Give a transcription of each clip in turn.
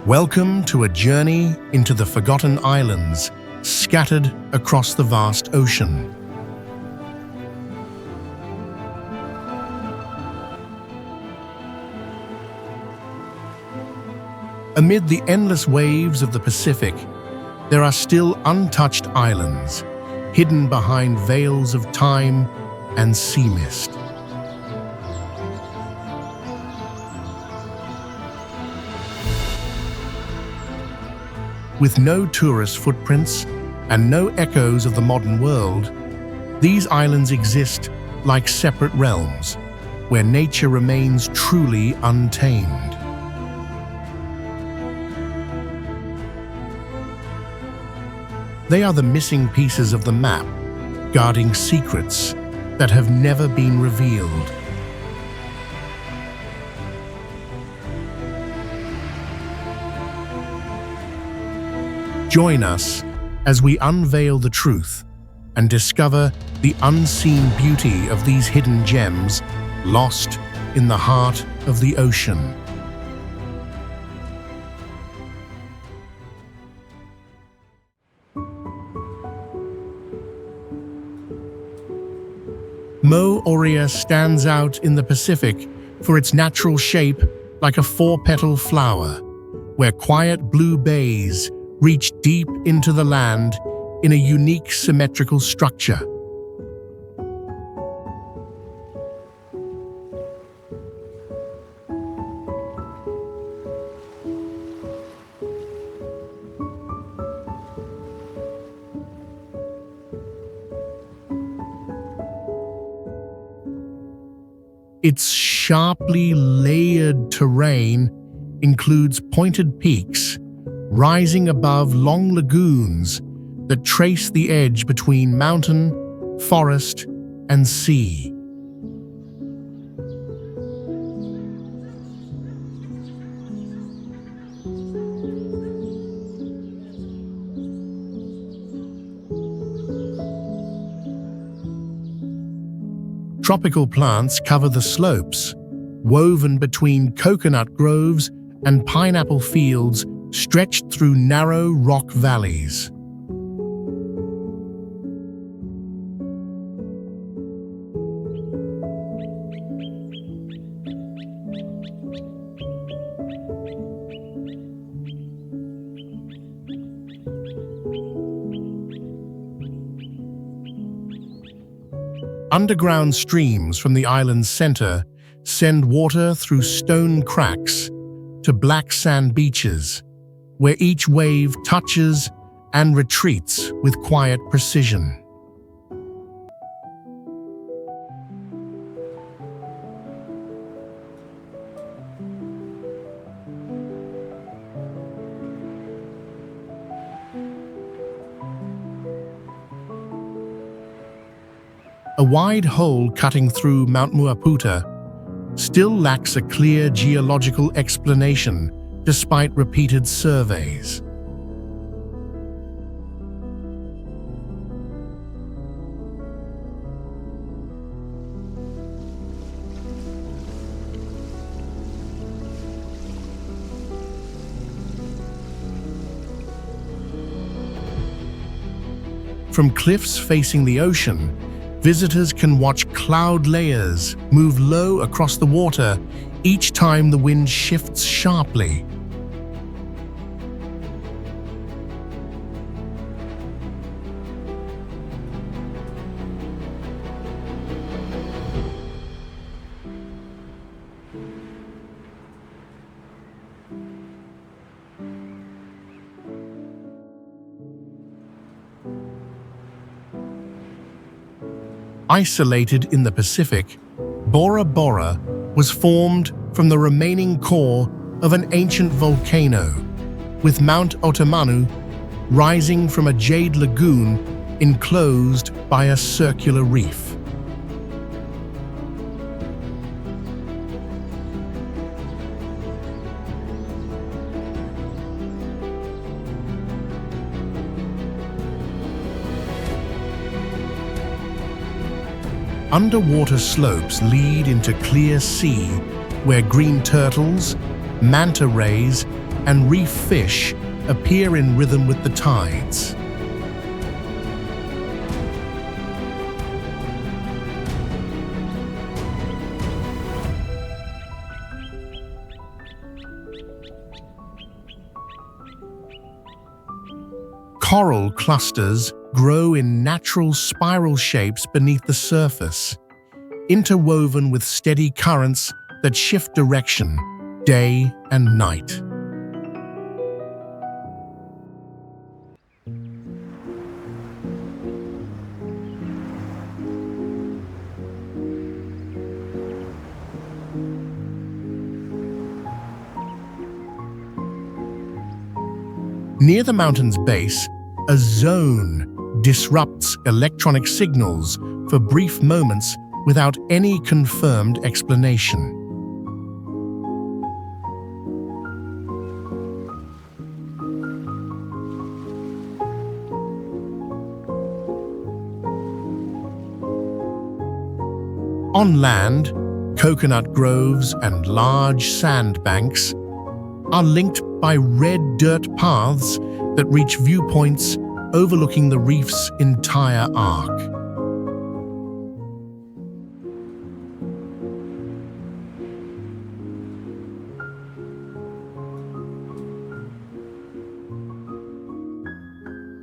Welcome to a journey into the forgotten islands scattered across the vast ocean. Amid the endless waves of the Pacific, there are still untouched islands, hidden behind veils of time and sea mist. With no tourist footprints and no echoes of the modern world, these islands exist like separate realms, where nature remains truly untamed. They are the missing pieces of the map, guarding secrets that have never been revealed. Join us as we unveil the truth and discover the unseen beauty of these hidden gems lost in the heart of the ocean. Mo-Oria stands out in the Pacific for its natural shape like a four-petal flower, where quiet blue bays reach deep into the land in a unique symmetrical structure. Its sharply layered terrain includes pointed peaks rising above long lagoons that trace the edge between mountain, forest, and sea. Tropical plants cover the slopes, woven between coconut groves and pineapple fields stretched through narrow rock valleys. Underground streams from the island's center send water through stone cracks to black sand beaches, where each wave touches and retreats with quiet precision. A wide hole cutting through Mount Muaputa still lacks a clear geological explanation despite repeated surveys. From cliffs facing the ocean, visitors can watch cloud layers move low across the water each time the wind shifts sharply. Isolated in the Pacific, Bora Bora was formed from the remaining core of an ancient volcano, with Mount Otomanu rising from a jade lagoon enclosed by a circular reef. Underwater slopes lead into clear sea, where green turtles, manta rays, and reef fish appear in rhythm with the tides. Coral clusters grow in natural spiral shapes beneath the surface, interwoven with steady currents that shift direction day and night. Near the mountain's base, a zone disrupts electronic signals for brief moments without any confirmed explanation. On land, coconut groves and large sandbanks are linked by red dirt paths that reach viewpoints overlooking the reef's entire arc.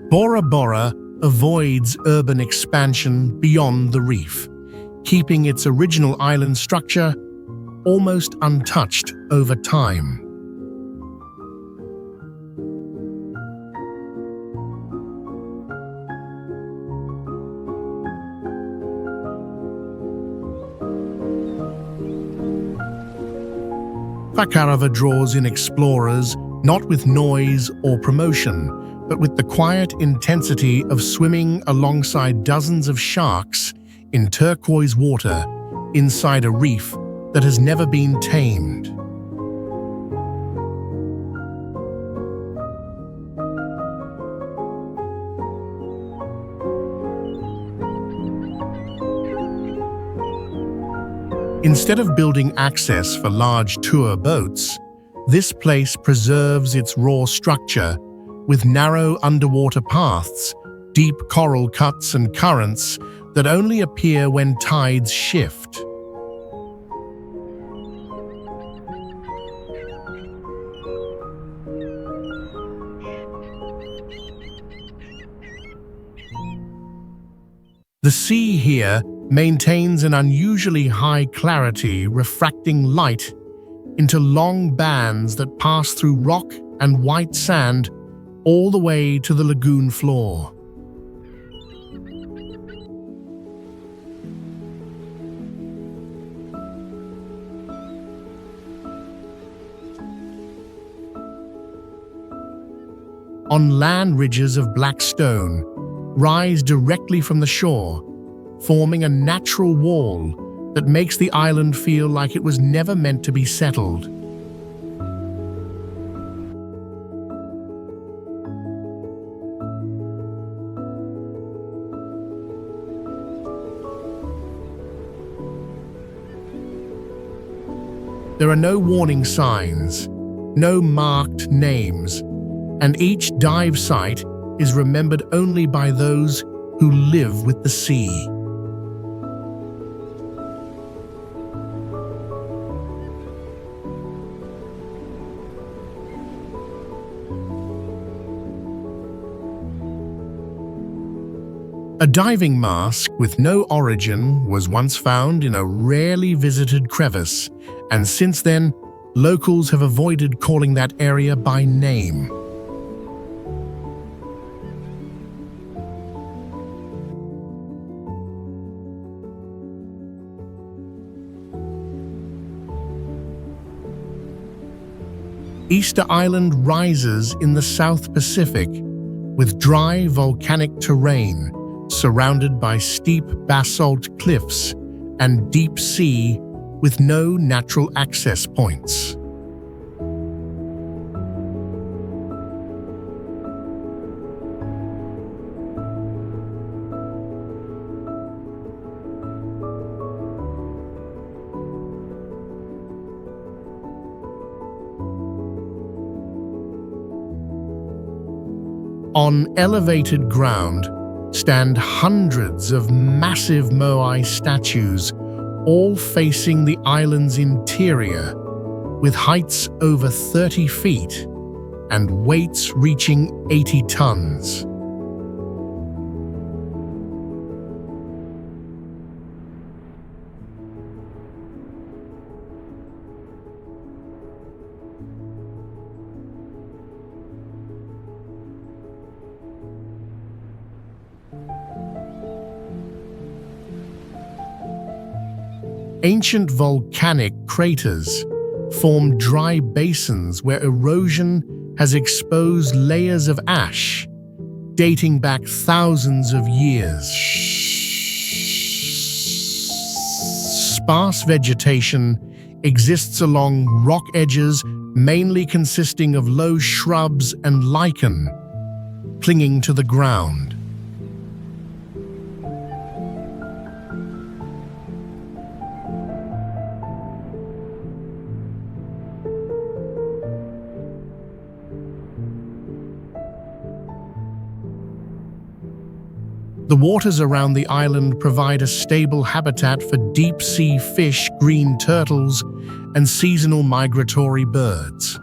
Bora Bora avoids urban expansion beyond the reef, keeping its original island structure almost untouched over time. Fakarava draws in explorers not with noise or promotion, but with the quiet intensity of swimming alongside dozens of sharks in turquoise water inside a reef that has never been tamed. Instead of building access for large tour boats, this place preserves its raw structure with narrow underwater paths, deep coral cuts and currents that only appear when tides shift. The sea here maintains an unusually high clarity, refracting light into long bands that pass through rock and white sand all the way to the lagoon floor. On land, ridges of black stone rise directly from the shore, forming a natural wall that makes the island feel like it was never meant to be settled. There are no warning signs, no marked names, and each dive site is remembered only by those who live with the sea. A diving mask with no origin was once found in a rarely visited crevice, and since then, locals have avoided calling that area by name. Easter Island rises in the South Pacific with dry volcanic terrain surrounded by steep basalt cliffs and deep sea with no natural access points. On elevated ground stand hundreds of massive moai statues, all facing the island's interior, with heights over 30 feet and weights reaching 80 tons. Ancient volcanic craters form dry basins where erosion has exposed layers of ash dating back thousands of years. Sparse vegetation exists along rock edges, mainly consisting of low shrubs and lichen clinging to the ground. The waters around the island provide a stable habitat for deep-sea fish, green turtles, and seasonal migratory birds.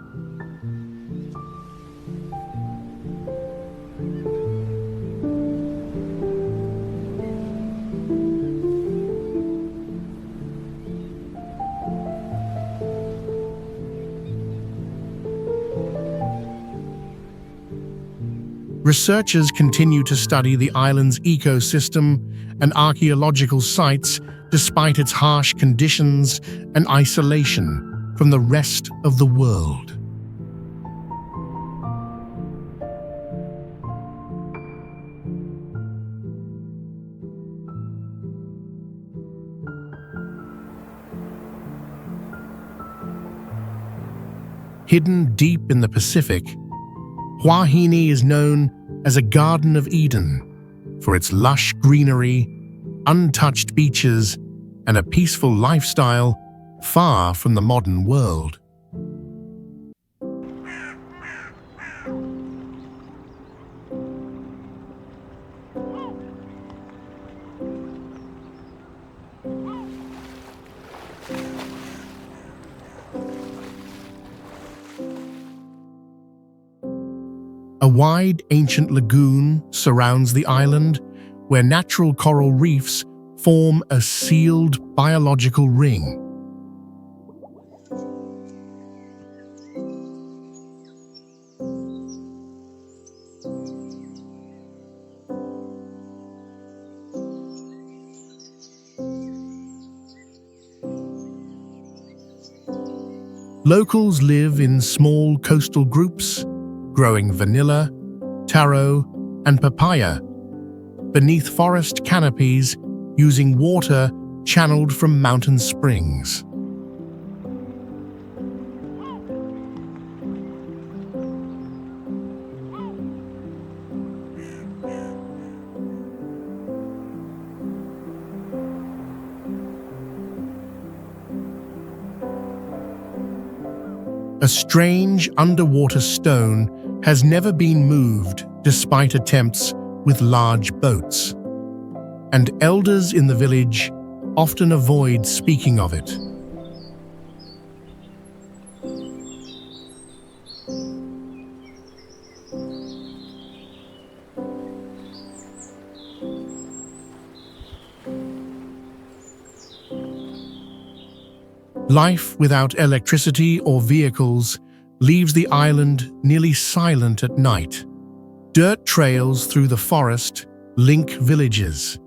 Researchers continue to study the island's ecosystem and archaeological sites despite its harsh conditions and isolation from the rest of the world. Hidden deep in the Pacific, Huahine is known as a Garden of Eden for its lush greenery, untouched beaches, and a peaceful lifestyle far from the modern world. A wide, ancient lagoon surrounds the island, where natural coral reefs form a sealed biological ring. Locals live in small coastal groups, growing vanilla, taro, and papaya beneath forest canopies using water channeled from mountain springs. A strange underwater stone has never been moved despite attempts with large boats, and elders in the village often avoid speaking of it. Life without electricity or vehicles leaves the island nearly silent at night. Dirt trails through the forest link villages,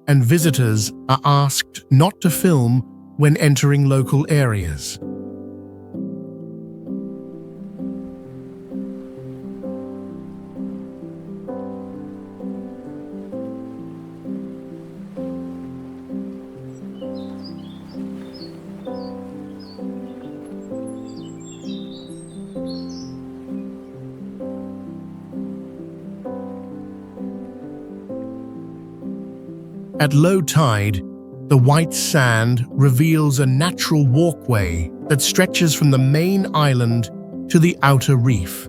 and visitors are asked not to film when entering local areas. At low tide, the white sand reveals a natural walkway that stretches from the main island to the outer reef.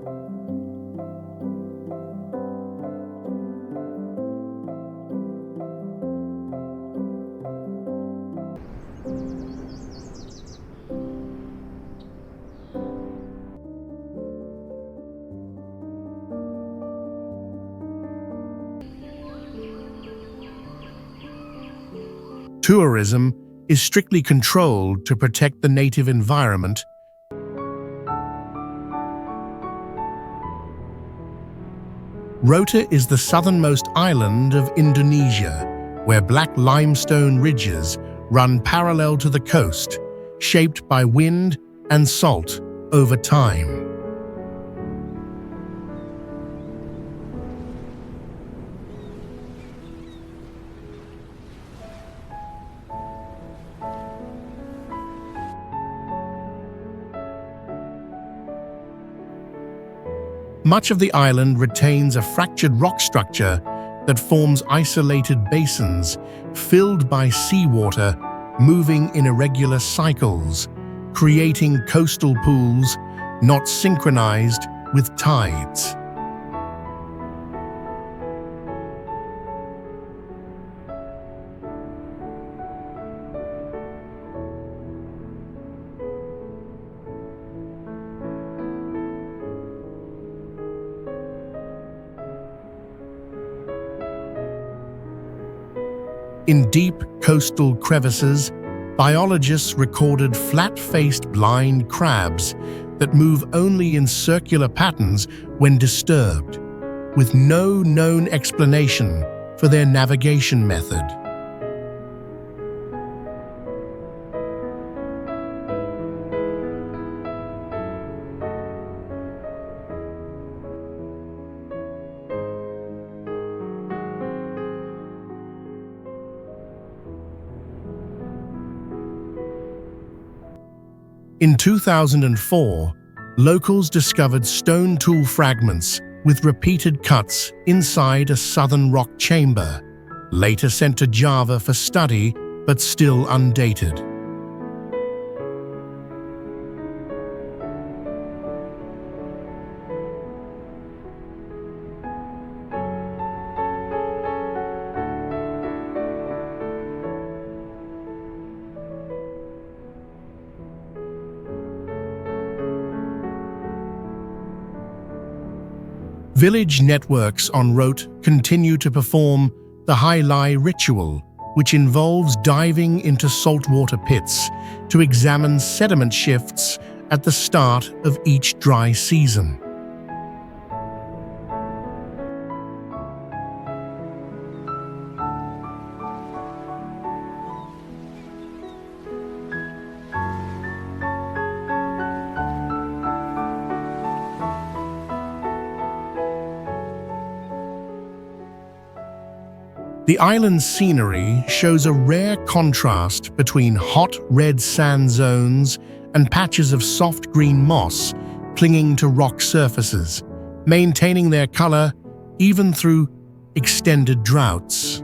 Tourism is strictly controlled to protect the native environment. Rota is the southernmost island of Indonesia, where black limestone ridges run parallel to the coast, shaped by wind and salt over time. Much of the island retains a fractured rock structure that forms isolated basins filled by seawater moving in irregular cycles, creating coastal pools not synchronized with tides. In deep coastal crevices, biologists recorded flat-faced blind crabs that move only in circular patterns when disturbed, with no known explanation for their navigation method. In 2004, locals discovered stone tool fragments with repeated cuts inside a southern rock chamber, later sent to Java for study but still undated. Village networks en route continue to perform the Hai ritual, which involves diving into saltwater pits to examine sediment shifts at the start of each dry season. The island's scenery shows a rare contrast between hot red sand zones and patches of soft green moss clinging to rock surfaces, maintaining their color even through extended droughts.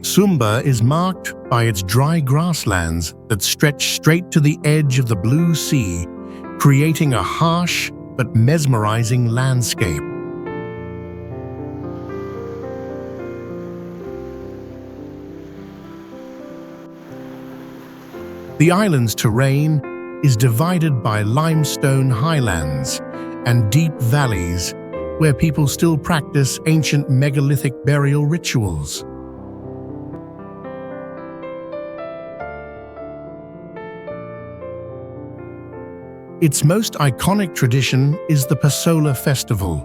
Sumba is marked by its dry grasslands that stretch straight to the edge of the blue sea, creating a harsh but mesmerizing landscape. The island's terrain is divided by limestone highlands and deep valleys where people still practice ancient megalithic burial rituals. Its most iconic tradition is the Pasola Festival,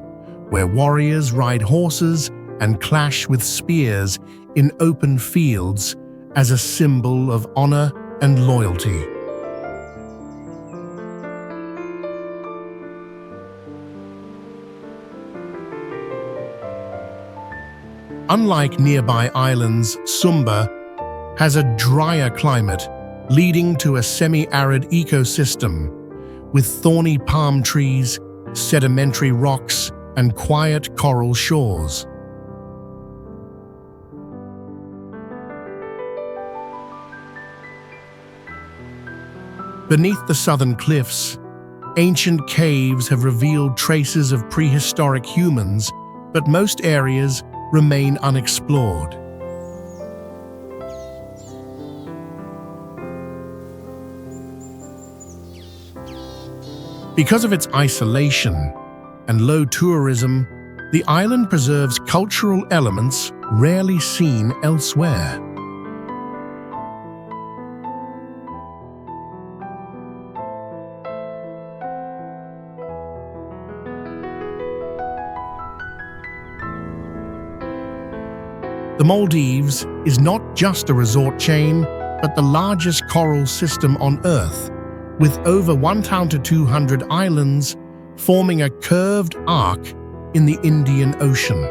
where warriors ride horses and clash with spears in open fields as a symbol of honor and loyalty. Unlike nearby islands, Sumba has a drier climate, leading to a semi-arid ecosystem with thorny palm trees, sedimentary rocks, and quiet coral shores. Beneath the southern cliffs, ancient caves have revealed traces of prehistoric humans, but most areas remain unexplored. Because of its isolation and low tourism, the island preserves cultural elements rarely seen elsewhere. The Maldives is not just a resort chain, but the largest coral system on Earth, with over 1,200 islands forming a curved arc in the Indian Ocean.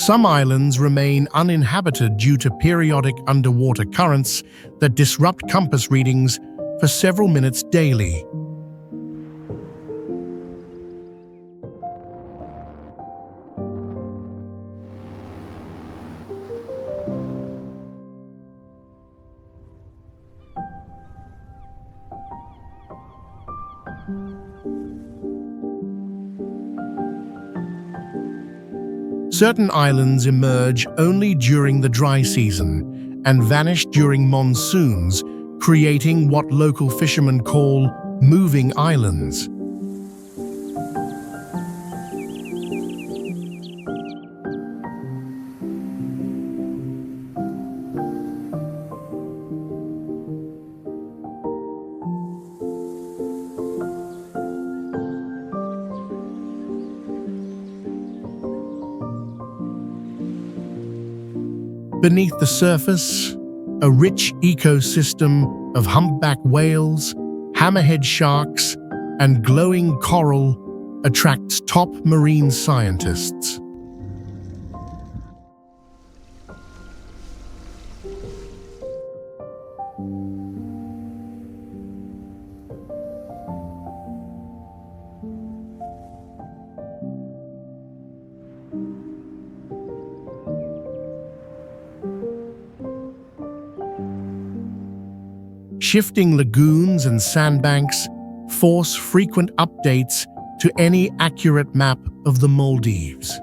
Some islands remain uninhabited due to periodic underwater currents that disrupt compass readings for several minutes daily. Certain islands emerge only during the dry season and vanish during monsoons, creating what local fishermen call moving islands. Beneath the surface, a rich ecosystem of humpback whales, hammerhead sharks, and glowing coral attracts top marine scientists. Shifting lagoons and sandbanks force frequent updates to any accurate map of the Maldives.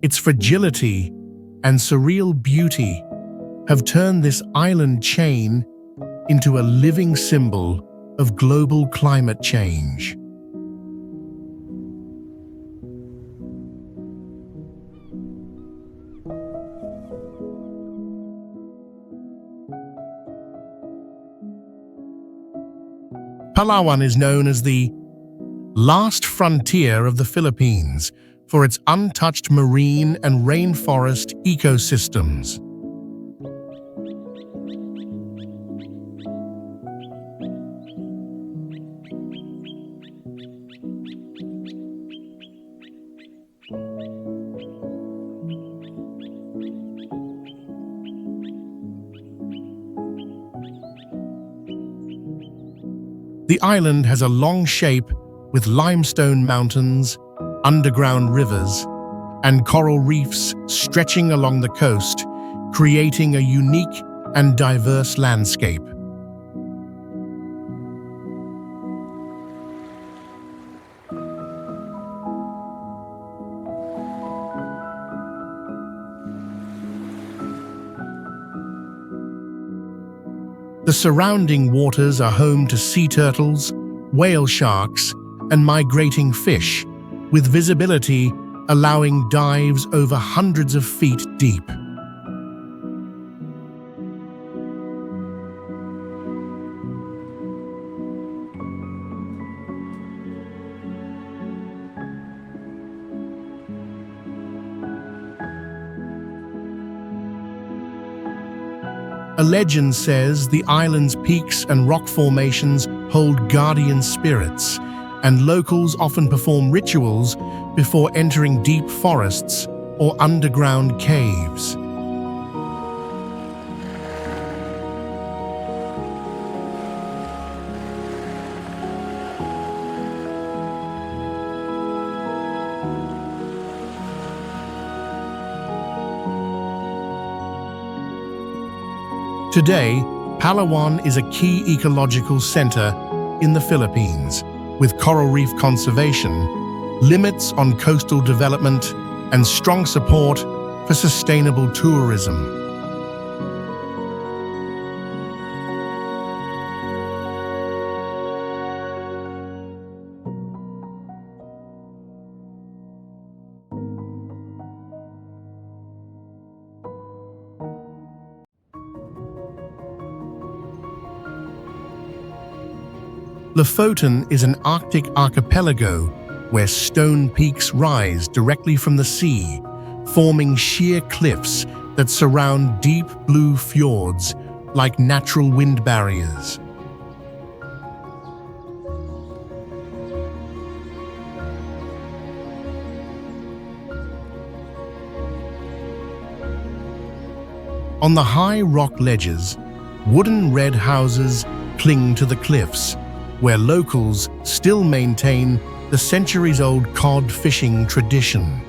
Its fragility and surreal beauty have turned this island chain into a living symbol of global climate change. Palawan is known as the last frontier of the Philippines for its untouched marine and rainforest ecosystems. The island has a long shape with limestone mountains, underground rivers, and coral reefs stretching along the coast, creating a unique and diverse landscape. The surrounding waters are home to sea turtles, whale sharks, and migrating fish, with visibility allowing dives over hundreds of feet deep. A legend says the island's peaks and rock formations hold guardian spirits, and locals often perform rituals before entering deep forests or underground caves. Today, Palawan is a key ecological center in the Philippines, with coral reef conservation, limits on coastal development, and strong support for sustainable tourism. Lofoten is an Arctic archipelago where stone peaks rise directly from the sea, forming sheer cliffs that surround deep blue fjords like natural wind barriers. On the high rock ledges, wooden red houses cling to the cliffs, where locals still maintain the centuries-old cod fishing tradition.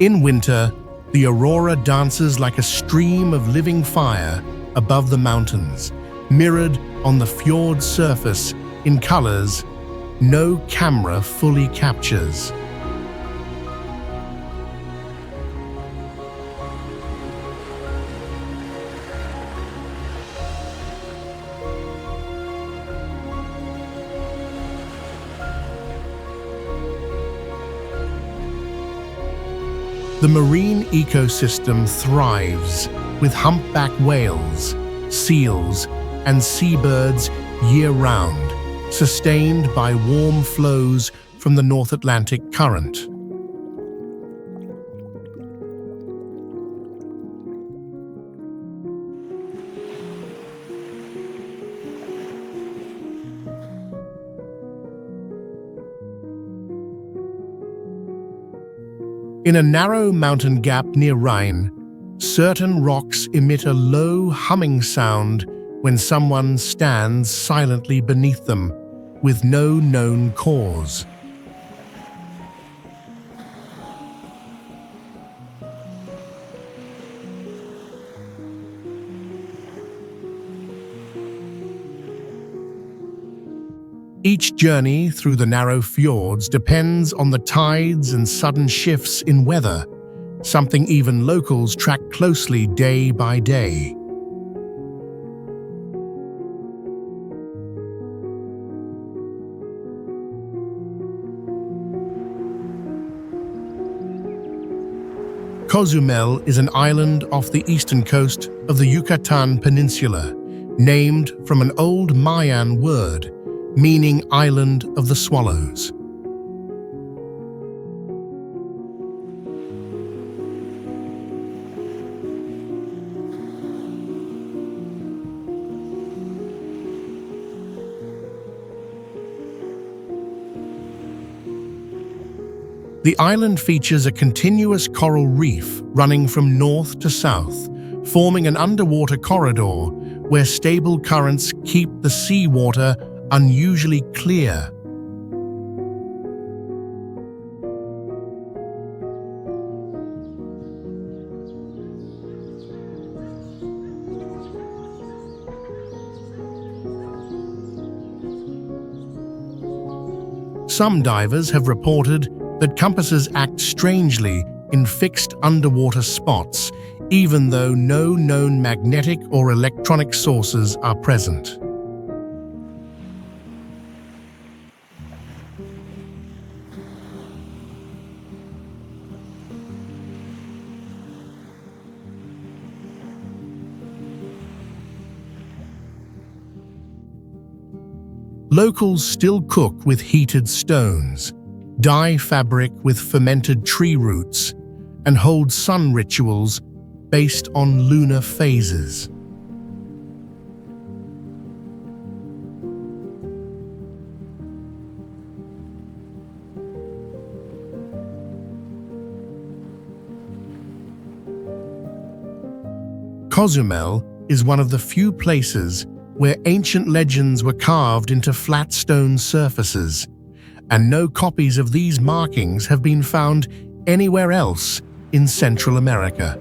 In winter, the aurora dances like a stream of living fire above the mountains, mirrored on the fjord's surface in colors no camera fully captures. The marine ecosystem thrives with humpback whales, seals, and seabirds year-round, sustained by warm flows from the North Atlantic current. In a narrow mountain gap near Rhine, certain rocks emit a low humming sound when someone stands silently beneath them, with no known cause. Each journey through the narrow fjords depends on the tides and sudden shifts in weather, something even locals track closely day by day. Cozumel is an island off the eastern coast of the Yucatan Peninsula, named from an old Mayan word meaning Island of the Swallows. The island features a continuous coral reef running from north to south, forming an underwater corridor where stable currents keep the seawater unusually clear. Some divers have reported that compasses act strangely in fixed underwater spots, even though no known magnetic or electronic sources are present. Locals still cook with heated stones, dye fabric with fermented tree roots, and hold sun rituals based on lunar phases. Cozumel is one of the few places where ancient legends were carved into flat stone surfaces, and no copies of these markings have been found anywhere else in Central America.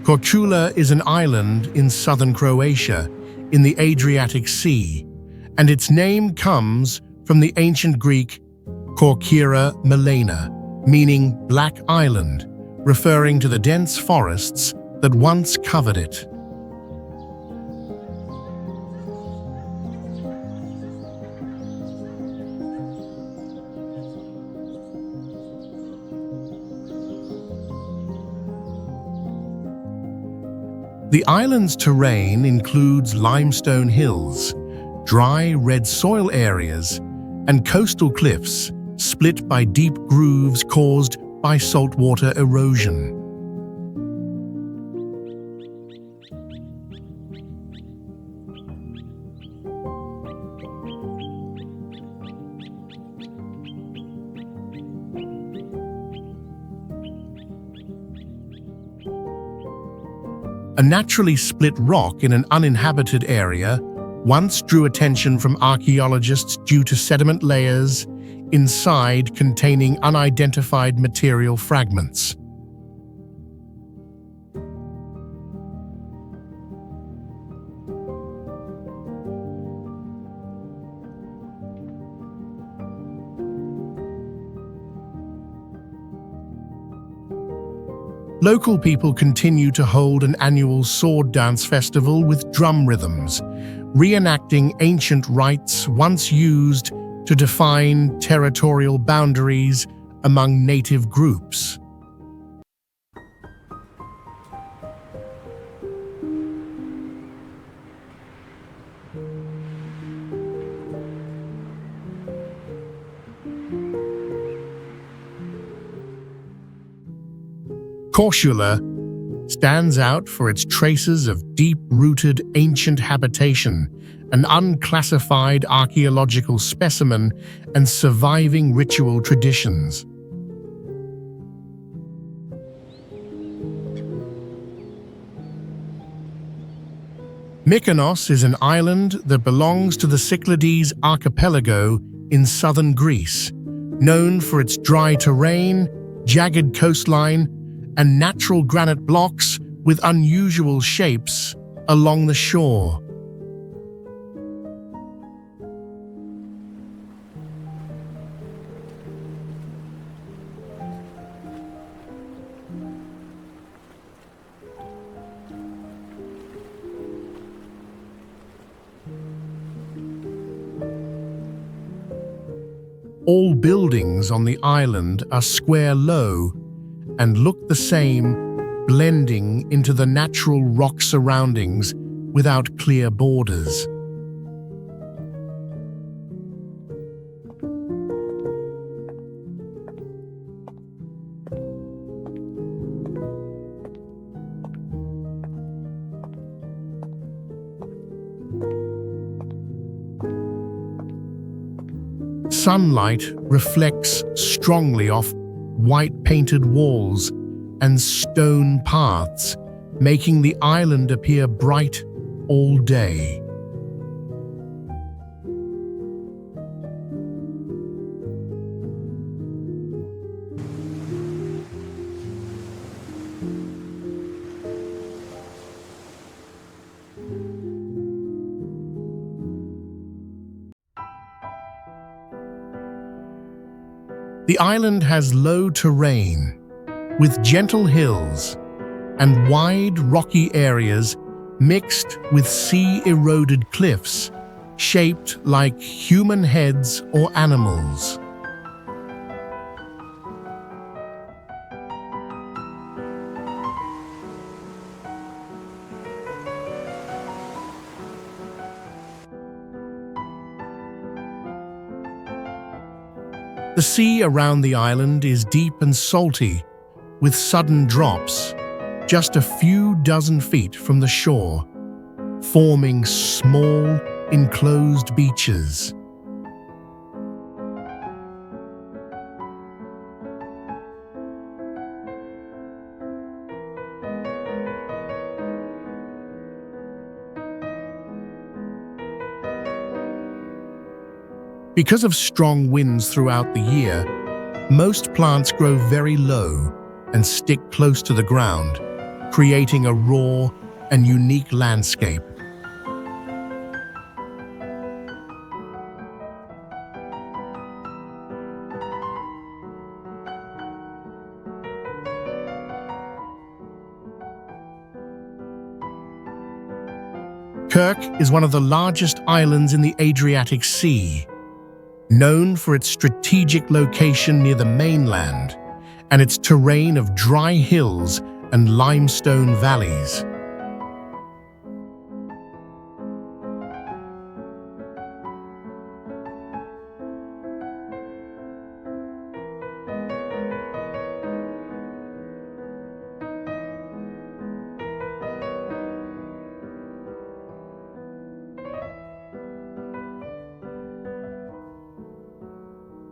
Korčula is an island in southern Croatia in the Adriatic Sea, and its name comes from the ancient Greek Korkyra Melena, meaning Black Island, referring to the dense forests that once covered it. The island's terrain includes limestone hills, dry red soil areas, and coastal cliffs split by deep grooves caused by saltwater erosion. A naturally split rock in an uninhabited area once drew attention from archaeologists due to sediment layers inside containing unidentified material fragments. Local people continue to hold an annual sword dance festival with drum rhythms, reenacting ancient rites once used to define territorial boundaries among native groups. Korčula stands out for its traces of deep-rooted ancient habitation, an unclassified archaeological specimen, and surviving ritual traditions. Mykonos is an island that belongs to the Cyclades archipelago in southern Greece, known for its dry terrain, jagged coastline, and natural granite blocks with unusual shapes along the shore. All buildings on the island are square low and look the same, blending into the natural rock surroundings without clear borders. Sunlight reflects strongly off white painted walls and stone paths, making the island appear bright all day. The island has low terrain, with gentle hills and wide rocky areas mixed with sea-eroded cliffs, shaped like human heads or animals. The sea around the island is deep and salty, with sudden drops just a few dozen feet from the shore, forming small, enclosed beaches. Because of strong winds throughout the year, most plants grow very low and stick close to the ground, creating a raw and unique landscape. Kirk is one of the largest islands in the Adriatic Sea, known for its strategic location near the mainland and its terrain of dry hills and limestone valleys.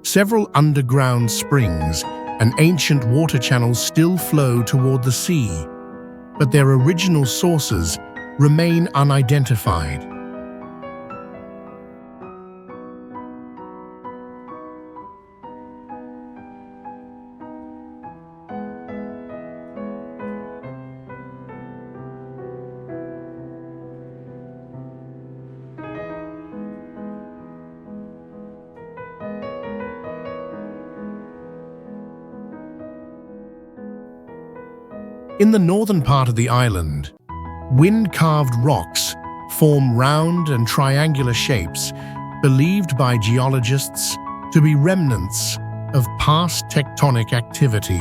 Several underground springs and ancient water channels still flow toward the sea, but their original sources remain unidentified. In the northern part of the island, wind-carved rocks form round and triangular shapes believed by geologists to be remnants of past tectonic activity.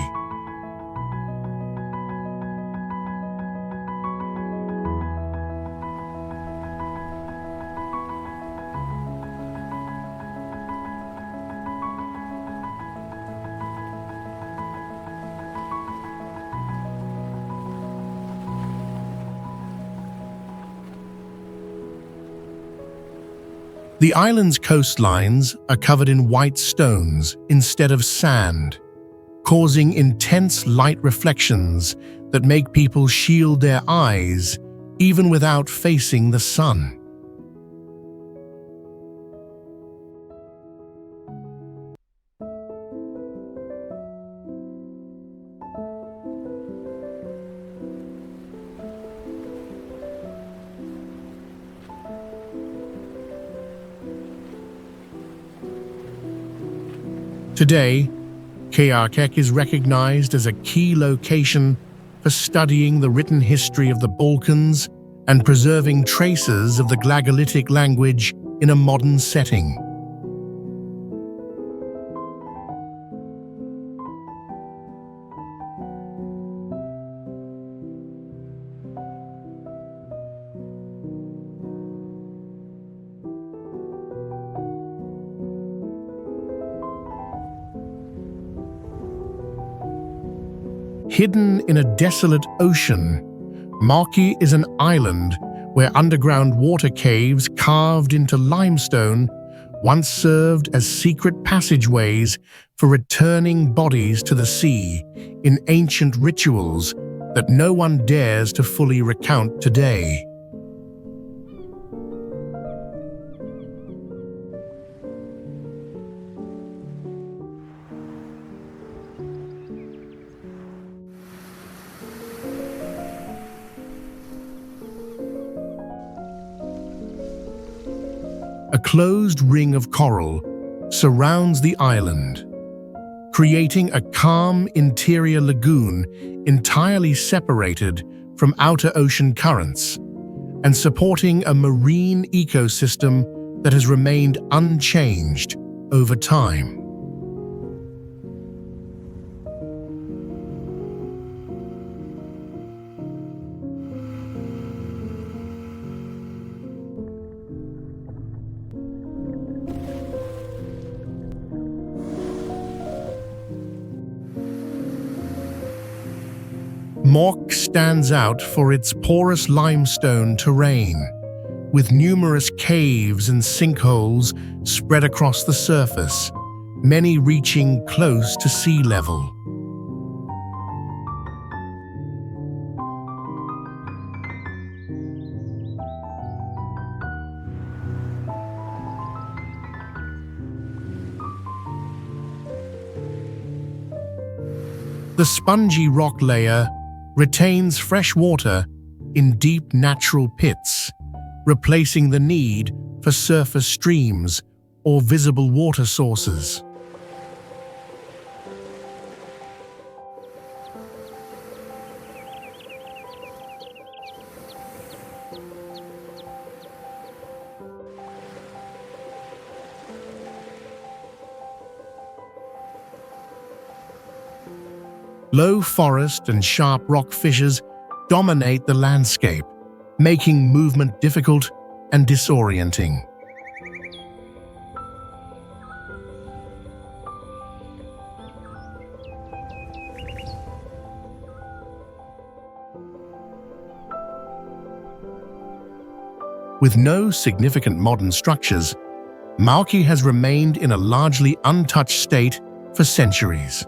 The island's coastlines are covered in white stones instead of sand, causing intense light reflections that make people shield their eyes even without facing the sun. Today, Kearkek is recognized as a key location for studying the written history of the Balkans and preserving traces of the Glagolitic language in a modern setting. Hidden in a desolate ocean, Maki is an island where underground water caves carved into limestone once served as secret passageways for returning bodies to the sea in ancient rituals that no one dares to fully recount today. A closed ring of coral surrounds the island, creating a calm interior lagoon entirely separated from outer ocean currents and supporting a marine ecosystem that has remained unchanged over time. Mok stands out for its porous limestone terrain, with numerous caves and sinkholes spread across the surface, many reaching close to sea level. The spongy rock layer retains fresh water in deep natural pits, replacing the need for surface streams or visible water sources. Low forest and sharp rock fissures dominate the landscape, making movement difficult and disorienting. With no significant modern structures, Maoki has remained in a largely untouched state for centuries.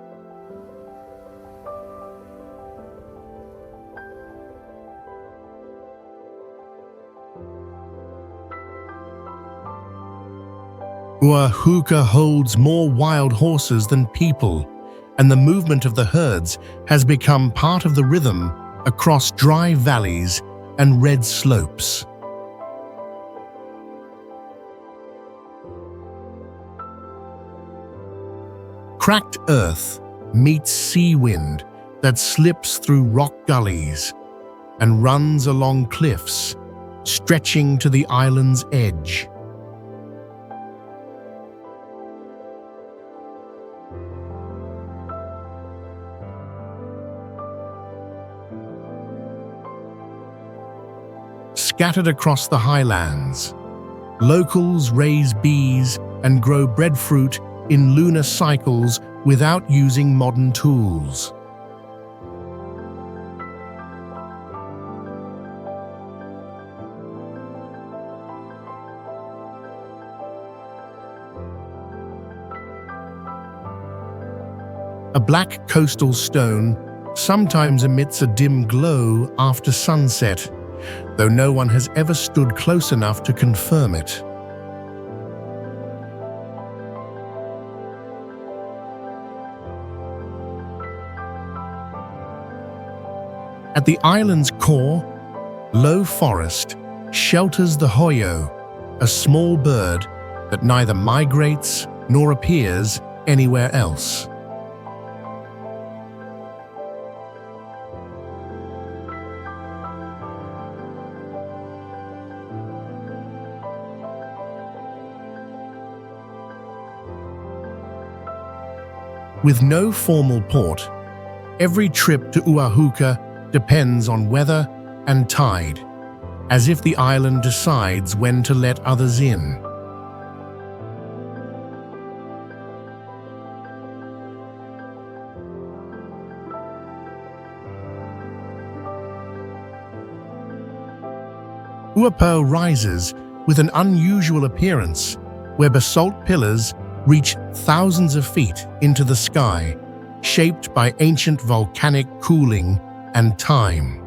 Uahuka holds more wild horses than people, and the movement of the herds has become part of the rhythm across dry valleys and red slopes. Cracked earth meets sea wind that slips through rock gullies and runs along cliffs, stretching to the island's edge. Scattered across the highlands, locals raise bees and grow breadfruit in lunar cycles without using modern tools. A black coastal stone sometimes emits a dim glow after sunset, though no one has ever stood close enough to confirm it. At the island's core, low forest shelters the hoyo, a small bird that neither migrates nor appears anywhere else. With no formal port, every trip to Uahuka depends on weather and tide, as if the island decides when to let others in. Uapo rises with an unusual appearance, where basalt pillars reach thousands of feet into the sky, shaped by ancient volcanic cooling and time.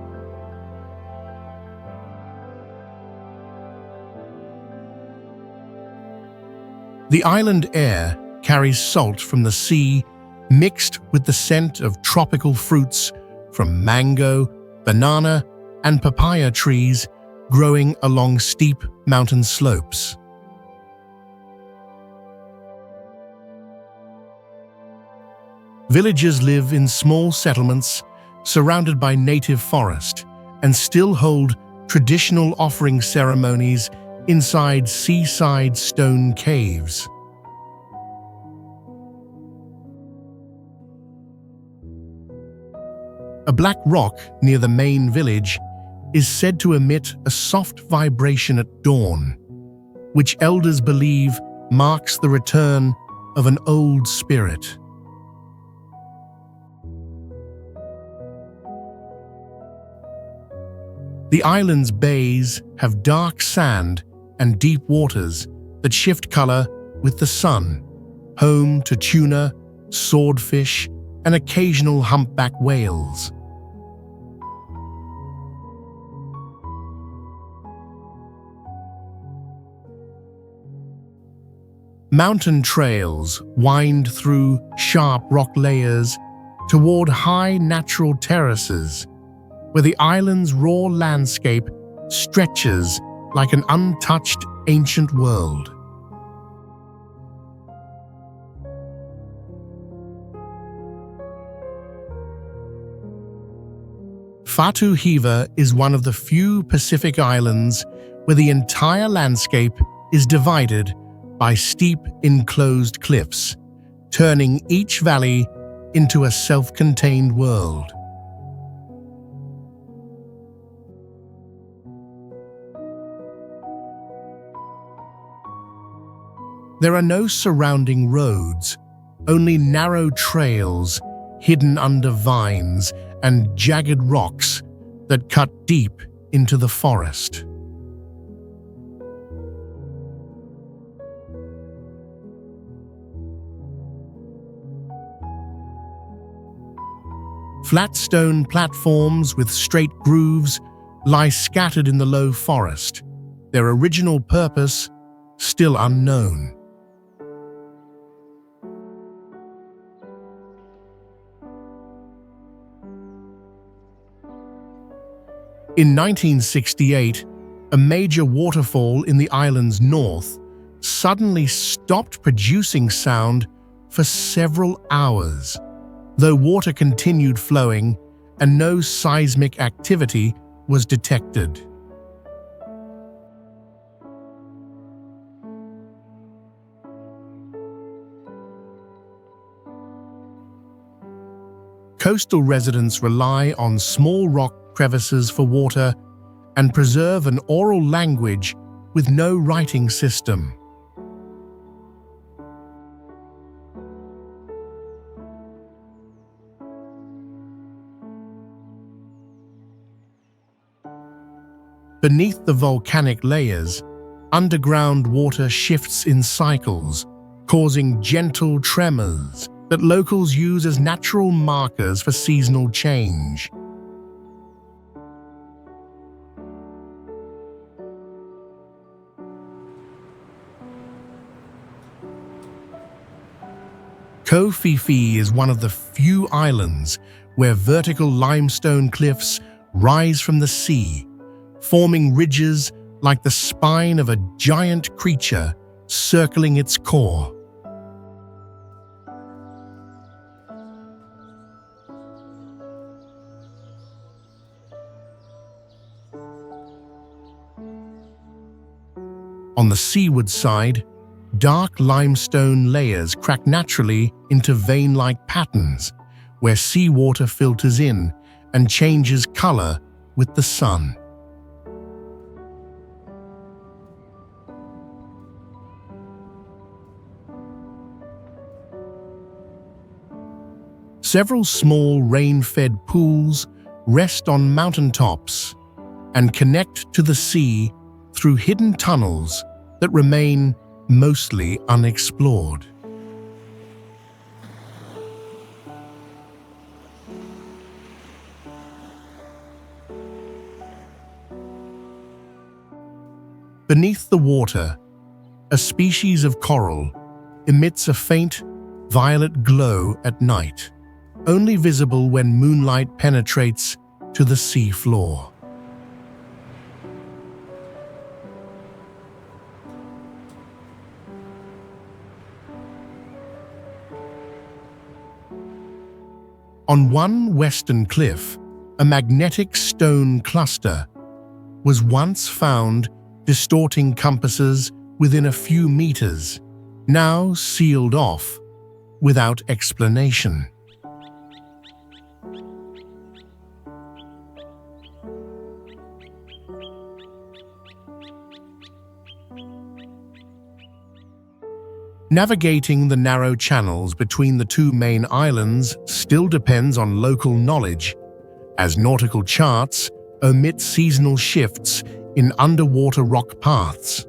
The island air carries salt from the sea, mixed with the scent of tropical fruits from mango, banana, and papaya trees growing along steep mountain slopes. Villagers live in small settlements surrounded by native forest and still hold traditional offering ceremonies inside seaside stone caves. A black rock near the main village is said to emit a soft vibration at dawn, which elders believe marks the return of an old spirit. The island's bays have dark sand and deep waters that shift color with the sun, home to tuna, swordfish, and occasional humpback whales. Mountain trails wind through sharp rock layers toward high natural terraces, where the island's raw landscape stretches like an untouched ancient world. Fatu Hiva is one of the few Pacific islands where the entire landscape is divided by steep enclosed cliffs, turning each valley into a self-contained world. There are no surrounding roads, only narrow trails hidden under vines and jagged rocks that cut deep into the forest. Flat stone platforms with straight grooves lie scattered in the low forest, their original purpose still unknown. In 1968, a major waterfall in the island's north suddenly stopped producing sound for several hours, though water continued flowing and no seismic activity was detected. Coastal residents rely on small rock crevices for water and preserve an oral language with no writing system. Beneath the volcanic layers, underground water shifts in cycles, causing gentle tremors that locals use as natural markers for seasonal change. Koh Phi Phi is one of the few islands where vertical limestone cliffs rise from the sea, forming ridges like the spine of a giant creature circling its core. On the seaward side, dark limestone layers crack naturally into vein-like patterns, where seawater filters in and changes color with the sun. Several small rain-fed pools rest on mountaintops and connect to the sea through hidden tunnels that remain mostly unexplored. Beneath the water, a species of coral emits a faint violet glow at night, only visible when moonlight penetrates to the sea floor. On one western cliff, a magnetic stone cluster was once found distorting compasses within a few meters, now sealed off without explanation. Navigating the narrow channels between the two main islands still depends on local knowledge, as nautical charts omit seasonal shifts in underwater rock paths.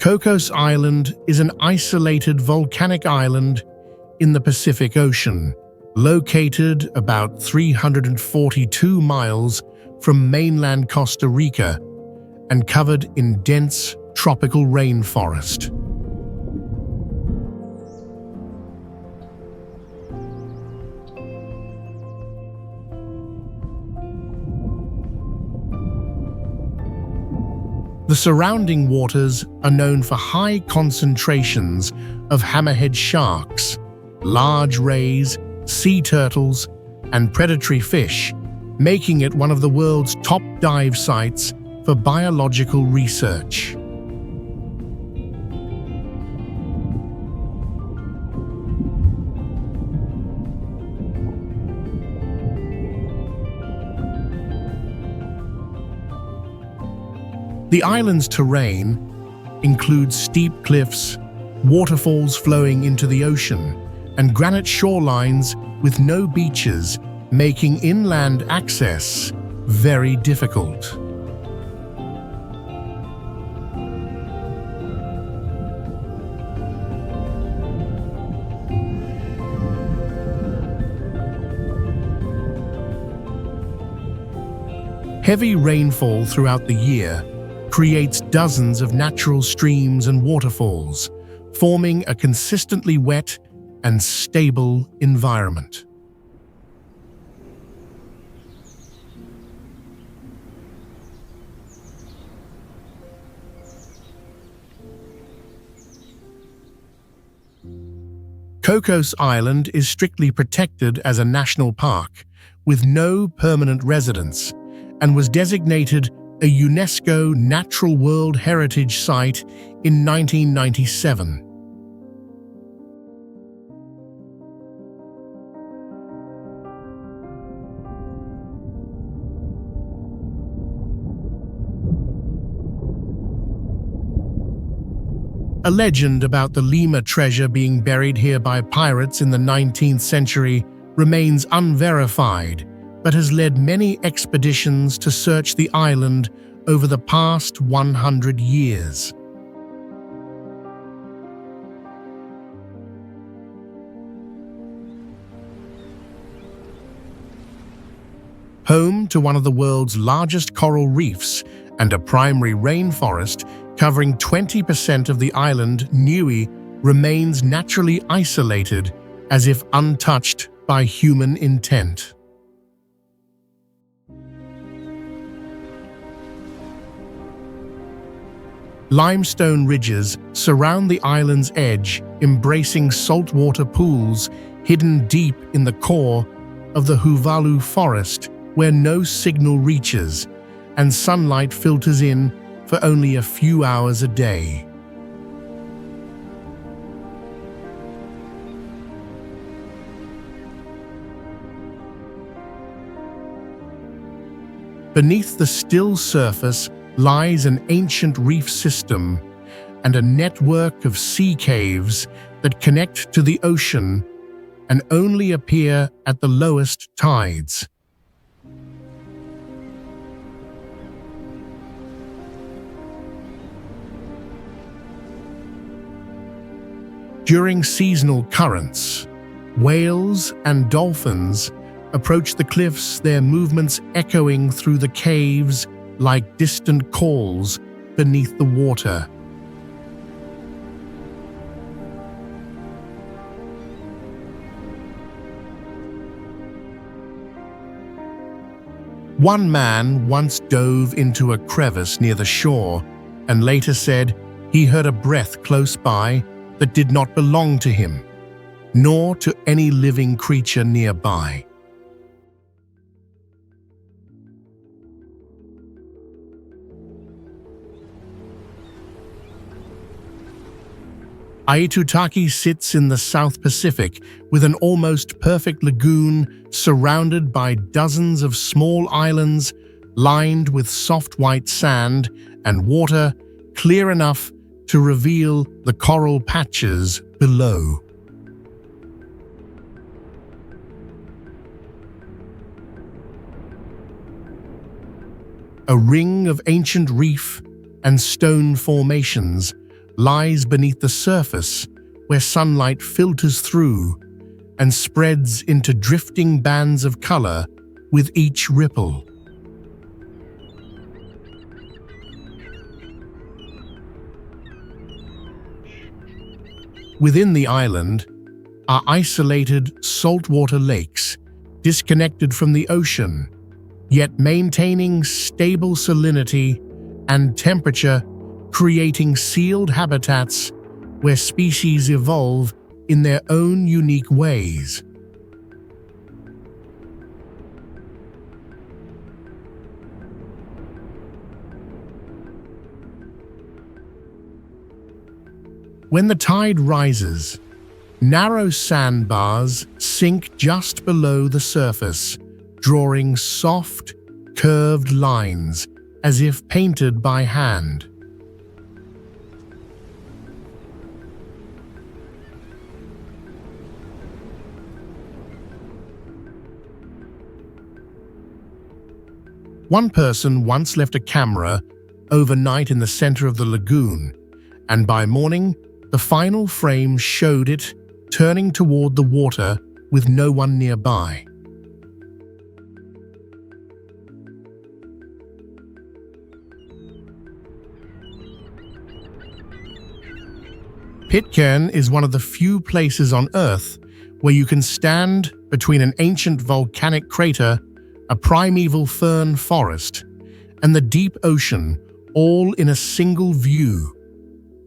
Cocos Island is an isolated volcanic island in the Pacific Ocean, located about 342 miles from mainland Costa Rica and covered in dense tropical rainforest. The surrounding waters are known for high concentrations of hammerhead sharks, large rays, sea turtles, and predatory fish, making it one of the world's top dive sites for biological research. The island's terrain includes steep cliffs, waterfalls flowing into the ocean, and granite shorelines with no beaches, making inland access very difficult. Heavy rainfall throughout the year creates dozens of natural streams and waterfalls, forming a consistently wet and stable environment. Cocos Island is strictly protected as a national park, with no permanent residents, and was designated a UNESCO Natural World Heritage Site in 1997. A legend about the Lima treasure being buried here by pirates in the 19th century remains unverified, but has led many expeditions to search the island over the past 100 years. Home to one of the world's largest coral reefs and a primary rainforest covering 20% of the island, Niue remains naturally isolated as if untouched by human intent. Limestone ridges surround the island's edge, embracing saltwater pools hidden deep in the core of the Huvalu forest, where no signal reaches and sunlight filters in for only a few hours a day. Beneath the still surface lies an ancient reef system and a network of sea caves that connect to the ocean and only appear at the lowest tides. During seasonal currents, whales and dolphins approach the cliffs, their movements echoing through the caves like distant calls beneath the water. One man once dove into a crevice near the shore and later said he heard a breath close by that did not belong to him, nor to any living creature nearby. Aitutaki sits in the South Pacific with an almost perfect lagoon surrounded by dozens of small islands lined with soft white sand and water clear enough to reveal the coral patches below. A ring of ancient reef and stone formations lies beneath the surface where sunlight filters through and spreads into drifting bands of color with each ripple. Within the island are isolated saltwater lakes disconnected from the ocean, yet maintaining stable salinity and temperature, creating sealed habitats where species evolve in their own unique ways. When the tide rises, narrow sandbars sink just below the surface, drawing soft, curved lines as if painted by hand. One person once left a camera overnight in the center of the lagoon, and by morning, the final frame showed it turning toward the water with no one nearby. Pitcairn is one of the few places on Earth where you can stand between an ancient volcanic crater, a primeval fern forest, and the deep ocean, all in a single view,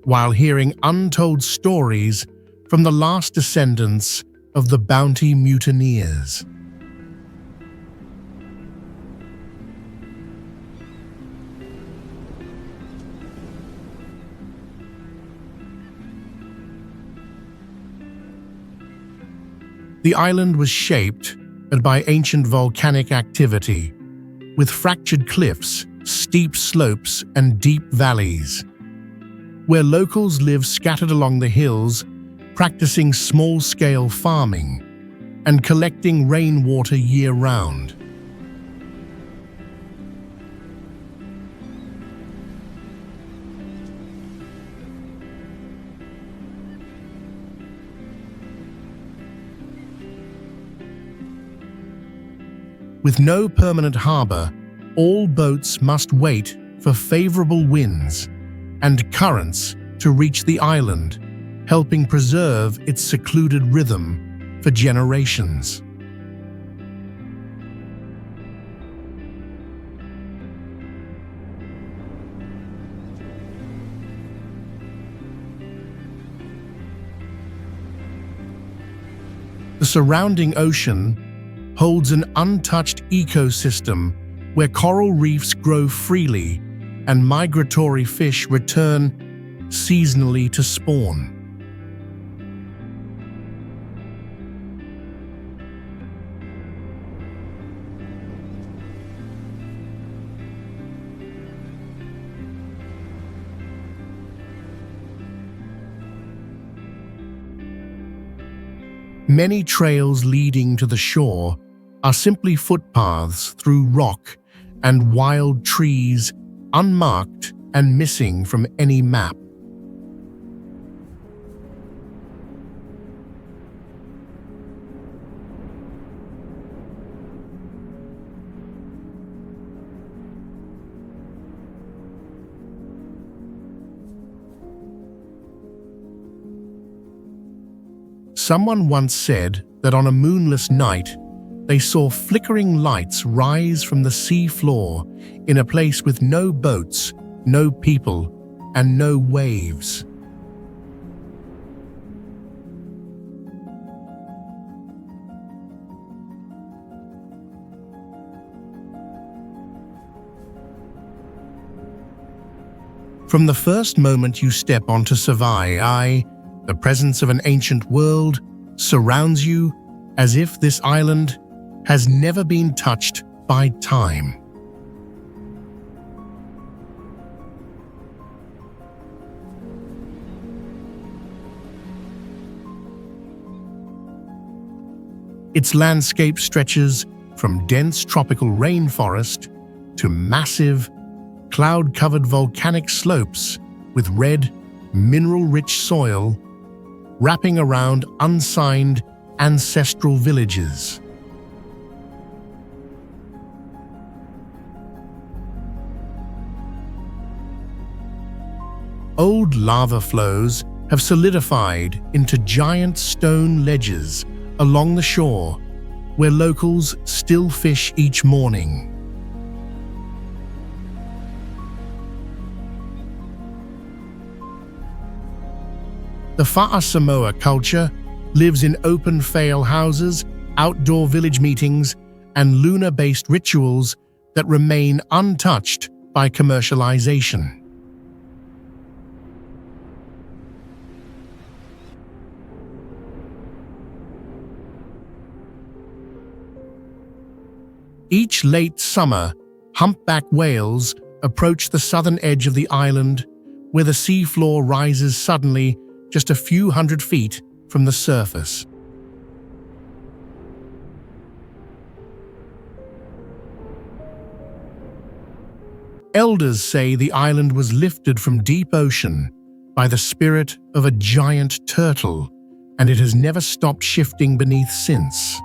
while hearing untold stories from the last descendants of the Bounty mutineers. The island was shaped by ancient volcanic activity, with fractured cliffs, steep slopes, and deep valleys, where locals live scattered along the hills, practicing small-scale farming and collecting rainwater year-round. With no permanent harbor, all boats must wait for favorable winds and currents to reach the island, helping preserve its secluded rhythm for generations. The surrounding ocean holds an untouched ecosystem where coral reefs grow freely and migratory fish return seasonally to spawn. Many trails leading to the shore are simply footpaths through rock and wild trees, unmarked and missing from any map. Someone once said that on a moonless night, they saw flickering lights rise from the sea floor in a place with no boats, no people, and no waves. From the first moment you step onto Savai, the presence of an ancient world surrounds you as if this island has never been touched by time. Its landscape stretches from dense tropical rainforest to massive, cloud-covered volcanic slopes with red, mineral-rich soil wrapping around unsigned ancestral villages. Old lava flows have solidified into giant stone ledges along the shore, where locals still fish each morning. The Fa'a Samoa culture lives in open fail houses, outdoor village meetings, and lunar-based rituals that remain untouched by commercialization. Each late summer, humpback whales approach the southern edge of the island, where the seafloor rises suddenly just a few hundred feet from the surface. Elders say the island was lifted from deep ocean by the spirit of a giant turtle, and it has never stopped shifting beneath since.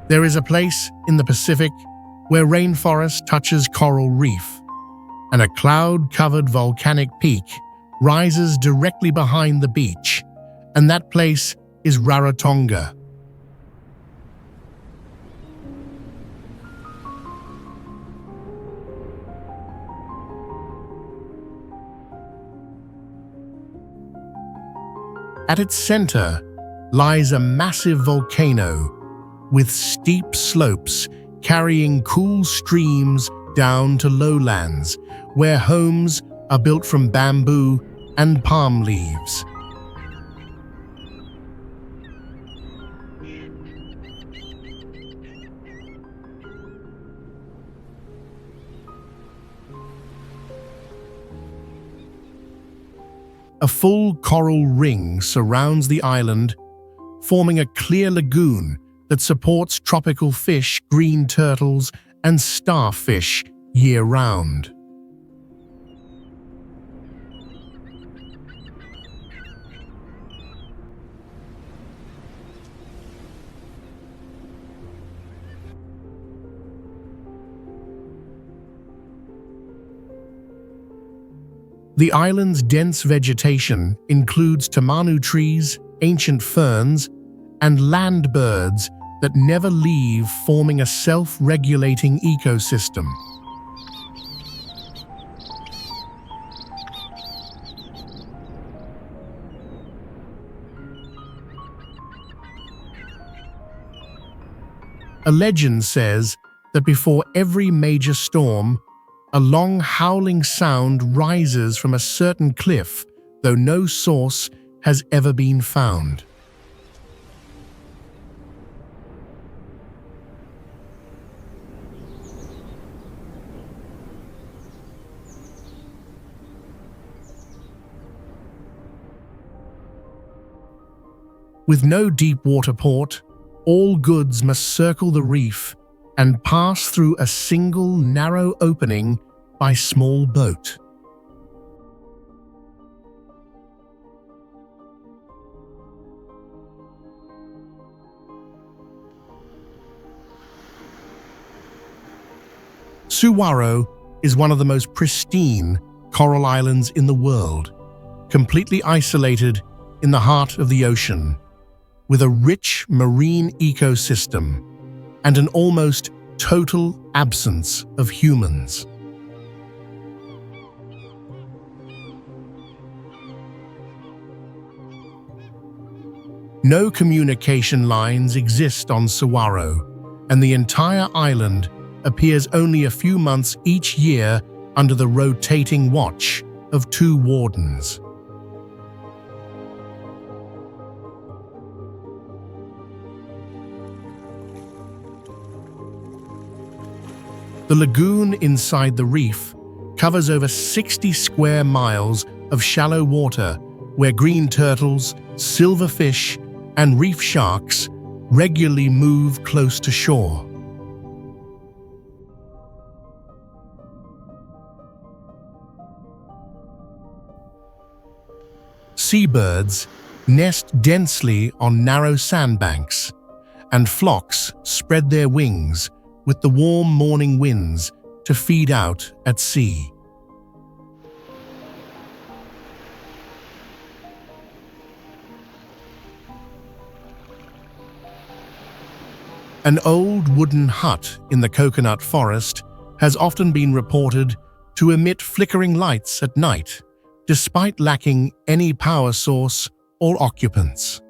There is a place in the Pacific where rainforest touches coral reef, and a cloud-covered volcanic peak rises directly behind the beach, and that place is Rarotonga. At its center lies a massive volcano with steep slopes carrying cool streams down to lowlands, where homes are built from bamboo and palm leaves. A full coral ring surrounds the island, forming a clear lagoon that supports tropical fish, green turtles, and starfish year-round. The island's dense vegetation includes tamanu trees, ancient ferns, and land birds that never leave, forming a self-regulating ecosystem. A legend says that before every major storm, a long howling sound rises from a certain cliff, though no source has ever been found. With no deep water port, all goods must circle the reef and pass through a single narrow opening by small boat. Suwarrow is one of the most pristine coral islands in the world, completely isolated in the heart of the ocean, with a rich marine ecosystem and an almost total absence of humans. No communication lines exist on Saguaro, and the entire island appears only a few months each year under the rotating watch of two wardens. The lagoon inside the reef covers over 60 square miles of shallow water where green turtles, silverfish, and reef sharks regularly move close to shore. Seabirds nest densely on narrow sandbanks, and flocks spread their wings with the warm morning winds to feed out at sea. An old wooden hut in the coconut forest has often been reported to emit flickering lights at night, despite lacking any power source or occupants.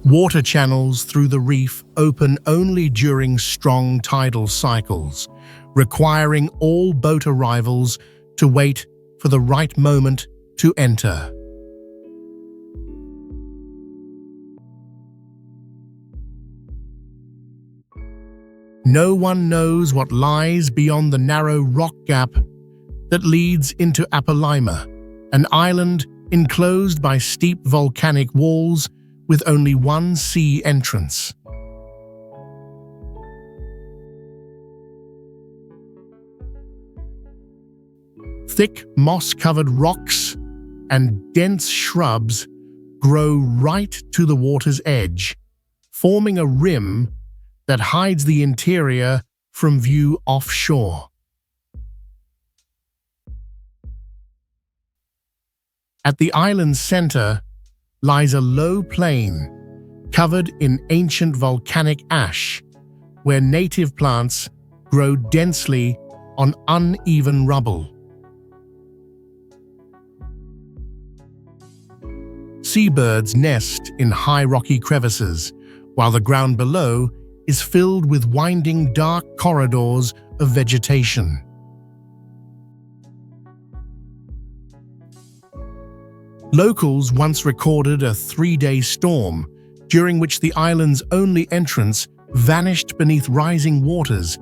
Water channels through the reef open only during strong tidal cycles, requiring all boat arrivals to wait for the right moment to enter. No one knows what lies beyond the narrow rock gap that leads into Apollima, an island enclosed by steep volcanic walls with only one sea entrance. Thick moss-covered rocks and dense shrubs grow right to the water's edge, forming a rim that hides the interior from view offshore. At the island's center lies a low plain covered in ancient volcanic ash, where native plants grow densely on uneven rubble. Seabirds nest in high rocky crevices, while the ground below is filled with winding dark corridors of vegetation. Locals once recorded a 3-day storm, during which the island's only entrance vanished beneath rising waters,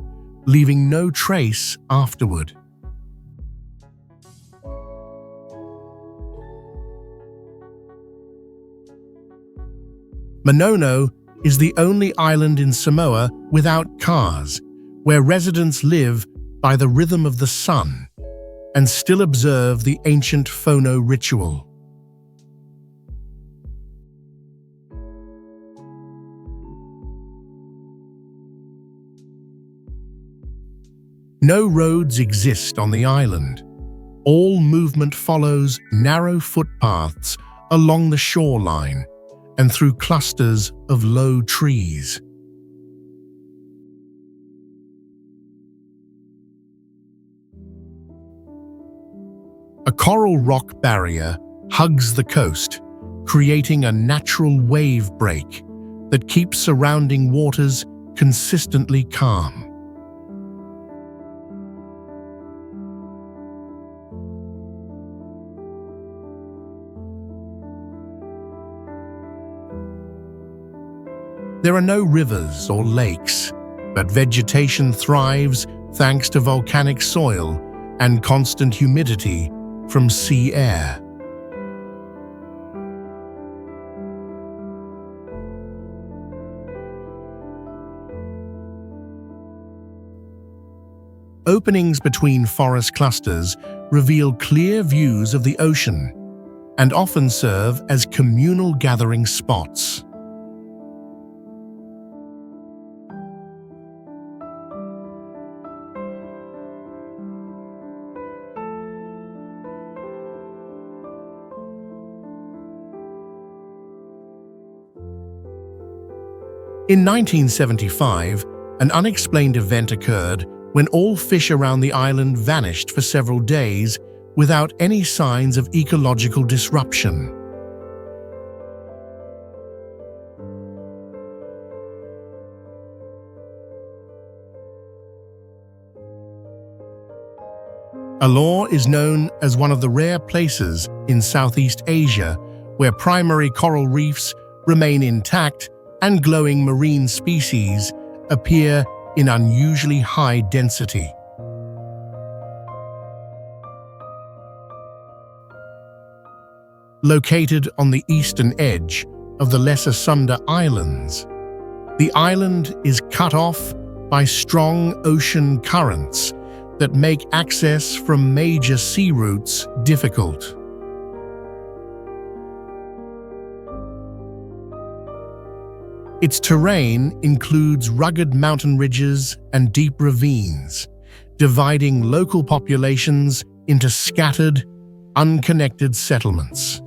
leaving no trace afterward. Manono is the only island in Samoa without cars, where residents live by the rhythm of the sun and still observe the ancient phono ritual. No roads exist on the island. All movement follows narrow footpaths along the shoreline and through clusters of low trees. A coral rock barrier hugs the coast, creating a natural wave break that keeps surrounding waters consistently calm. There are no rivers or lakes, but vegetation thrives thanks to volcanic soil and constant humidity from sea air. Openings between forest clusters reveal clear views of the ocean and often serve as communal gathering spots. In 1975, an unexplained event occurred when all fish around the island vanished for several days without any signs of ecological disruption. Alor is known as one of the rare places in Southeast Asia where primary coral reefs remain intact and glowing marine species appear in unusually high density. Located on the eastern edge of the Lesser Sunda Islands, the island is cut off by strong ocean currents that make access from major sea routes difficult. Its terrain includes rugged mountain ridges and deep ravines, dividing local populations into scattered, unconnected settlements.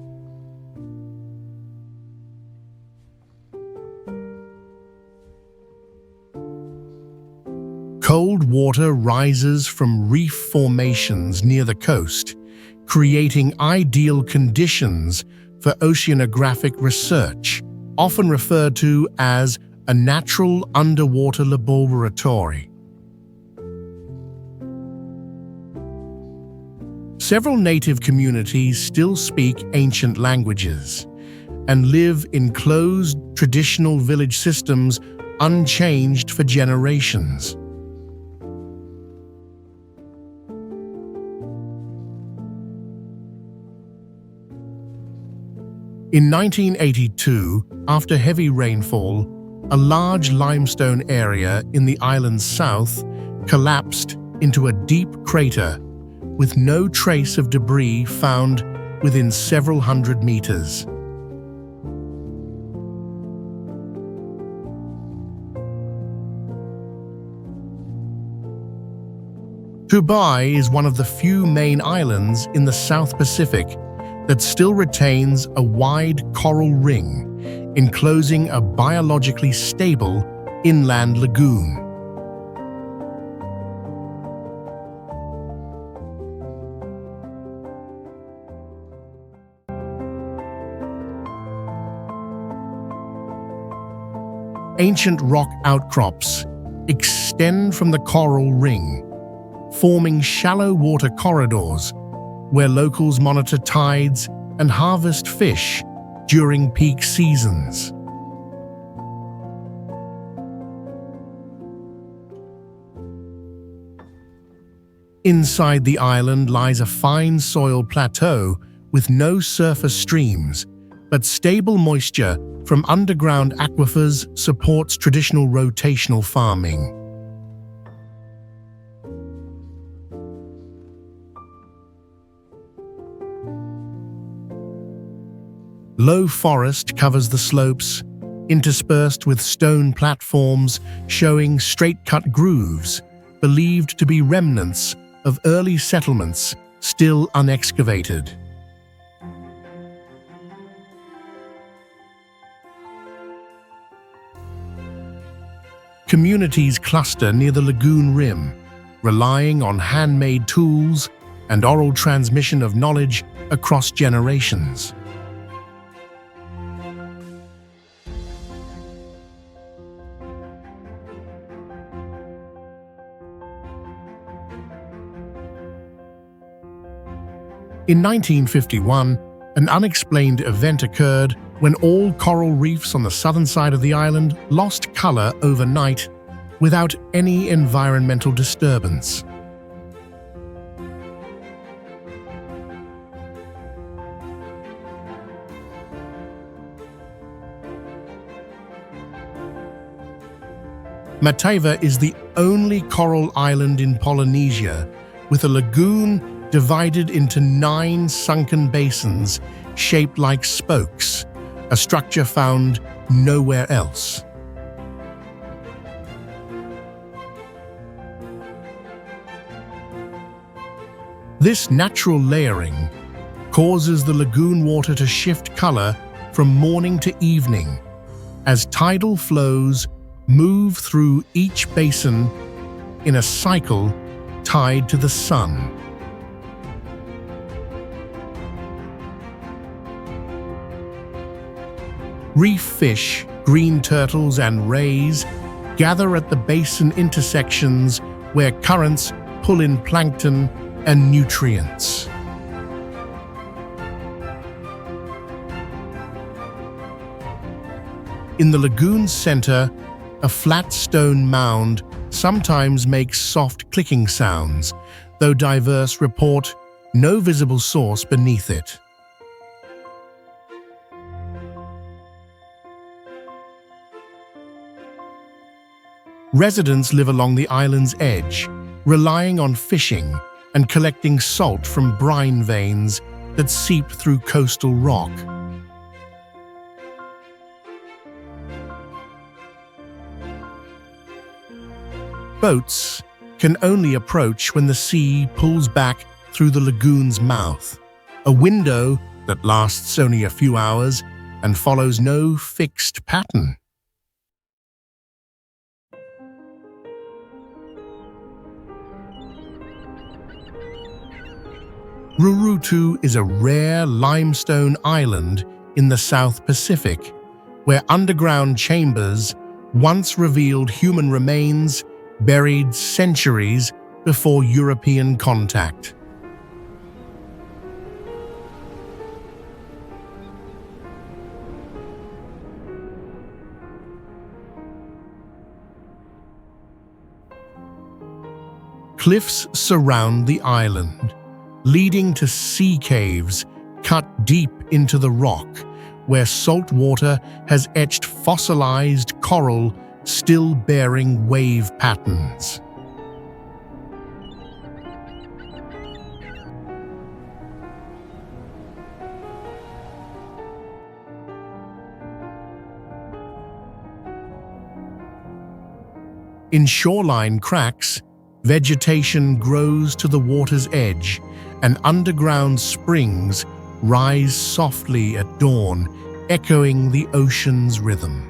Cold water rises from reef formations near the coast, creating ideal conditions for oceanographic research, often referred to as a natural underwater laboratory. Several native communities still speak ancient languages and live in closed, traditional village systems unchanged for generations. In 1982, after heavy rainfall, a large limestone area in the island's south collapsed into a deep crater with no trace of debris found within several hundred meters. Tubai is one of the few main islands in the South Pacific that still retains a wide coral ring enclosing a biologically stable inland lagoon. Ancient rock outcrops extend from the coral ring, forming shallow water corridors where locals monitor tides and harvest fish during peak seasons. Inside the island lies a fine soil plateau with no surface streams, but stable moisture from underground aquifers supports traditional rotational farming. Low forest covers the slopes, interspersed with stone platforms showing straight-cut grooves, believed to be remnants of early settlements still unexcavated. Communities cluster near the lagoon rim, relying on handmade tools and oral transmission of knowledge across generations. In 1951, an unexplained event occurred when all coral reefs on the southern side of the island lost color overnight without any environmental disturbance. Matavai is the only coral island in Polynesia with a lagoon divided into 9 sunken basins shaped like spokes, a structure found nowhere else. This natural layering causes the lagoon water to shift color from morning to evening, as tidal flows move through each basin in a cycle tied to the sun. Reef fish, green turtles, and rays gather at the basin intersections where currents pull in plankton and nutrients. In the lagoon's center, a flat stone mound sometimes makes soft clicking sounds, though divers report no visible source beneath it. Residents live along the island's edge, relying on fishing and collecting salt from brine veins that seep through coastal rock. Boats can only approach when the sea pulls back through the lagoon's mouth, a window that lasts only a few hours and follows no fixed pattern. Rurutu is a rare limestone island in the South Pacific, where underground chambers once revealed human remains buried centuries before European contact. Cliffs surround the island, leading to sea caves cut deep into the rock, where salt water has etched fossilized coral still bearing wave patterns. In shoreline cracks, vegetation grows to the water's edge, and underground springs rise softly at dawn, echoing the ocean's rhythm.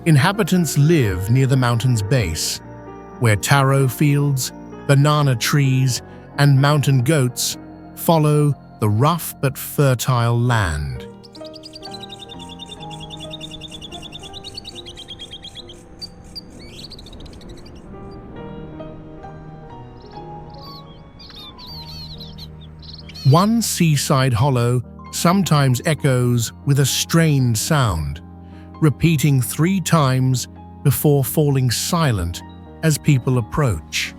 Inhabitants live near the mountain's base, where taro fields, banana trees, and mountain goats follow the rough but fertile land. One seaside hollow sometimes echoes with a strained sound, repeating 3 times before falling silent as people approach.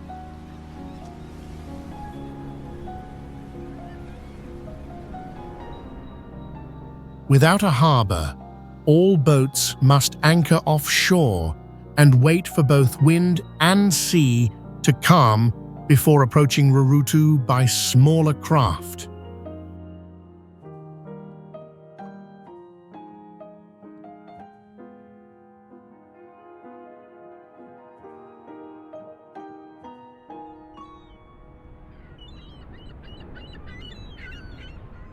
Without a harbor, all boats must anchor offshore and wait for both wind and sea to calm before approaching Rurutu by smaller craft.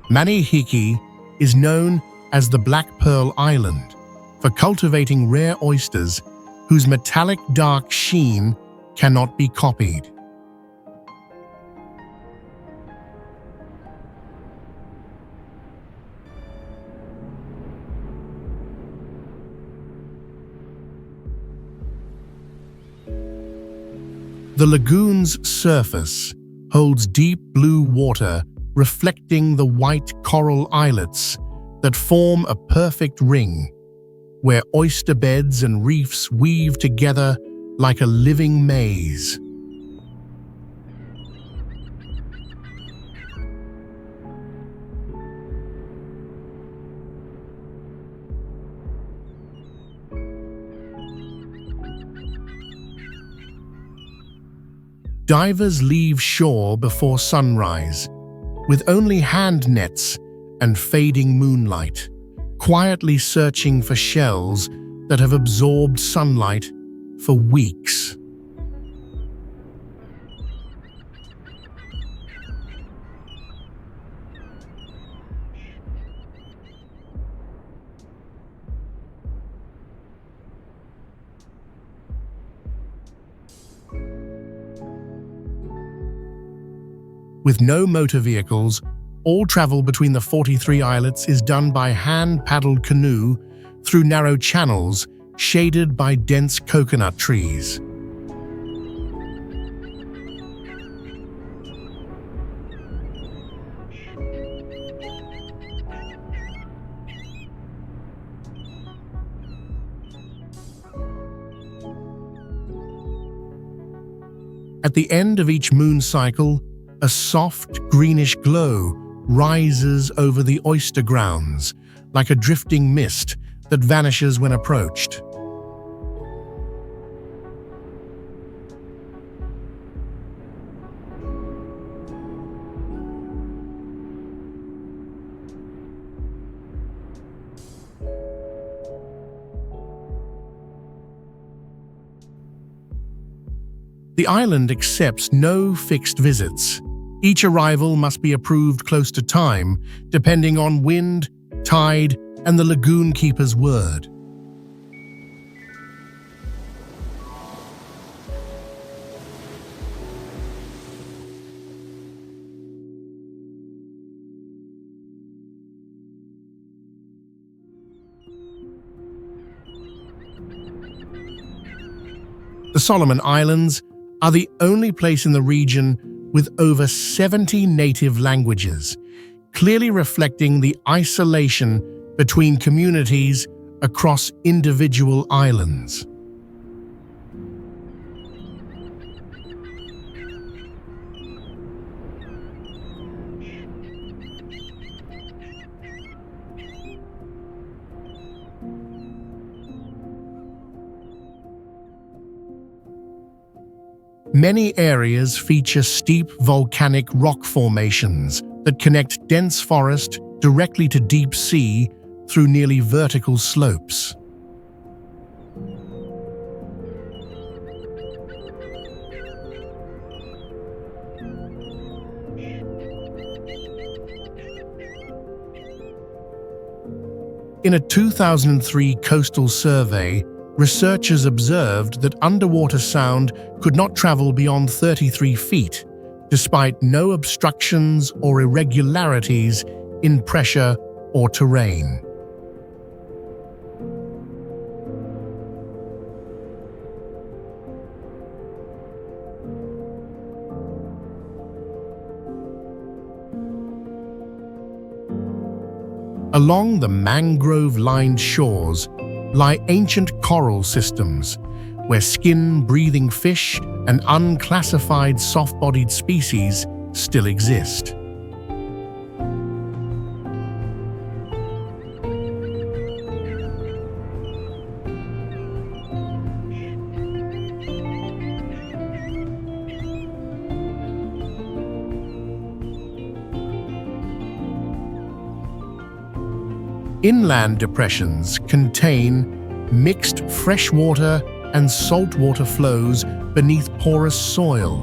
Manihiki is known as the Black Pearl Island for cultivating rare oysters whose metallic dark sheen cannot be copied. The lagoon's surface holds deep blue water reflecting the white coral islets that form a perfect ring, where oyster beds and reefs weave together like a living maze. Divers leave shore before sunrise, with only hand nets and fading moonlight, quietly searching for shells that have absorbed sunlight for weeks. With no motor vehicles, all travel between the 43 islets is done by hand-paddled canoe through narrow channels shaded by dense coconut trees. At the end of each moon cycle, a soft greenish glow rises over the oyster grounds, like a drifting mist that vanishes when approached. The island accepts no fixed visits. Each arrival must be approved close to time, depending on wind, tide, and the lagoon keeper's word. The Solomon Islands are the only place in the region with over 70 native languages, clearly reflecting the isolation between communities across individual islands. Many areas feature steep volcanic rock formations that connect dense forest directly to deep sea through nearly vertical slopes. In a 2003 coastal survey, researchers observed that underwater sound could not travel beyond 33 feet, despite no obstructions or irregularities in pressure or terrain. Along the mangrove-lined shores lie ancient coral systems, where skin-breathing fish and unclassified soft-bodied species still exist. Inland depressions contain mixed freshwater and saltwater flows beneath porous soil,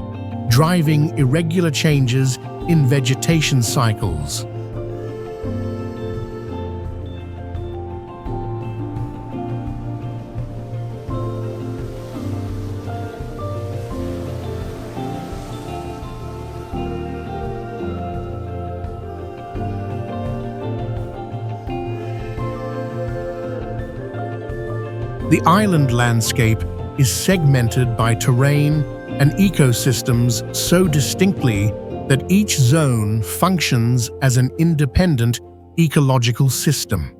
driving irregular changes in vegetation cycles. The island landscape is segmented by terrain and ecosystems so distinctly that each zone functions as an independent ecological system.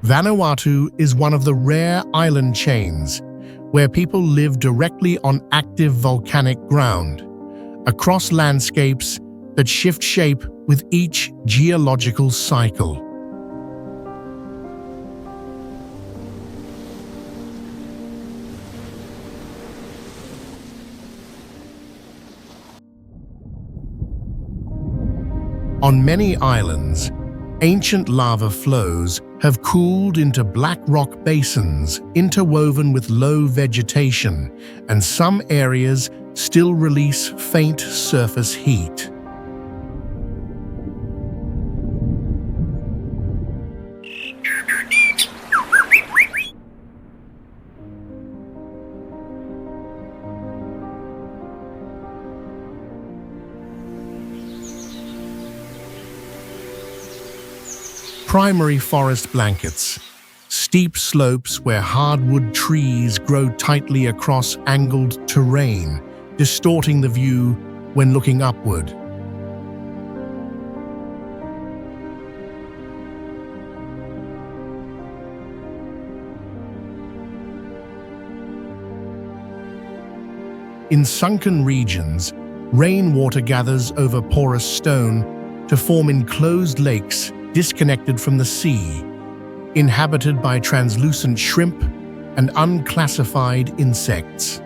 Vanuatu is one of the rare island chains where people live directly on active volcanic ground, across landscapes that shift shape with each geological cycle. On many islands, ancient lava flows have cooled into black rock basins interwoven with low vegetation, and some areas still release faint surface heat. Primary forest blankets, steep slopes where hardwood trees grow tightly across angled terrain, distorting the view when looking upward. In sunken regions, rainwater gathers over porous stone to form enclosed lakes disconnected from the sea, inhabited by translucent shrimp and unclassified insects.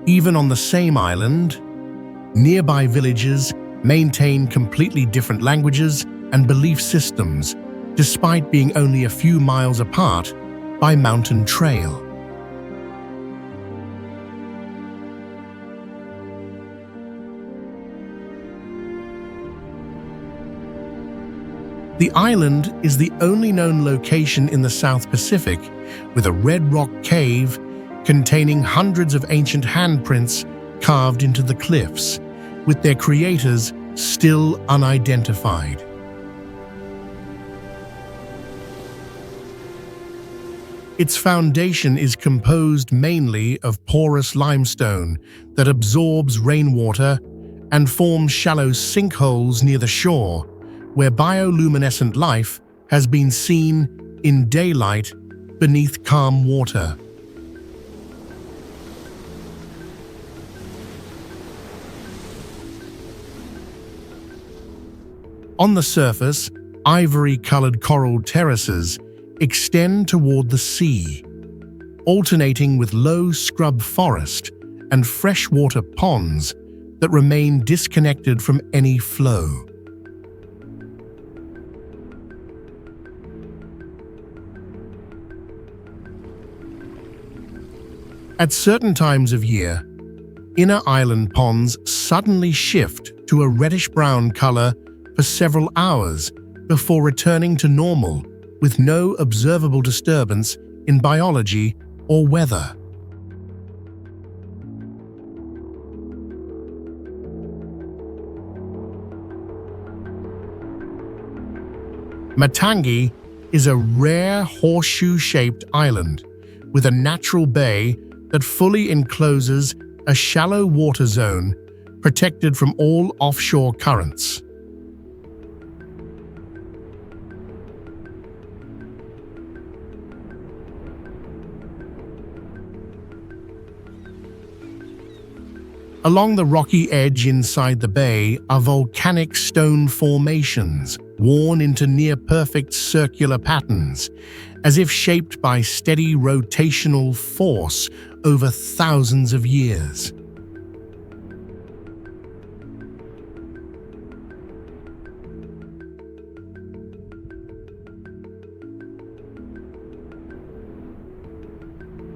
Even on the same island, nearby villages maintain completely different languages and belief systems, despite being only a few miles apart by mountain trail. The island is the only known location in the South Pacific with a red rock cave containing hundreds of ancient handprints carved into the cliffs, with their creators still unidentified. Its foundation is composed mainly of porous limestone that absorbs rainwater and forms shallow sinkholes near the shore, where bioluminescent life has been seen in daylight beneath calm water. On the surface, ivory-colored coral terraces extend toward the sea, alternating with low scrub forest and freshwater ponds that remain disconnected from any flow. At certain times of year, inner island ponds suddenly shift to a reddish-brown color for several hours before returning to normal, with no observable disturbance in biology or weather. Matangi is a rare horseshoe-shaped island with a natural bay that fully encloses a shallow water zone protected from all offshore currents. Along the rocky edge inside the bay are volcanic stone formations, worn into near-perfect circular patterns, as if shaped by steady rotational force over thousands of years.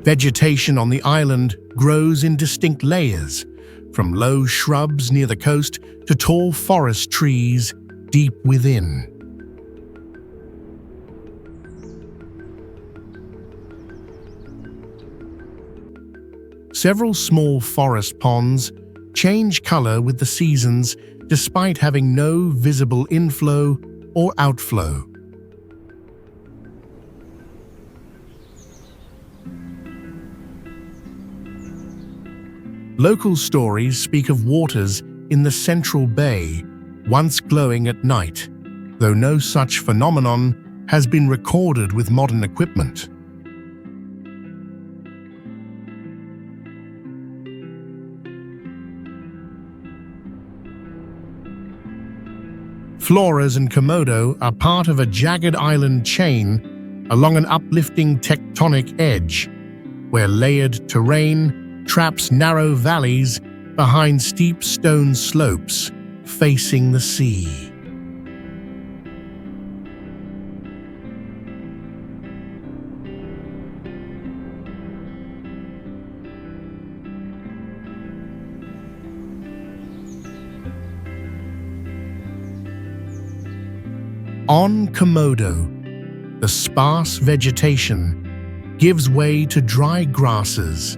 Vegetation on the island grows in distinct layers, from low shrubs near the coast to tall forest trees deep within. Several small forest ponds change color with the seasons despite having no visible inflow or outflow. Local stories speak of waters in the central bay once glowing at night, though no such phenomenon has been recorded with modern equipment. Flores and Komodo are part of a jagged island chain along an uplifting tectonic edge, where layered terrain traps narrow valleys behind steep stone slopes, facing the sea. On Komodo, the sparse vegetation gives way to dry grasses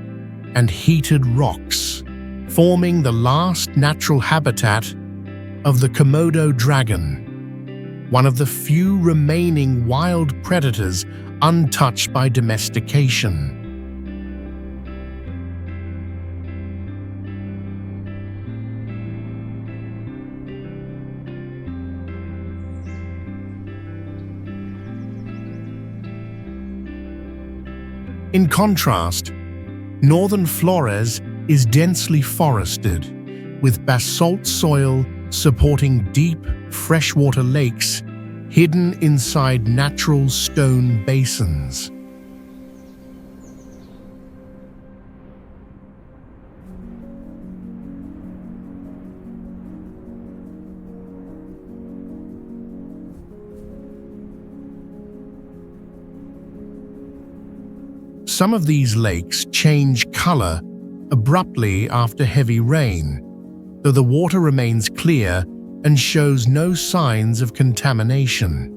and heated rocks, forming the last natural habitat of the Komodo dragon, one of the few remaining wild predators untouched by domestication. In contrast, northern Flores is densely forested, with basalt soil supporting deep, freshwater lakes hidden inside natural stone basins. Some of these lakes change color abruptly after heavy rain, though the water remains clear and shows no signs of contamination.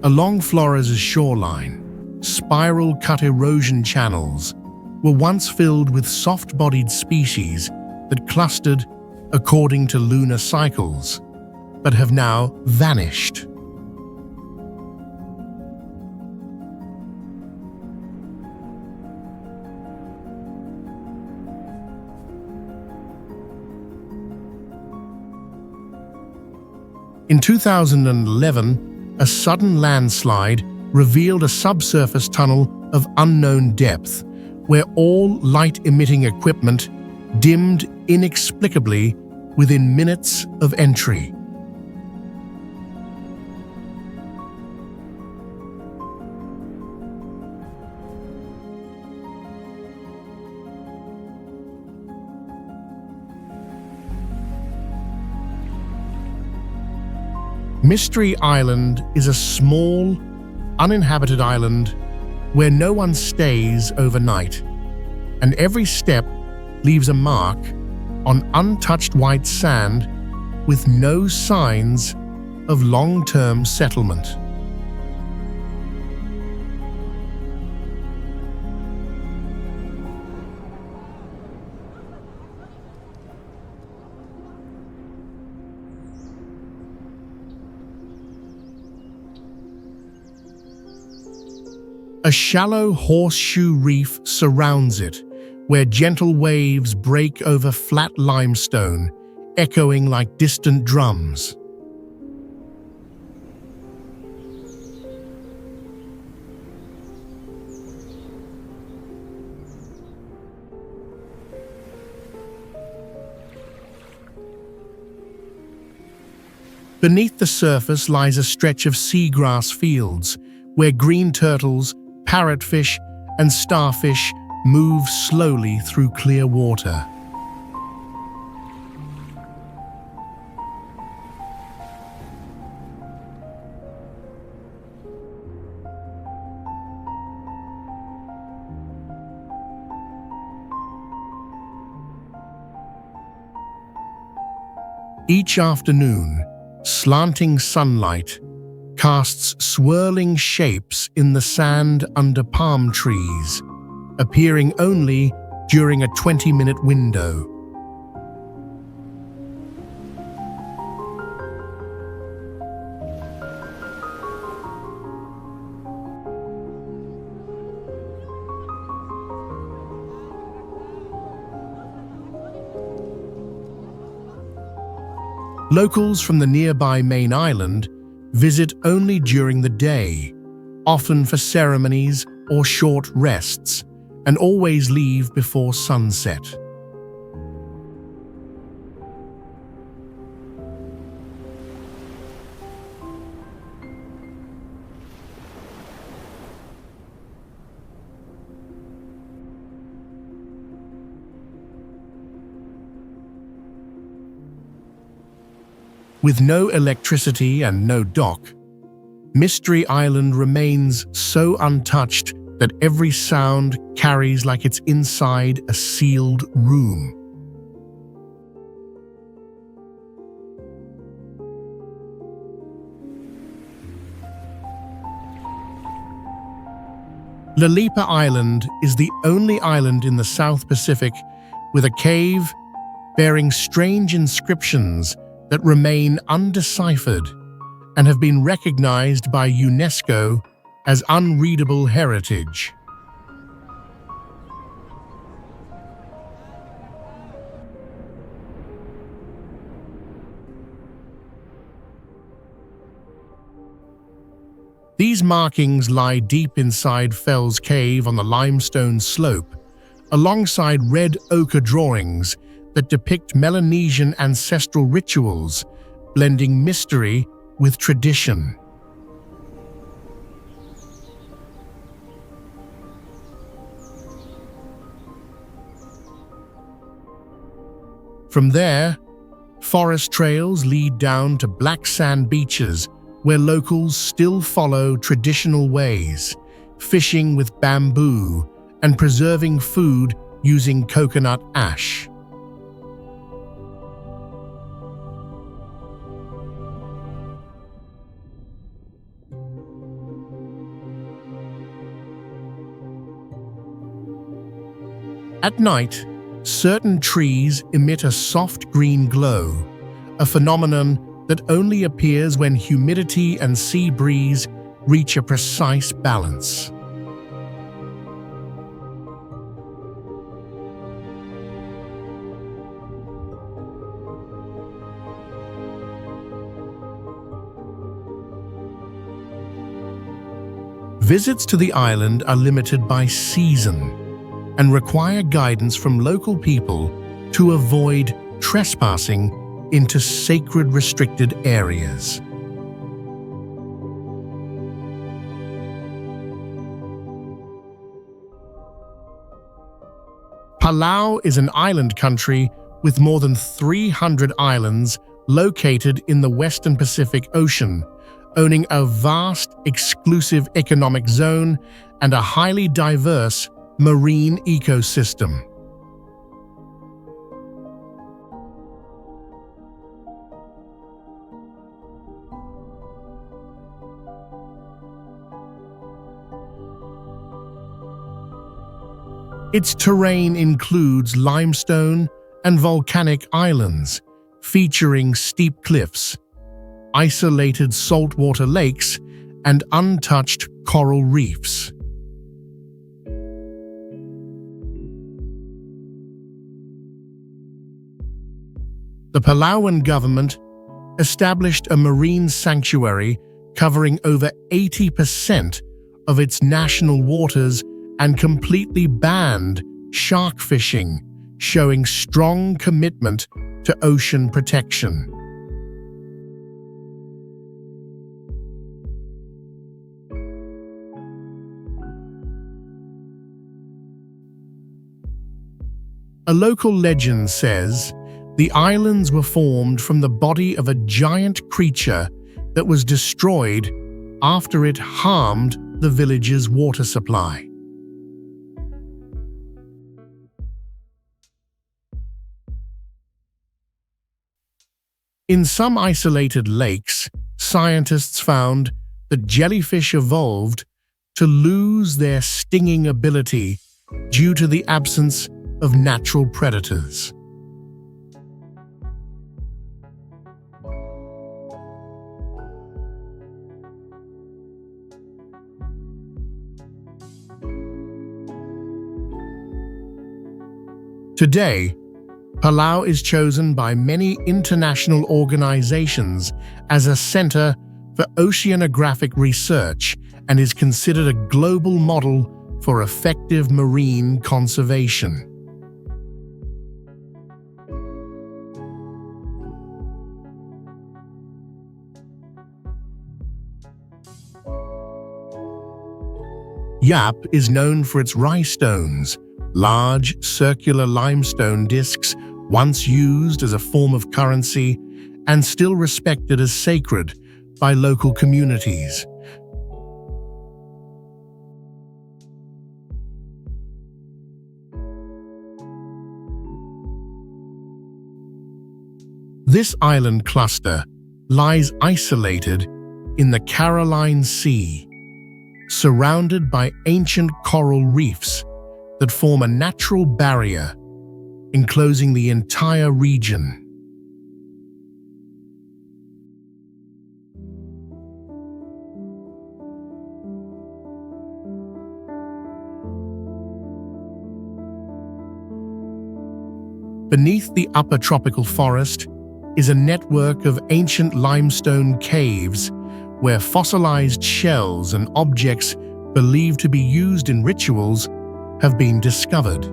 Along Flores' shoreline, spiral-cut erosion channels were once filled with soft-bodied species that clustered according to lunar cycles, but have now vanished. In 2011, a sudden landslide revealed a subsurface tunnel of unknown depth, where all light-emitting equipment dimmed inexplicably within minutes of entry. Mystery Island is a small, uninhabited island where no one stays overnight, and every step leaves a mark on untouched white sand with no signs of long-term settlement. A shallow horseshoe reef surrounds it, where gentle waves break over flat limestone, echoing like distant drums. Beneath the surface lies a stretch of seagrass fields, where green turtles, parrotfish, and starfish move slowly through clear water. Each afternoon, slanting sunlight casts swirling shapes in the sand under palm trees, appearing only during a 20-minute window. Locals from the nearby main island visit only during the day, often for ceremonies or short rests, and always leave before sunset. With no electricity and no dock, Mystery Island remains so untouched that every sound carries like it's inside a sealed room. Lalipa Island is the only island in the South Pacific with a cave bearing strange inscriptions that remain undeciphered and have been recognized by UNESCO as unreadable heritage. These markings lie deep inside Fell's Cave on the limestone slope, alongside red ochre drawings that depict Melanesian ancestral rituals, blending mystery with tradition. From there, forest trails lead down to black sand beaches where locals still follow traditional ways, fishing with bamboo and preserving food using coconut ash. At night, certain trees emit a soft green glow, a phenomenon that only appears when humidity and sea breeze reach a precise balance. Visits to the island are limited by season and require guidance from local people to avoid trespassing into sacred restricted areas. Palau is an island country with more than 300 islands located in the Western Pacific Ocean, owning a vast, exclusive economic zone and a highly diverse marine ecosystem. Its terrain includes limestone and volcanic islands, featuring steep cliffs, isolated saltwater lakes, and untouched coral reefs. The Palauan government established a marine sanctuary covering over 80% of its national waters and completely banned shark fishing, showing strong commitment to ocean protection. A local legend says the islands were formed from the body of a giant creature that was destroyed after it harmed the village's water supply. In some isolated lakes, scientists found that jellyfish evolved to lose their stinging ability due to the absence of natural predators. Today, Palau is chosen by many international organizations as a center for oceanographic research and is considered a global model for effective marine conservation. Yap is known for its rice stones, large circular limestone discs once used as a form of currency, and still respected as sacred by local communities. This island cluster lies isolated in the Caroline Sea, surrounded by ancient coral reefs that form a natural barrier enclosing the entire region. Beneath the upper tropical forest is a network of ancient limestone caves where fossilized shells and objects believed to be used in rituals have been discovered.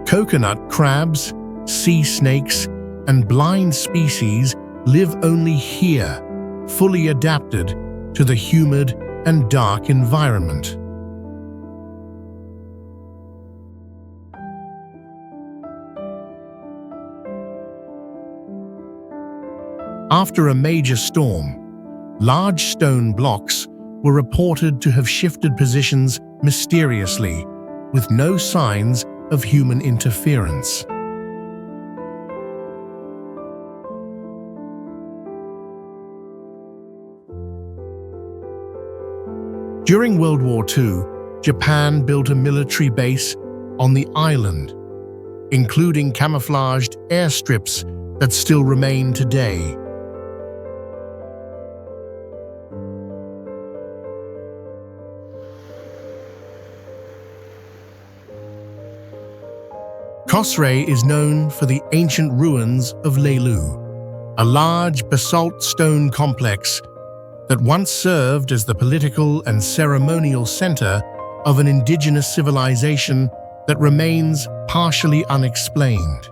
Coconut crabs, sea snakes, and blind species live only here, fully adapted to the humid and dark environment. After a major storm, large stone blocks were reported to have shifted positions mysteriously, with no signs of human interference. During World War II, Japan built a military base on the island, including camouflaged airstrips that still remain today. Kosrae is known for the ancient ruins of Leilu, a large basalt stone complex that once served as the political and ceremonial center of an indigenous civilization that remains partially unexplained.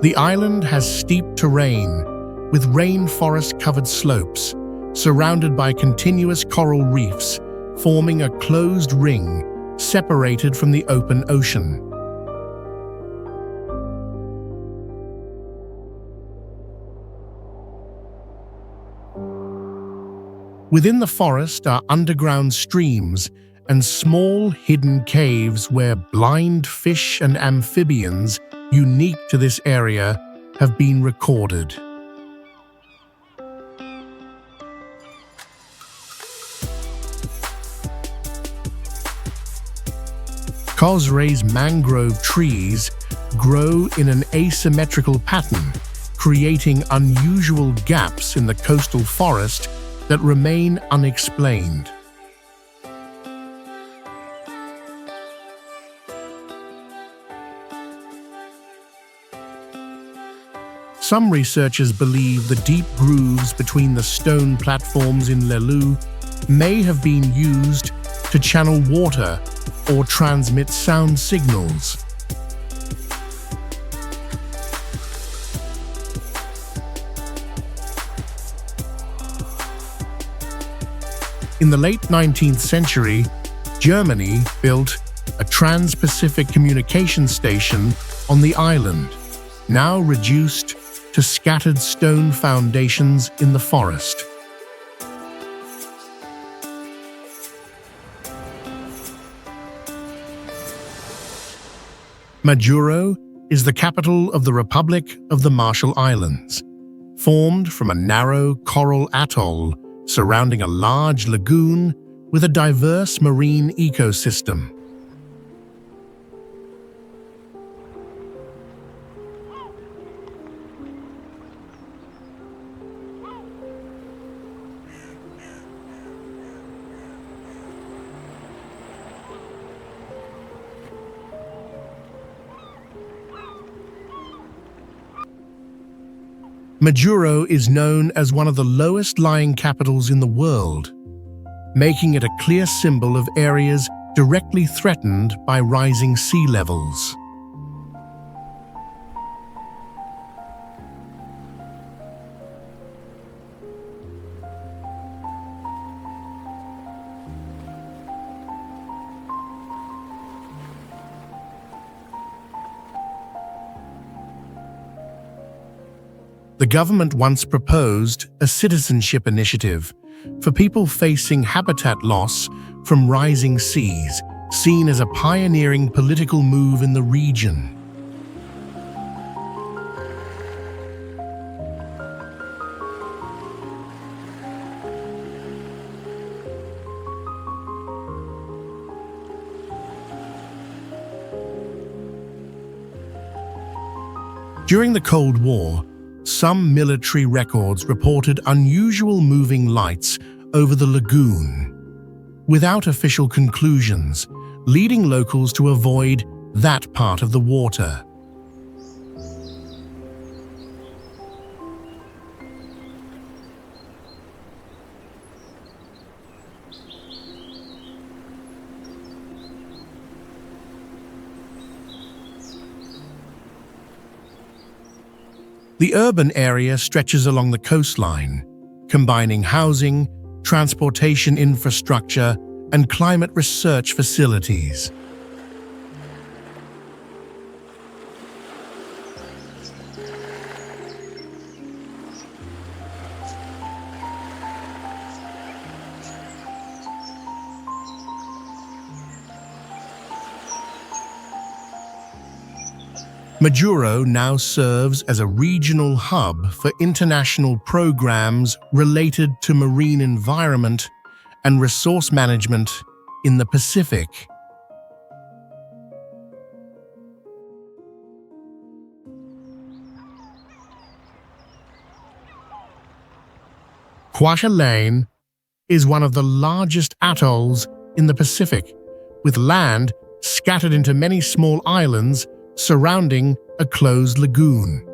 The island has steep terrain with rainforest-covered slopes, surrounded by continuous coral reefs, forming a closed ring separated from the open ocean. Within the forest are underground streams and small hidden caves where blind fish and amphibians unique to this area have been recorded. Kosrae's mangrove trees grow in an asymmetrical pattern, creating unusual gaps in the coastal forest that remain unexplained. Some researchers believe the deep grooves between the stone platforms in Leilu may have been used to channel water or transmit sound signals. In the late 19th century, Germany built a trans-Pacific communication station on the island, now reduced to scattered stone foundations in the forest. Majuro is the capital of the Republic of the Marshall Islands, formed from a narrow coral atoll surrounding a large lagoon with a diverse marine ecosystem. Majuro is known as one of the lowest-lying capitals in the world, making it a clear symbol of areas directly threatened by rising sea levels. The government once proposed a citizenship initiative for people facing habitat loss from rising seas, seen as a pioneering political move in the region. During the Cold War, some military records reported unusual moving lights over the lagoon, without official conclusions, leading locals to avoid that part of the water. The urban area stretches along the coastline, combining housing, transportation infrastructure, and climate research facilities. Majuro now serves as a regional hub for international programs related to marine environment and resource management in the Pacific. Kwajalein is one of the largest atolls in the Pacific, with land scattered into many small islands surrounding a closed lagoon.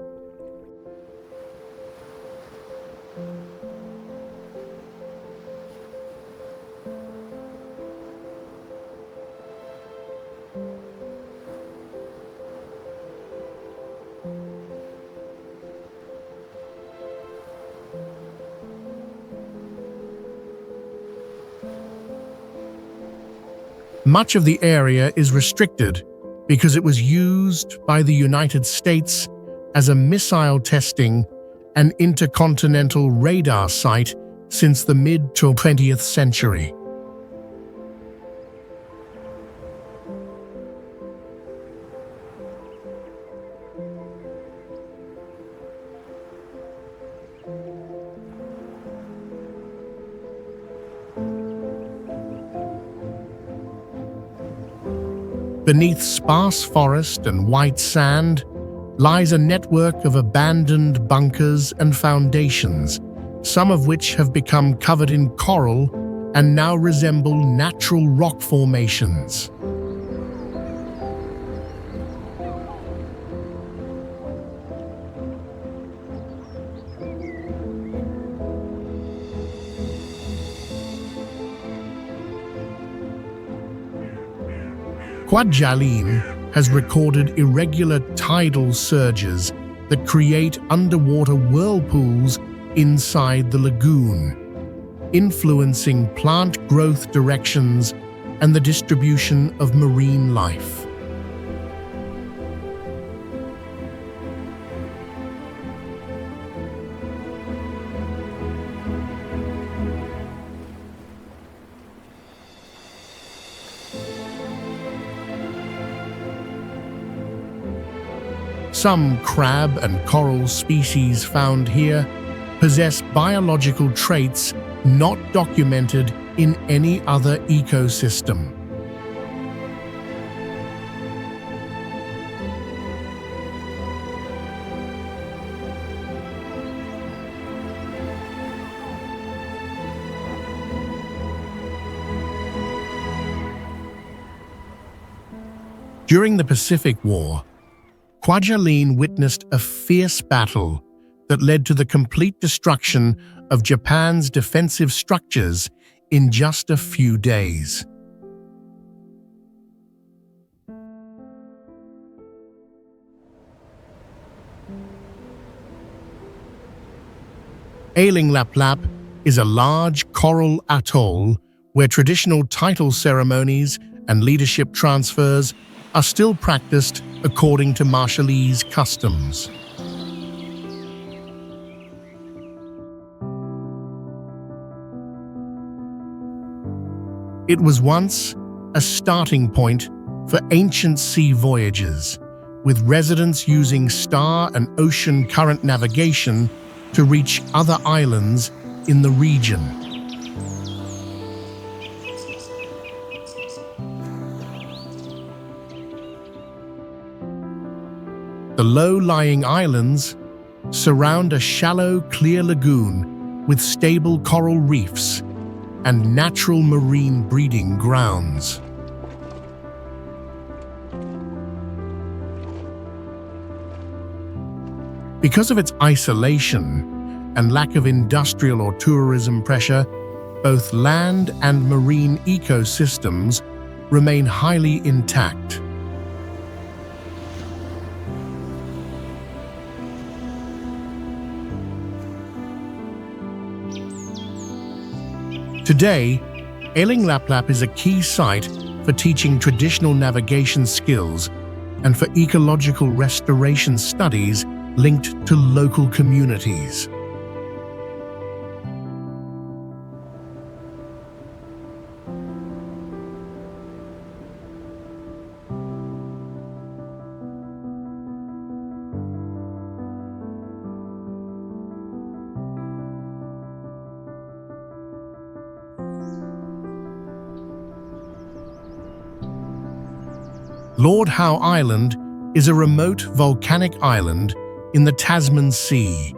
Much of the area is restricted because it was used by the United States as a missile testing and intercontinental radar site since the mid-20th century. Beneath sparse forest and white sand lies a network of abandoned bunkers and foundations, some of which have become covered in coral and now resemble natural rock formations. Kwajalein has recorded irregular tidal surges that create underwater whirlpools inside the lagoon, influencing plant growth directions and the distribution of marine life. Some crab and coral species found here possess biological traits not documented in any other ecosystem. During the Pacific War, Kwajalein witnessed a fierce battle that led to the complete destruction of Japan's defensive structures in just a few days. Ailing Lap Lap is a large coral atoll where traditional title ceremonies and leadership transfers are still practiced according to Marshallese customs. It was once a starting point for ancient sea voyages, with residents using star and ocean current navigation to reach other islands in the region. The low-lying islands surround a shallow, clear lagoon with stable coral reefs and natural marine breeding grounds. Because of its isolation and lack of industrial or tourism pressure, both land and marine ecosystems remain highly intact. Today, Eling Laplap is a key site for teaching traditional navigation skills and for ecological restoration studies linked to local communities. Lord Howe Island is a remote volcanic island in the Tasman Sea,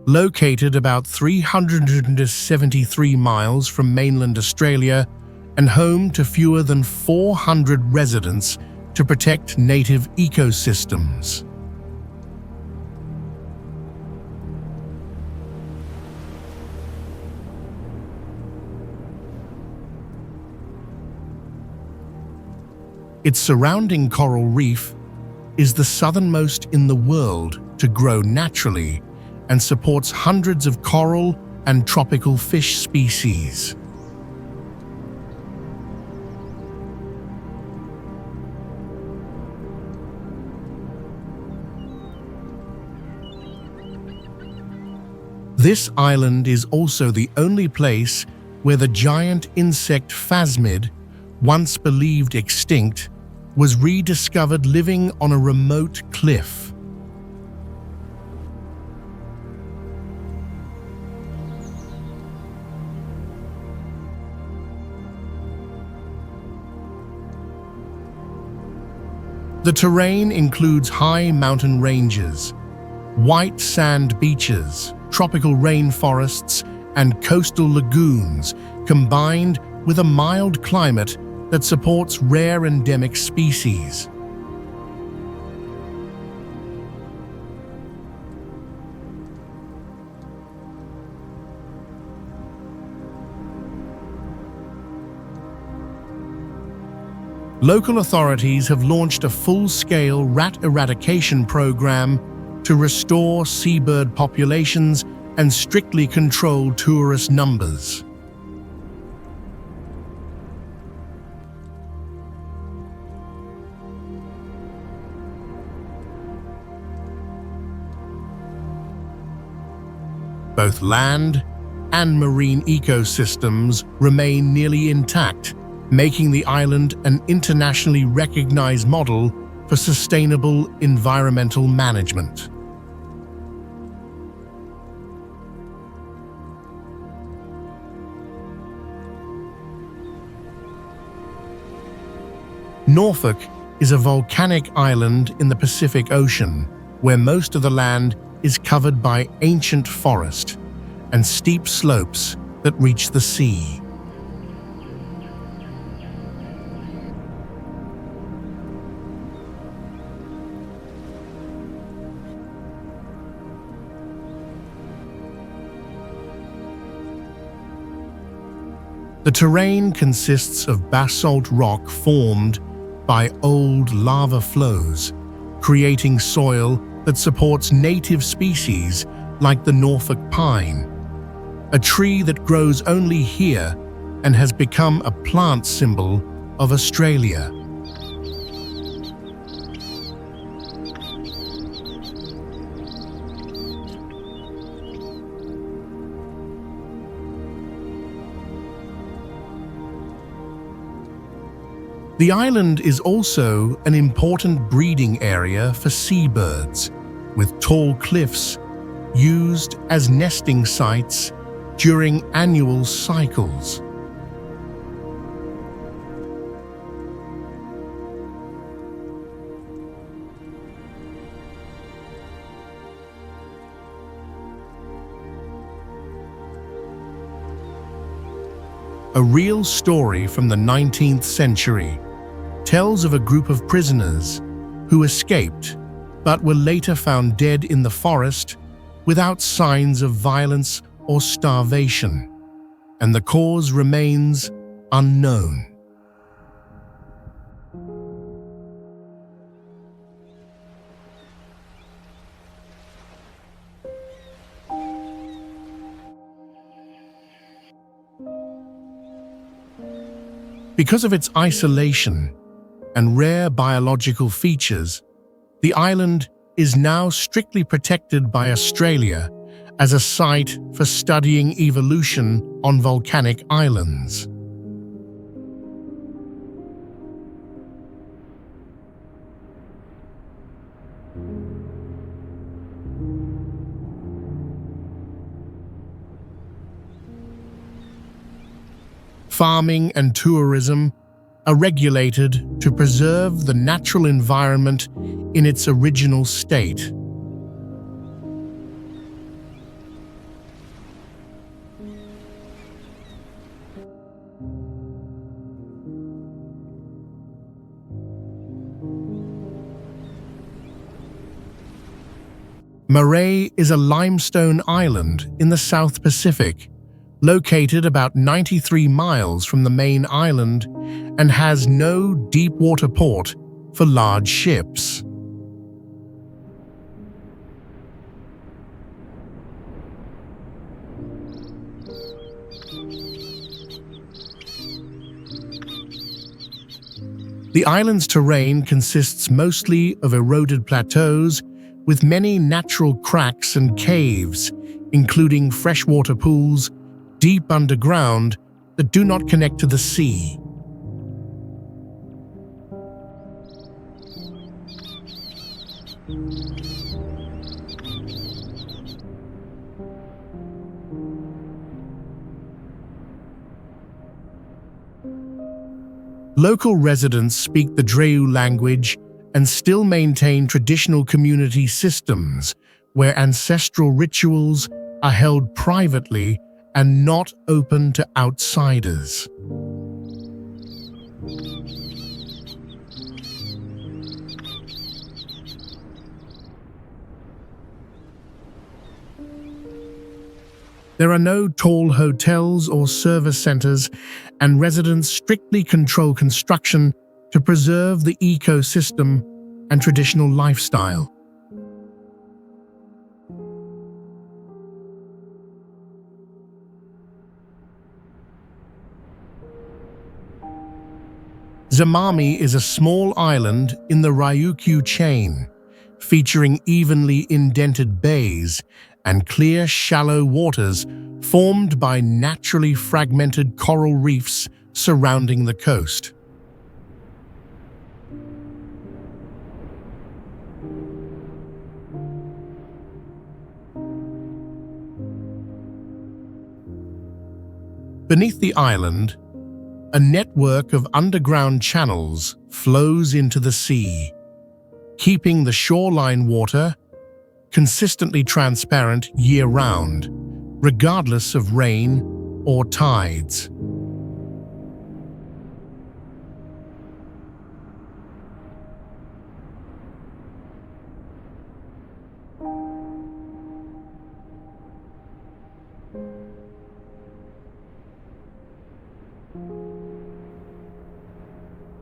located about 373 miles from mainland Australia and home to fewer than 400 residents to protect native ecosystems. Its surrounding coral reef is the southernmost in the world to grow naturally and supports hundreds of coral and tropical fish species. This island is also the only place where the giant insect phasmid, once believed extinct, was rediscovered living on a remote cliff. The terrain includes high mountain ranges, white sand beaches, tropical rainforests, and coastal lagoons, combined with a mild climate that supports rare endemic species. Local authorities have launched a full-scale rat eradication program to restore seabird populations and strictly control tourist numbers. Both land and marine ecosystems remain nearly intact, making the island an internationally recognized model for sustainable environmental management. Norfolk is a volcanic island in the Pacific Ocean, where most of the land is covered by ancient forest and steep slopes that reach the sea. The terrain consists of basalt rock formed by old lava flows, creating soil that supports native species like the Norfolk pine, a tree that grows only here and has become a plant symbol of Australia. The island is also an important breeding area for seabirds, with tall cliffs used as nesting sites during annual cycles. A real story from the 19th century tells of a group of prisoners who escaped but were later found dead in the forest without signs of violence or starvation, and the cause remains unknown. Because of its isolation and rare biological features, the island is now strictly protected by Australia as a site for studying evolution on volcanic islands. Farming and tourism are regulated to preserve the natural environment in its original state. Murray is a limestone island in the South Pacific, located about 93 miles from the main island and has no deep-water port for large ships. The island's terrain consists mostly of eroded plateaus with many natural cracks and caves, including freshwater pools deep underground that do not connect to the sea. Local residents speak the Dreu language and still maintain traditional community systems where ancestral rituals are held privately and not open to outsiders. There are no tall hotels or service centers, and residents strictly control construction to preserve the ecosystem and traditional lifestyle. Zamami is a small island in the Ryukyu chain, featuring evenly indented bays and clear, shallow waters formed by naturally fragmented coral reefs surrounding the coast. Beneath the island, a network of underground channels flows into the sea, keeping the shoreline water consistently transparent year-round, regardless of rain or tides.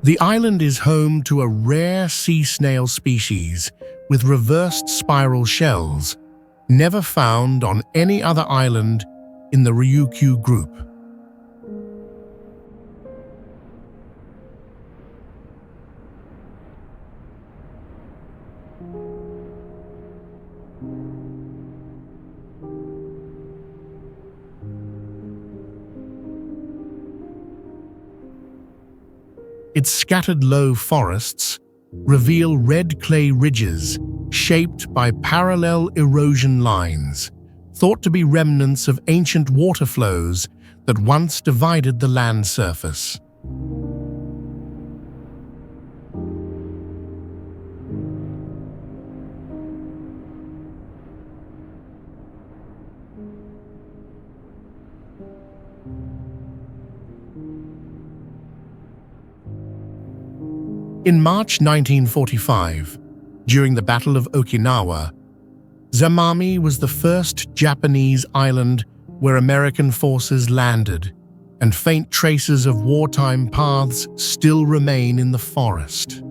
The island is home to a rare sea snail species with reversed spiral shells, never found on any other island in the Ryukyu group. Its scattered low forests reveal red clay ridges shaped by parallel erosion lines, thought to be remnants of ancient water flows that once divided the land surface. In March 1945, during the Battle of Okinawa, Zamami was the first Japanese island where American forces landed, and faint traces of wartime paths still remain in the forest.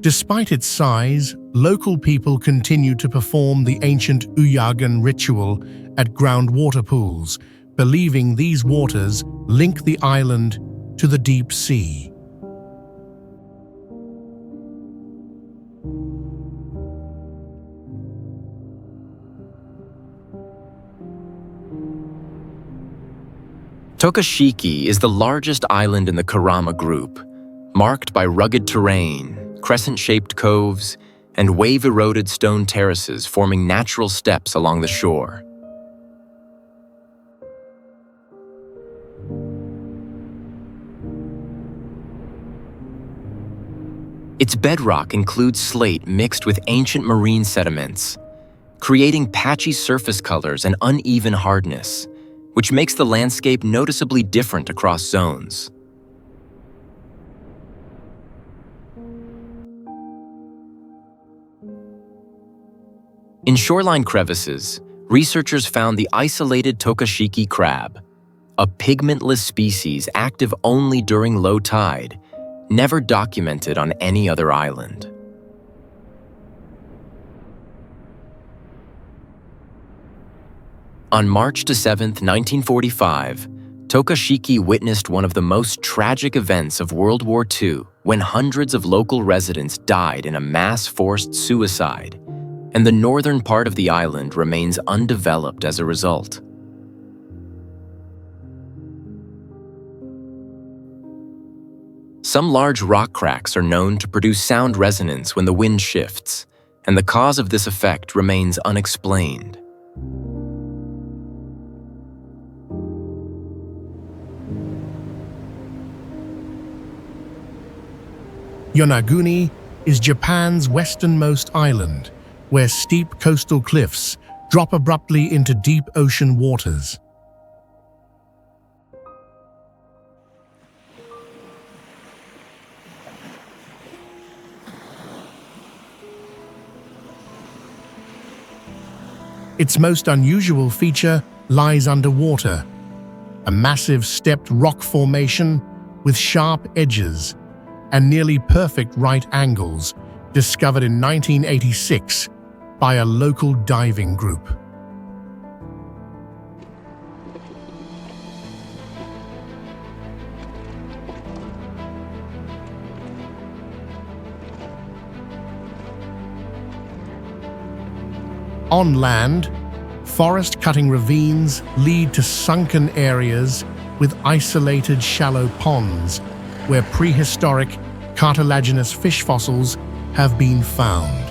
Despite its size, local people continue to perform the ancient Uyagan ritual at groundwater pools, believing these waters link the island to the deep sea. Tokashiki is the largest island in the Kurama group, marked by rugged terrain, crescent-shaped coves, and wave-eroded stone terraces forming natural steps along the shore. Its bedrock includes slate mixed with ancient marine sediments, creating patchy surface colors and uneven hardness, which makes the landscape noticeably different across zones. In shoreline crevices, researchers found the isolated Tokashiki crab, a pigmentless species active only during low tide, never documented on any other island. On March 7, 1945, Tokashiki witnessed one of the most tragic events of World War II when hundreds of local residents died in a mass forced suicide, and the northern part of the island remains undeveloped as a result. Some large rock cracks are known to produce sound resonance when the wind shifts, and the cause of this effect remains unexplained. Yonaguni is Japan's westernmost island, where steep coastal cliffs drop abruptly into deep ocean waters. Its most unusual feature lies underwater, a massive stepped rock formation with sharp edges and nearly perfect right angles, discovered in 1986 by a local diving group. On land, forest-cutting ravines lead to sunken areas with isolated shallow ponds where prehistoric cartilaginous fish fossils have been found.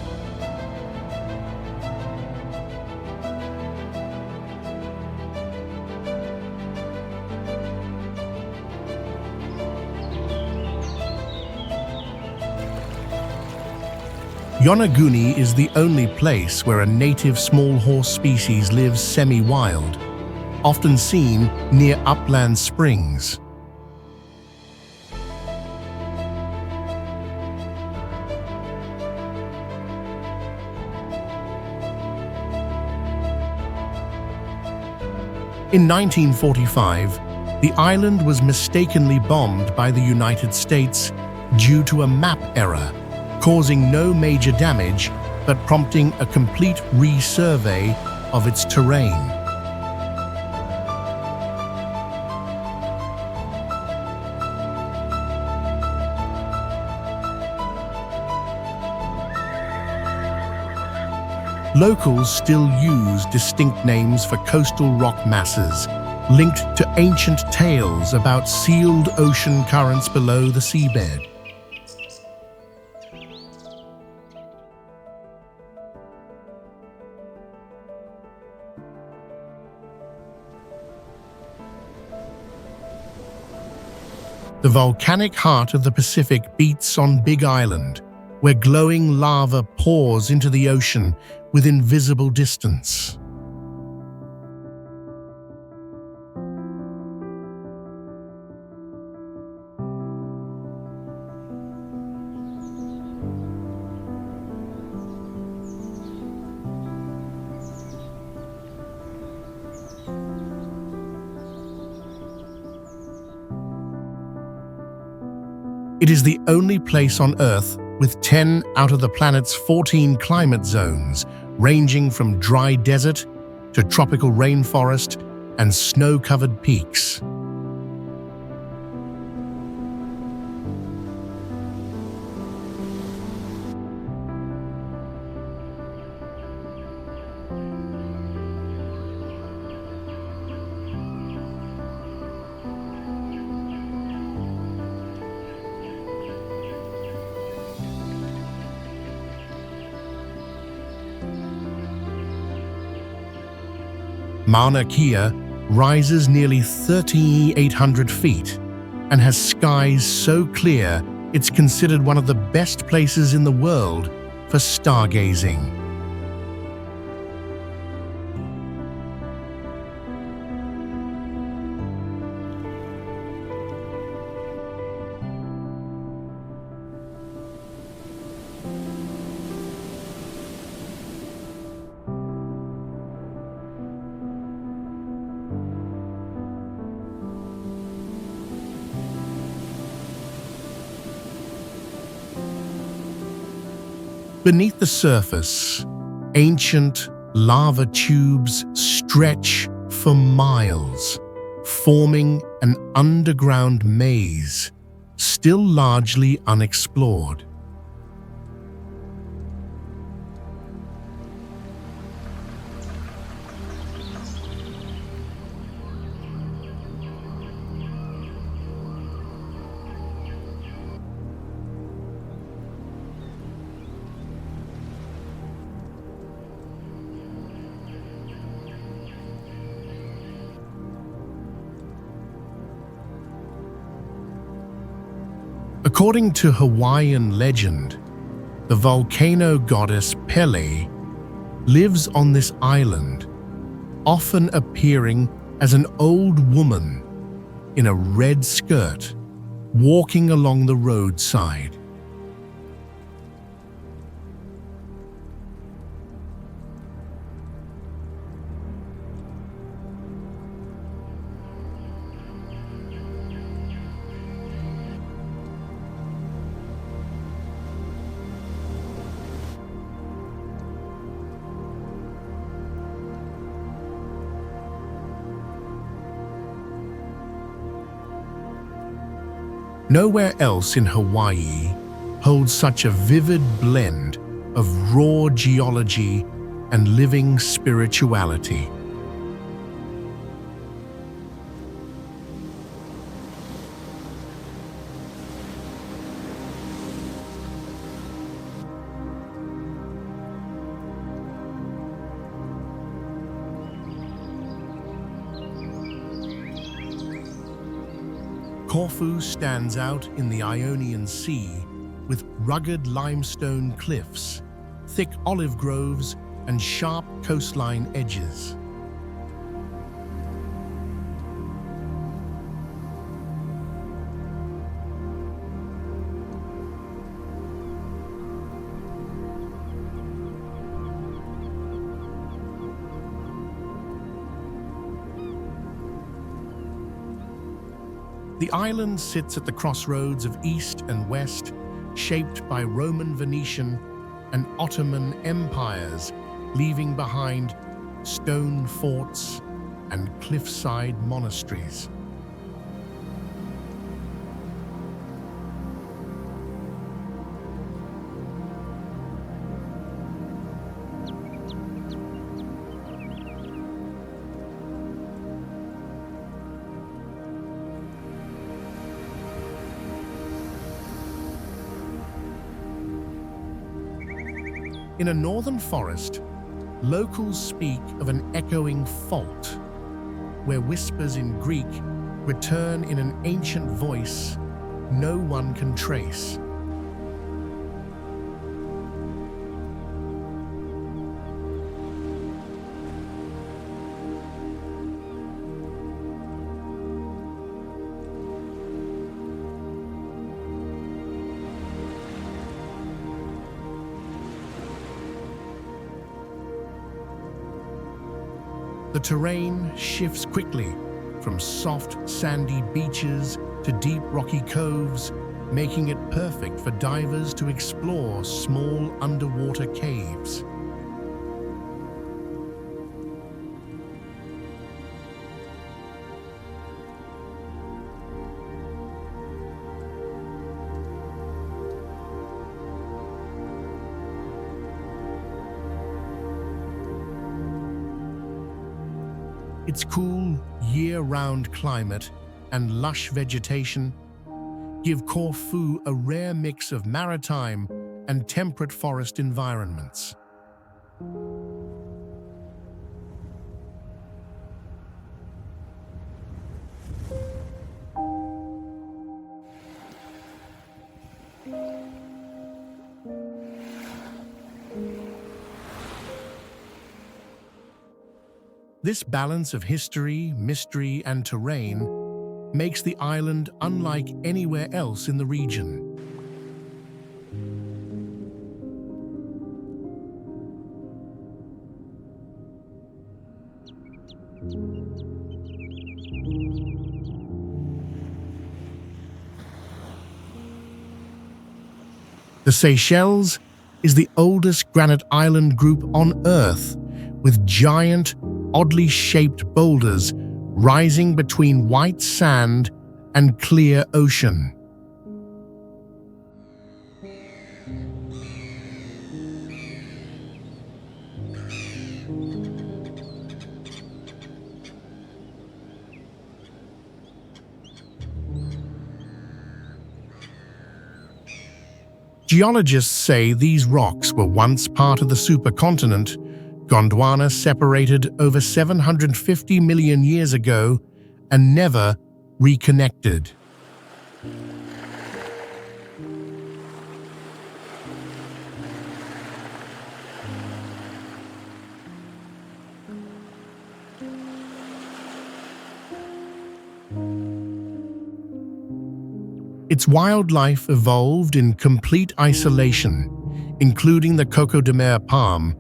Yonaguni is the only place where a native small horse species lives semi-wild, often seen near upland springs. In 1945, the island was mistakenly bombed by the United States due to a map error, causing no major damage but prompting a complete resurvey of its terrain. Locals still use distinct names for coastal rock masses, linked to ancient tales about sealed ocean currents below the seabed. The volcanic heart of the Pacific beats on Big Island, where glowing lava pours into the ocean with invisible distance. It is the only place on Earth with 10 out of the planet's 14 climate zones, ranging from dry desert to tropical rainforest and snow-covered peaks. Mauna Kea rises nearly 3,800 feet and has skies so clear it's considered one of the best places in the world for stargazing. Beneath the surface, ancient lava tubes stretch for miles, forming an underground maze, still largely unexplored. According to Hawaiian legend, the volcano goddess Pele lives on this island, often appearing as an old woman in a red skirt, walking along the roadside. Nowhere else in Hawaii holds such a vivid blend of raw geology and living spirituality. Corfu stands out in the Ionian Sea with rugged limestone cliffs, thick olive groves, and sharp coastline edges. The island sits at the crossroads of East and West, shaped by Roman, Venetian, and Ottoman empires, leaving behind stone forts and cliffside monasteries. In a northern forest, locals speak of an echoing fault, where whispers in Greek return in an ancient voice no one can trace. The terrain shifts quickly, from soft, sandy beaches to deep, rocky coves, making it perfect for divers to explore small underwater caves. Its cool, year-round climate and lush vegetation give Corfu a rare mix of maritime and temperate forest environments. This balance of history, mystery, and terrain makes the island unlike anywhere else in the region. The Seychelles is the oldest granite island group on Earth, with giant, oddly shaped boulders rising between white sand and clear ocean. Geologists say these rocks were once part of the supercontinent Gondwana, separated over 750 million years ago and never reconnected. Its wildlife evolved in complete isolation, including the coco de mer palm,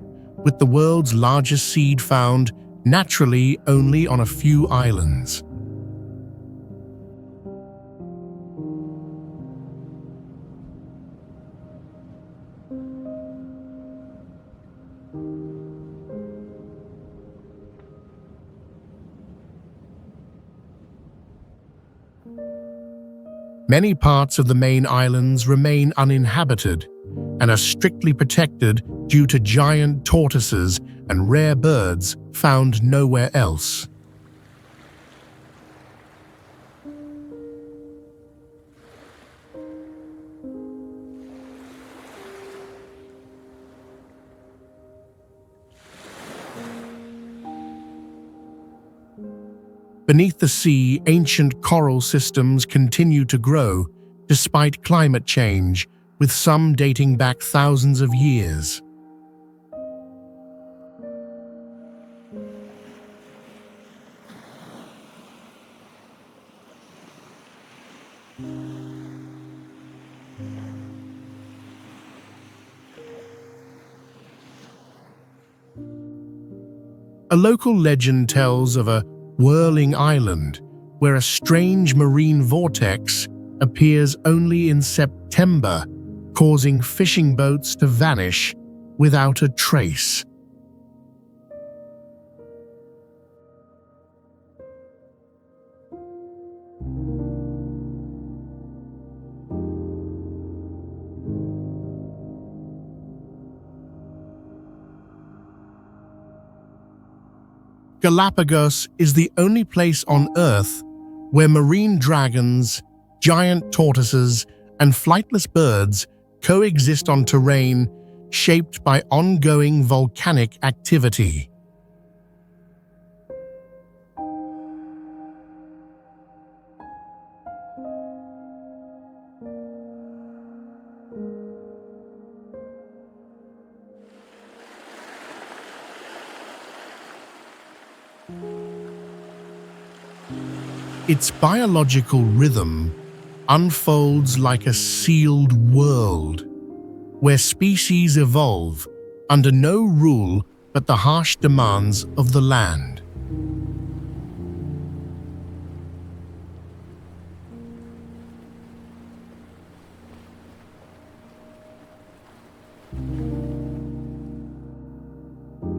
with the world's largest seed found naturally only on a few islands. Many parts of the main islands remain uninhabited and are strictly protected due to giant tortoises and rare birds found nowhere else. Beneath the sea, ancient coral systems continue to grow despite climate change, with some dating back thousands of years. A local legend tells of a whirling island where a strange marine vortex appears only in September, causing fishing boats to vanish without a trace. Galapagos is the only place on Earth where marine dragons, giant tortoises, and flightless birds coexist on terrain shaped by ongoing volcanic activity. Its biological rhythm unfolds like a sealed world, where species evolve under no rule but the harsh demands of the land.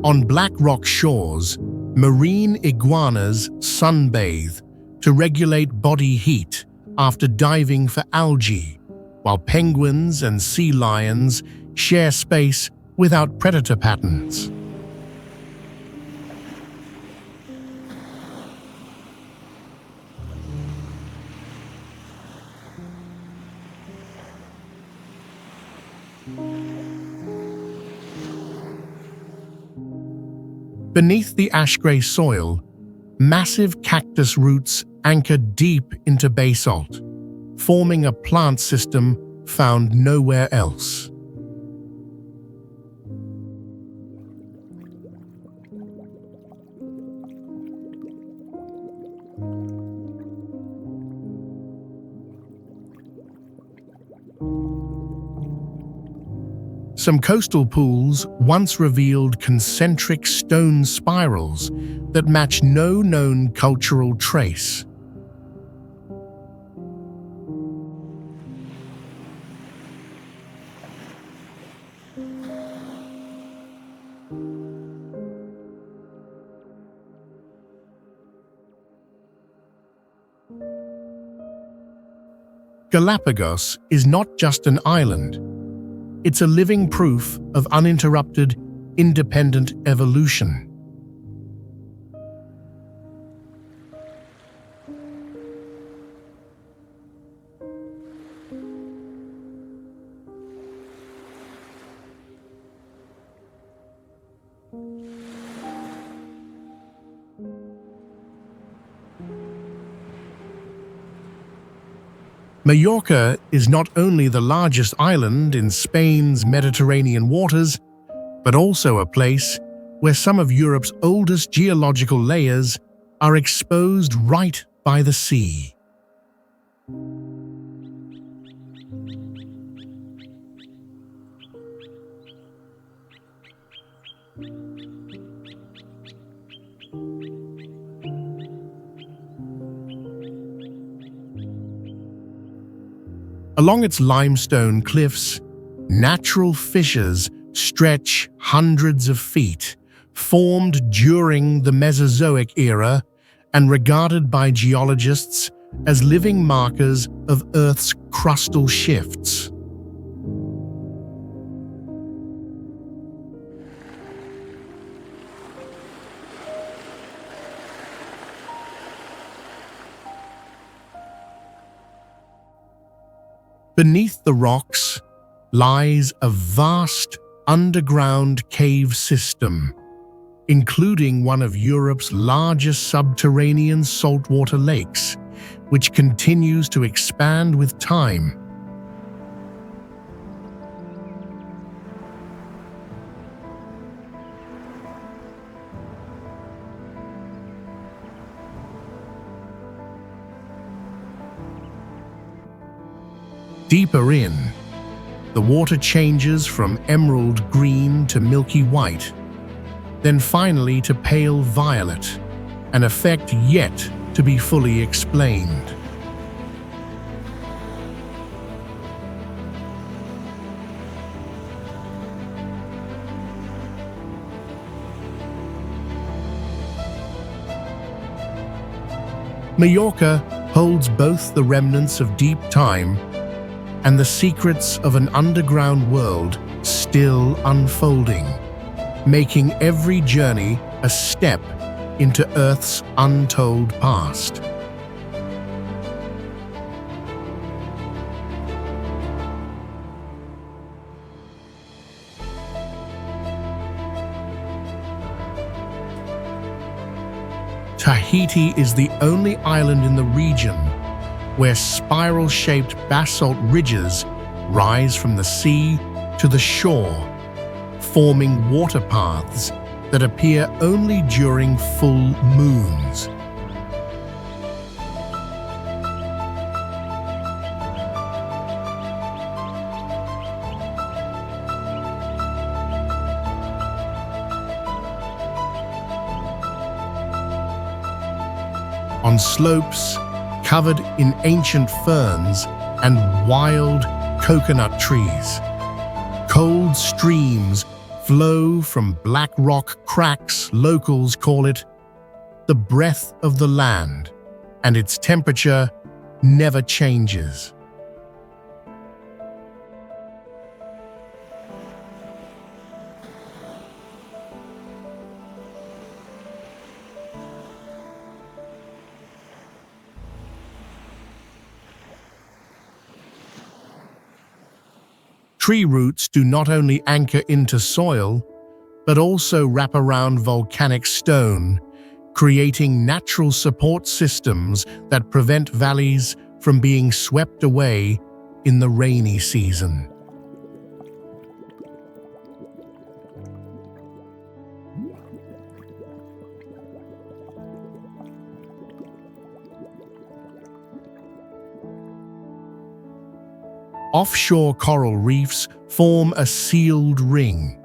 On black rock shores, marine iguanas sunbathe to regulate body heat after diving for algae, while penguins and sea lions share space without predator patterns. Beneath the ash-gray soil, massive cactus roots anchor deep into basalt, forming a plant system found nowhere else. Some coastal pools once revealed concentric stone spirals that match no known cultural trace. Galapagos is not just an island. It's a living proof of uninterrupted, independent evolution. Mallorca is not only the largest island in Spain's Mediterranean waters, but also a place where some of Europe's oldest geological layers are exposed right by the sea. Along its limestone cliffs, natural fissures stretch hundreds of feet, formed during the Mesozoic era and regarded by geologists as living markers of Earth's crustal shifts. Beneath the rocks lies a vast underground cave system, including one of Europe's largest subterranean saltwater lakes, which continues to expand with time. Deeper in, the water changes from emerald green to milky white, then finally to pale violet, an effect yet to be fully explained. Mallorca holds both the remnants of deep time and the secrets of an underground world still unfolding, making every journey a step into Earth's untold past. Tahiti is the only island in the region where spiral-shaped basalt ridges rise from the sea to the shore, forming water paths that appear only during full moons. On slopes covered in ancient ferns and wild coconut trees, cold streams flow from black rock cracks. Locals call it the breath of the land, and its temperature never changes. Tree roots do not only anchor into soil, but also wrap around volcanic stone, creating natural support systems that prevent valleys from being swept away in the rainy season. Offshore coral reefs form a sealed ring,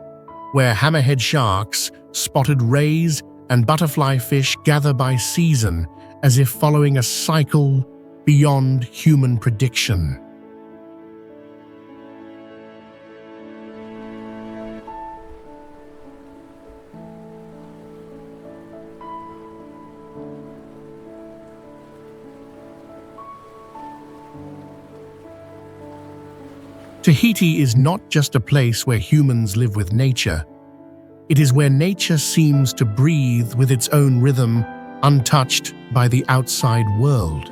where hammerhead sharks, spotted rays, and butterfly fish gather by season, as if following a cycle beyond human prediction. Tahiti is not just a place where humans live with nature. It is where nature seems to breathe with its own rhythm, untouched by the outside world.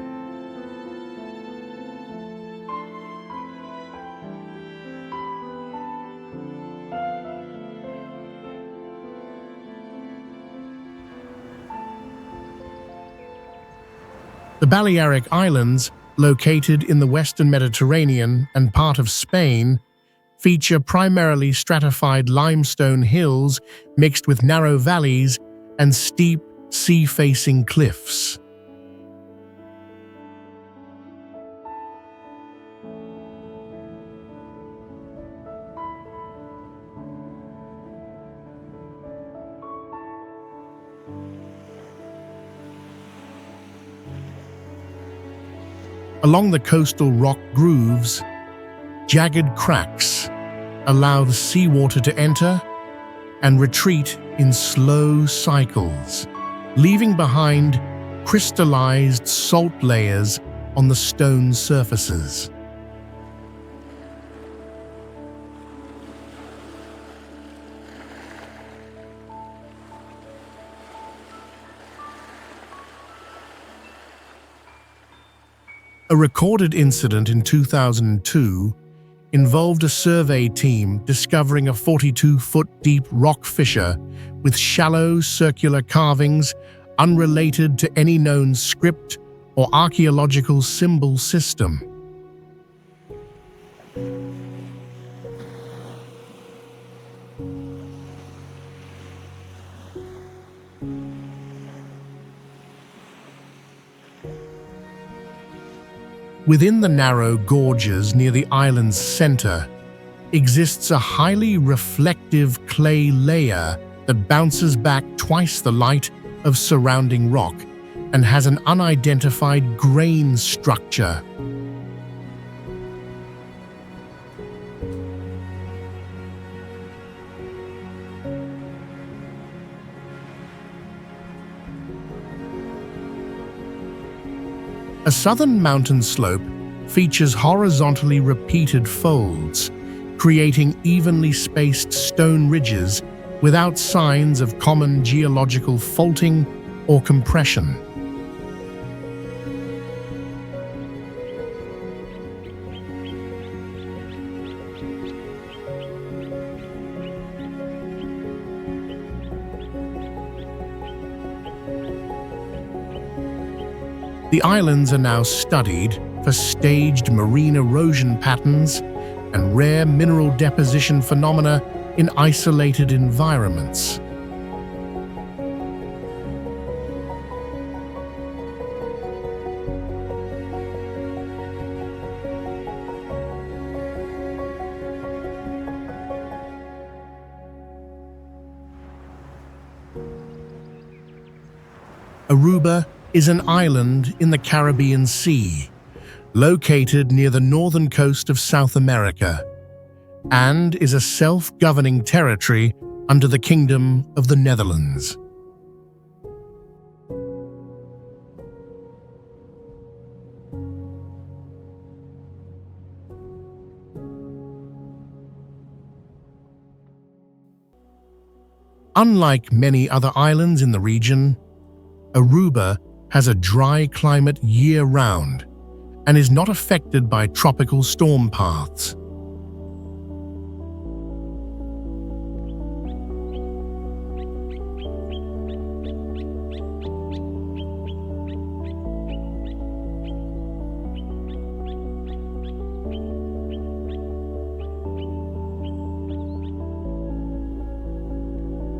The Balearic Islands, located in the Western Mediterranean and part of Spain, feature primarily stratified limestone hills mixed with narrow valleys and steep, sea-facing cliffs. Along the coastal rock grooves, jagged cracks allow the seawater to enter and retreat in slow cycles, leaving behind crystallized salt layers on the stone surfaces. A recorded incident in 2002 involved a survey team discovering a 42-foot-deep rock fissure with shallow circular carvings unrelated to any known script or archaeological symbol system. Within the narrow gorges near the island's center exists a highly reflective clay layer that bounces back twice the light of surrounding rock and has an unidentified grain structure. A southern mountain slope features horizontally repeated folds, creating evenly spaced stone ridges without signs of common geological faulting or compression. The islands are now studied for staged marine erosion patterns and rare mineral deposition phenomena in isolated environments. Aruba is an island in the Caribbean Sea, located near the northern coast of South America, and is a self-governing territory under the Kingdom of the Netherlands. Unlike many other islands in the region, Aruba has a dry climate year-round and is not affected by tropical storm paths.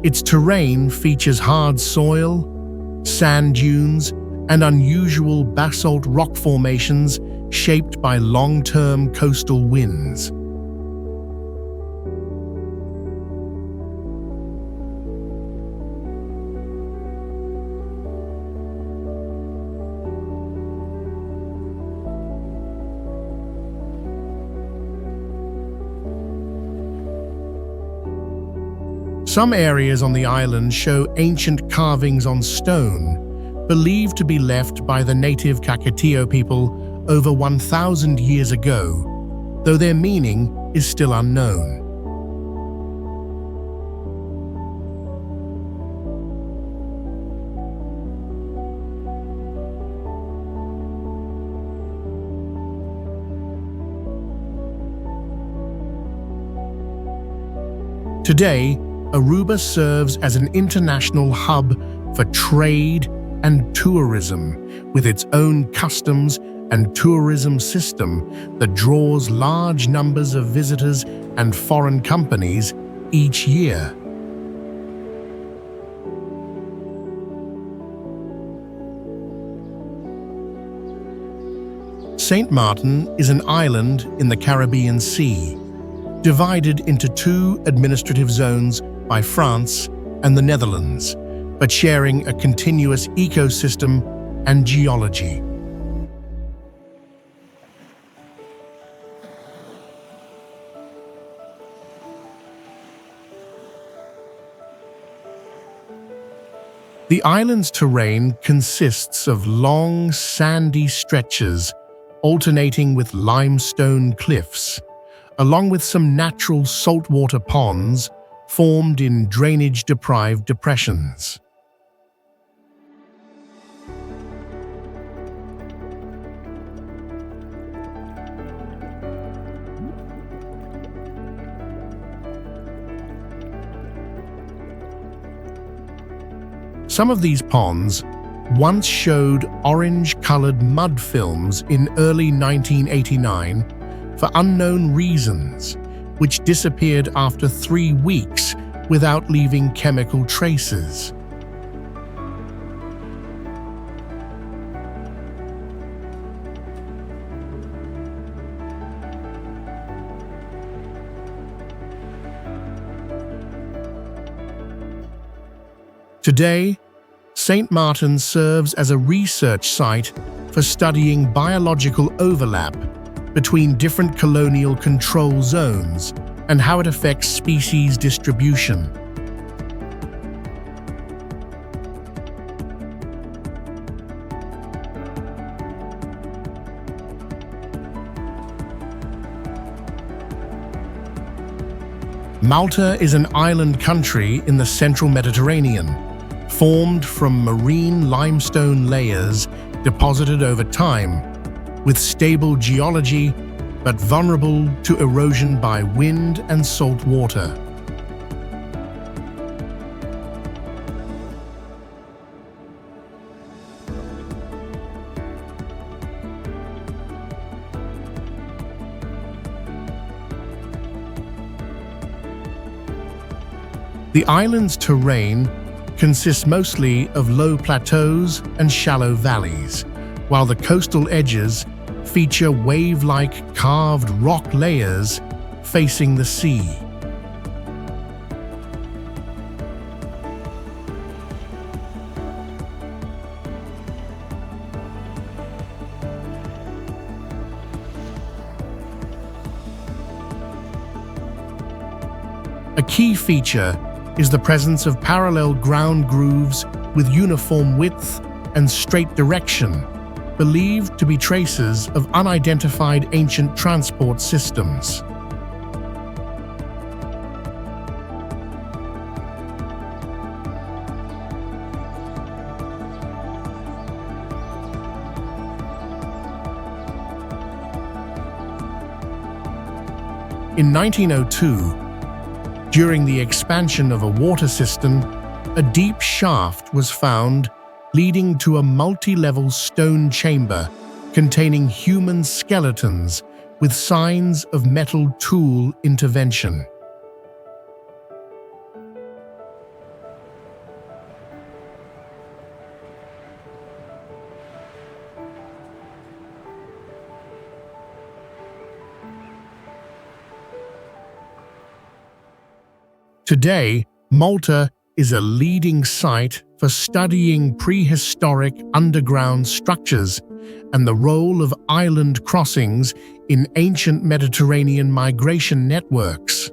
Its terrain features hard soil, sand dunes, and unusual basalt rock formations shaped by long-term coastal winds. Some areas on the island show ancient carvings on stone, believed to be left by the native Kakatio people over 1,000 years ago, though their meaning is still unknown. Today, Aruba serves as an international hub for trade and tourism, with its own customs and tourism system that draws large numbers of visitors and foreign companies each year. Saint Martin is an island in the Caribbean Sea, divided into two administrative zones by France and the Netherlands, but sharing a continuous ecosystem and geology. The island's terrain consists of long, sandy stretches alternating with limestone cliffs, along with some natural saltwater ponds formed in drainage-deprived depressions. Some of these ponds once showed orange-colored mud films in early 1989 for unknown reasons, which disappeared after 3 weeks without leaving chemical traces. Today, Saint Martin serves as a research site for studying biological overlap between different colonial control zones and how it affects species distribution. Malta is an island country in the central Mediterranean, formed from marine limestone layers deposited over time, with stable geology but vulnerable to erosion by wind and salt water. The island's terrain consists mostly of low plateaus and shallow valleys, while the coastal edges feature wave-like carved rock layers facing the sea. A key feature is the presence of parallel ground grooves with uniform width and straight direction, believed to be traces of unidentified ancient transport systems. In 1902, during the expansion of a water system, a deep shaft was found leading to a multi-level stone chamber containing human skeletons with signs of metal tool intervention. Today, Malta is a leading site for studying prehistoric underground structures and the role of island crossings in ancient Mediterranean migration networks.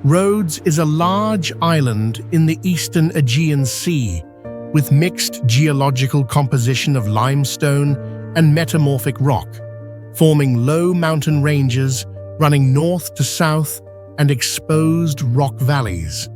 Rhodes is a large island in the eastern Aegean Sea, with mixed geological composition of limestone and metamorphic rock, forming low mountain ranges running north to south and exposed rock valleys.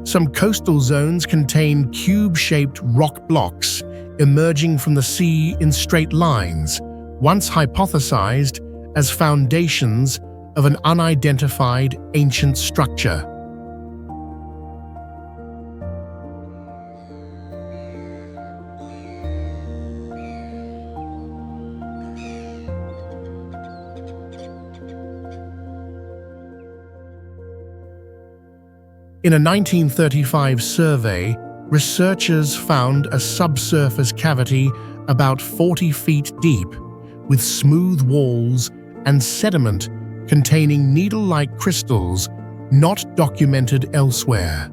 Some coastal zones contain cube-shaped rock blocks emerging from the sea in straight lines, once hypothesized as foundations of an unidentified ancient structure. In a 1935 survey, researchers found a subsurface cavity about 40 feet deep, with smooth walls and sediment containing needle-like crystals not documented elsewhere.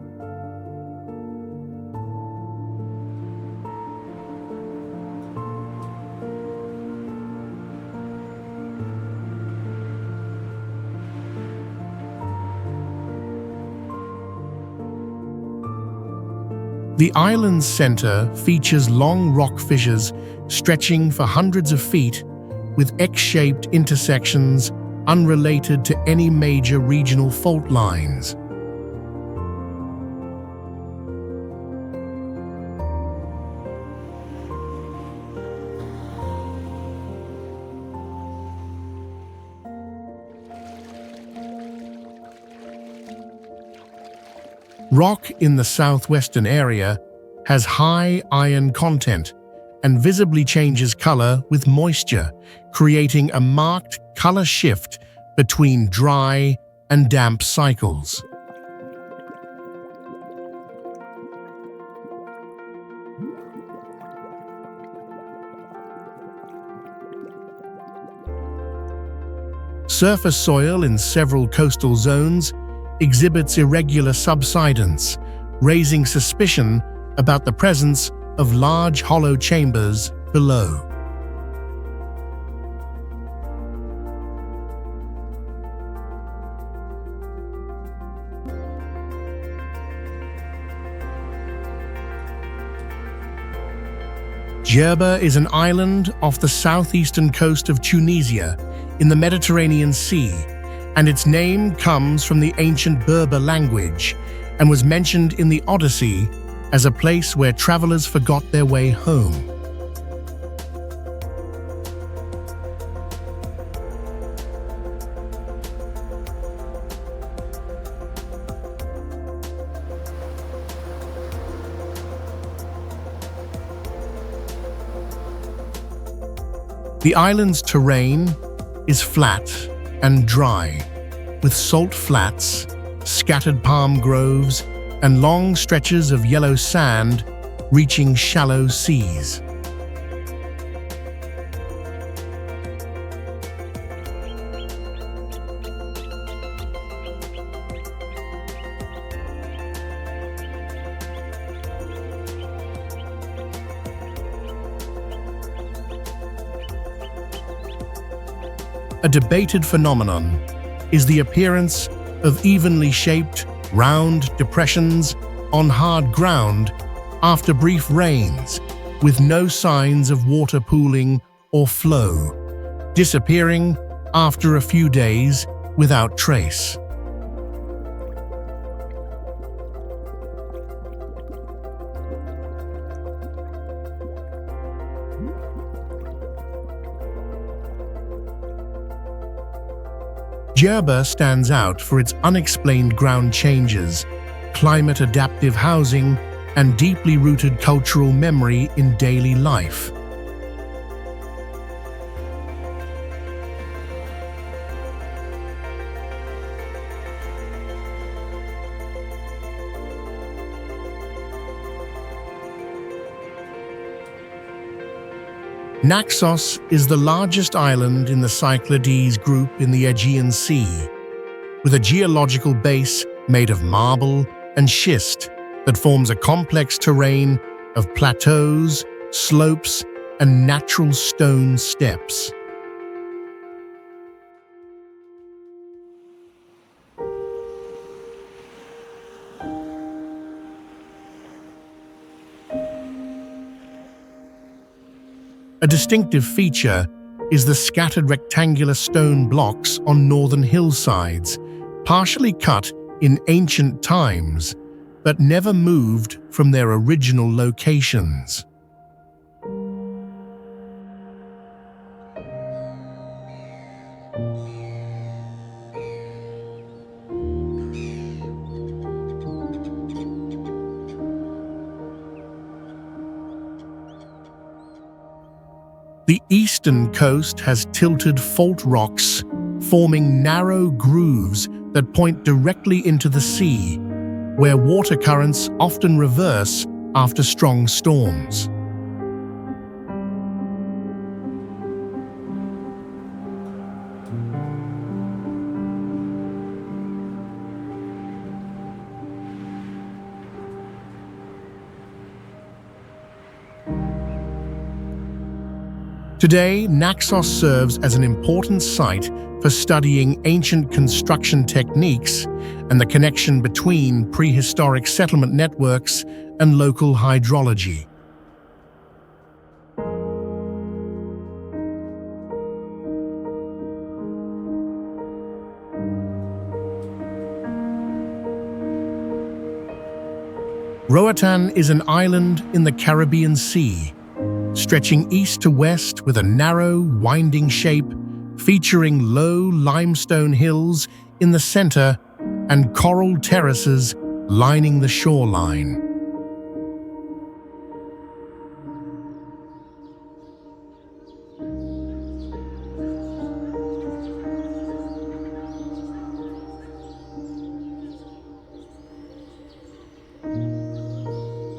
The island's center features long rock fissures stretching for hundreds of feet, with X-shaped intersections unrelated to any major regional fault lines. Rock in the southwestern area has high iron content and visibly changes color with moisture, creating a marked color shift between dry and damp cycles. Surface soil in several coastal zones exhibits irregular subsidence, raising suspicion about the presence of large hollow chambers below. Djerba is an island off the southeastern coast of Tunisia in the Mediterranean Sea, and its name comes from the ancient Berber language, and was mentioned in the Odyssey as a place where travelers forgot their way home. The island's terrain is flat and dry, with salt flats, scattered palm groves, and long stretches of yellow sand reaching shallow seas. A debated phenomenon is the appearance of evenly shaped, round depressions on hard ground after brief rains, with no signs of water pooling or flow, disappearing after a few days without trace. Djerba stands out for its unexplained ground changes, climate-adaptive housing, and deeply rooted cultural memory in daily life. Naxos is the largest island in the Cyclades group in the Aegean Sea, with a geological base made of marble and schist that forms a complex terrain of plateaus, slopes, and natural stone steps. A distinctive feature is the scattered rectangular stone blocks on northern hillsides, partially cut in ancient times, but never moved from their original locations. The eastern coast has tilted fault rocks, forming narrow grooves that point directly into the sea, where water currents often reverse after strong storms. Today, Naxos serves as an important site for studying ancient construction techniques and the connection between prehistoric settlement networks and local hydrology. Roatan is an island in the Caribbean Sea, stretching east to west with a narrow, winding shape, featuring low limestone hills in the center and coral terraces lining the shoreline.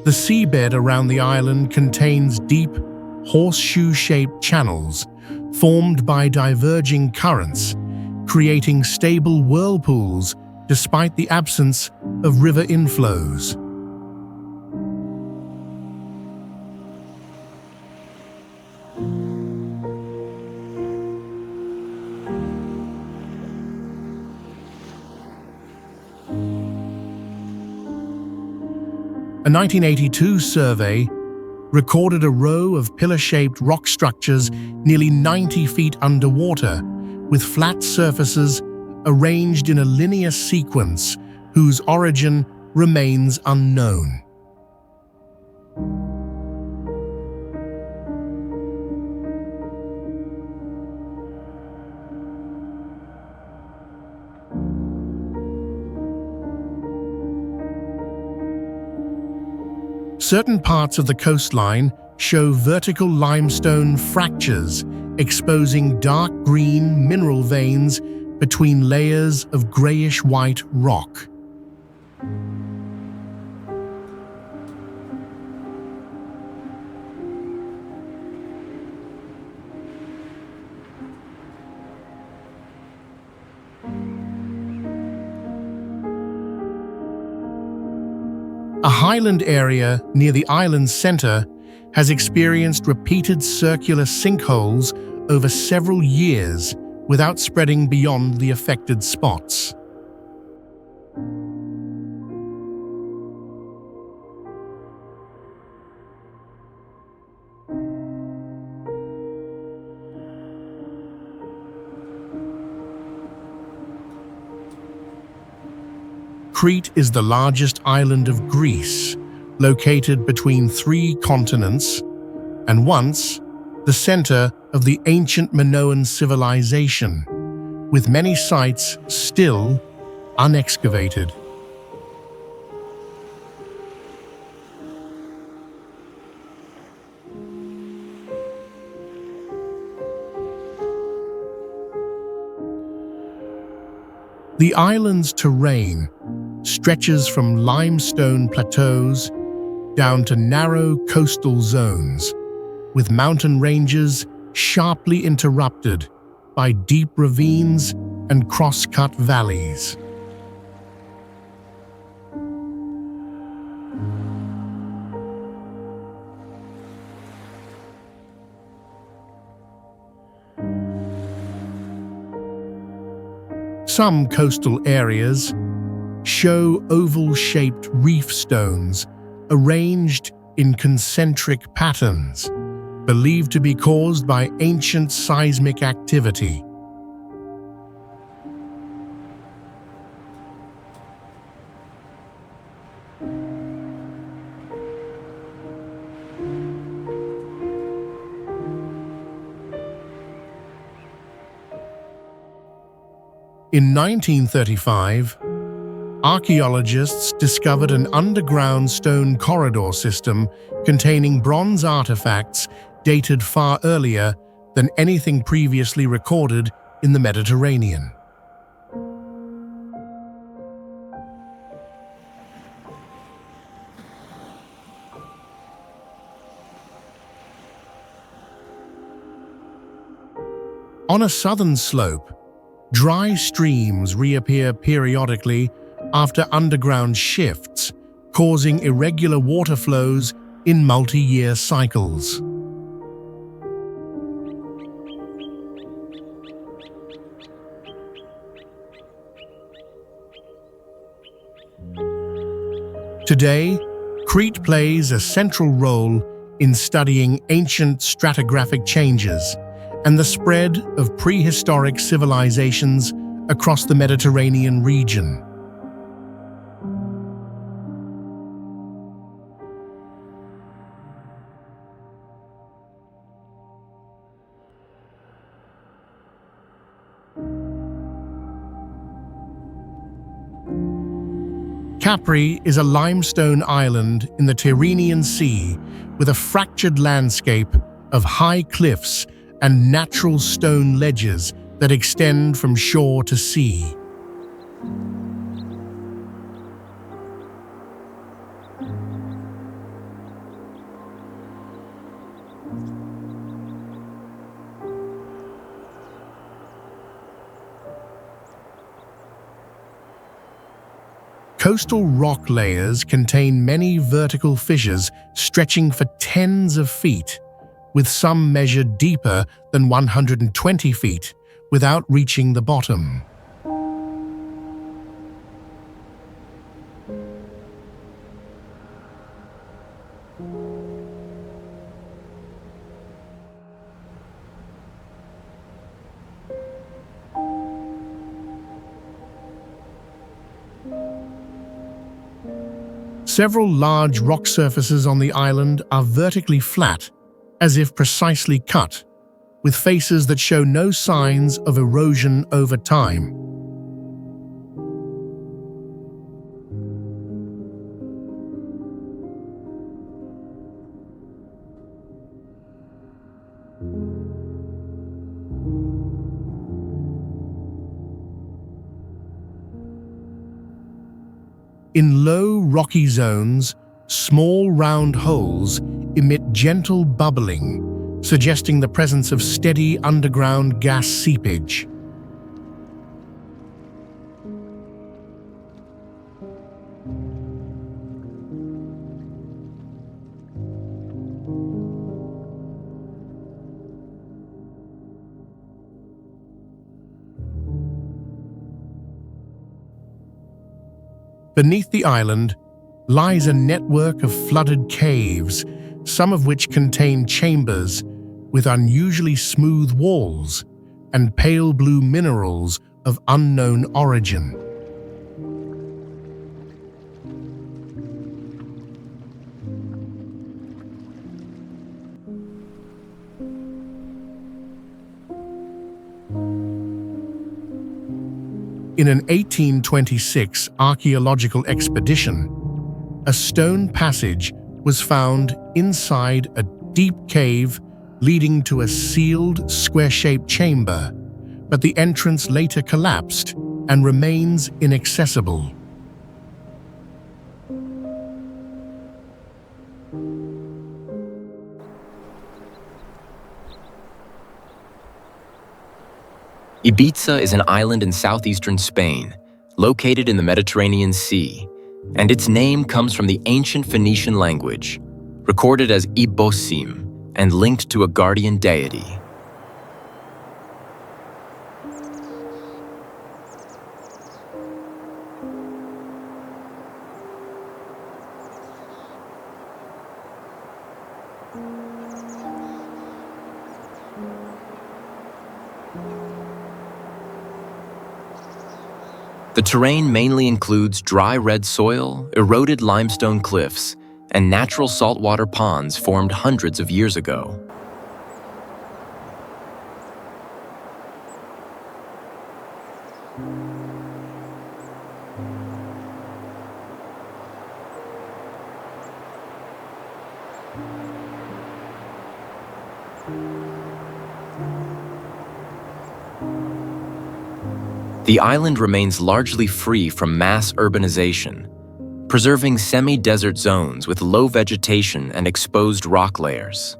The seabed around the island contains deep, horseshoe-shaped channels formed by diverging currents, creating stable whirlpools despite the absence of river inflows. A 1982 survey recorded a row of pillar-shaped rock structures nearly 90 feet underwater, with flat surfaces arranged in a linear sequence whose origin remains unknown. Certain parts of the coastline show vertical limestone fractures, exposing dark green mineral veins between layers of grayish-white rock. A highland area near the island's center has experienced repeated circular sinkholes over several years without spreading beyond the affected spots. Crete is the largest island of Greece, located between three continents, and once the center of the ancient Minoan civilization, with many sites still unexcavated. The island's terrain stretches from limestone plateaus down to narrow coastal zones, with mountain ranges sharply interrupted by deep ravines and cross-cut valleys. Some coastal areas show oval-shaped reef stones arranged in concentric patterns, believed to be caused by ancient seismic activity. In 1935, archaeologists discovered an underground stone corridor system containing bronze artifacts dated far earlier than anything previously recorded in the Mediterranean. On a southern slope, dry streams reappear periodically after underground shifts, causing irregular water flows in multi-year cycles. Today, Crete plays a central role in studying ancient stratigraphic changes and the spread of prehistoric civilizations across the Mediterranean region. Capri is a limestone island in the Tyrrhenian Sea with a fractured landscape of high cliffs and natural stone ledges that extend from shore to sea. Coastal rock layers contain many vertical fissures stretching for tens of feet, with some measured deeper than 120 feet without reaching the bottom. Several large rock surfaces on the island are vertically flat, as if precisely cut, with faces that show no signs of erosion over time. In low, rocky zones, small round holes emit gentle bubbling, suggesting the presence of steady underground gas seepage. Beneath the island lies a network of flooded caves, some of which contain chambers with unusually smooth walls and pale blue minerals of unknown origin. In an 1826 archaeological expedition, a stone passage was found inside a deep cave leading to a sealed, square-shaped chamber, but the entrance later collapsed and remains inaccessible. Ibiza is an island in southeastern Spain, located in the Mediterranean Sea, and its name comes from the ancient Phoenician language, recorded as Ibosim and linked to a guardian deity. The terrain mainly includes dry red soil, eroded limestone cliffs, and natural saltwater ponds formed hundreds of years ago. The island remains largely free from mass urbanization, preserving semi-desert zones with low vegetation and exposed rock layers.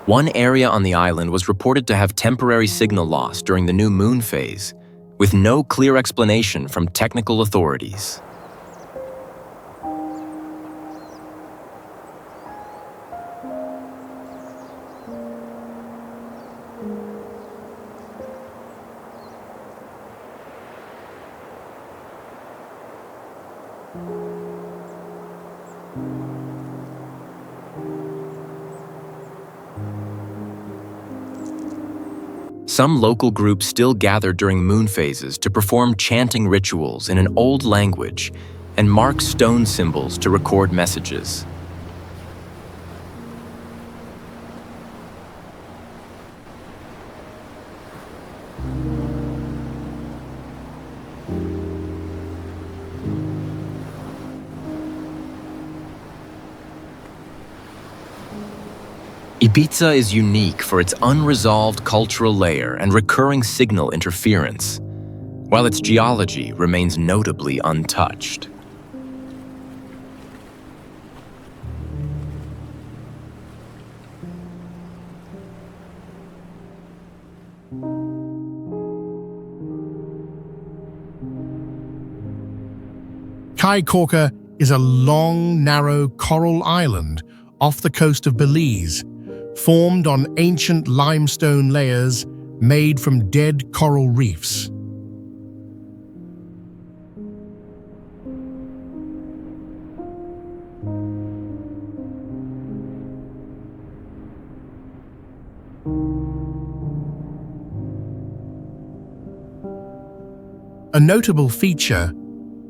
One area on the island was reported to have temporary signal loss during the new moon phase, with no clear explanation from technical authorities. Some local groups still gather during moon phases to perform chanting rituals in an old language and mark stone symbols to record messages. Ibiza is unique for its unresolved cultural layer and recurring signal interference, while its geology remains notably untouched. Caicorca is a long, narrow coral island off the coast of Belize, formed on ancient limestone layers made from dead coral reefs. A notable feature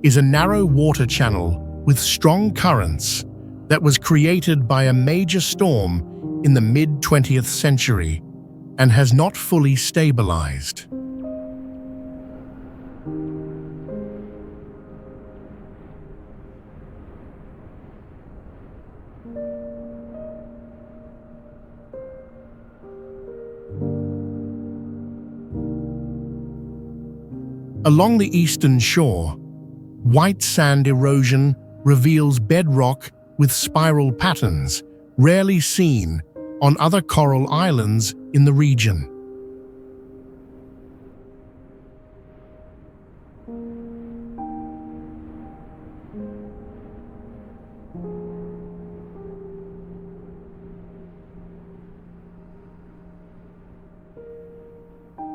is a narrow water channel with strong currents that was created by a major storm in the mid-20th century and has not fully stabilized. Along the eastern shore, white sand erosion reveals bedrock with spiral patterns rarely seen on other coral islands in the region.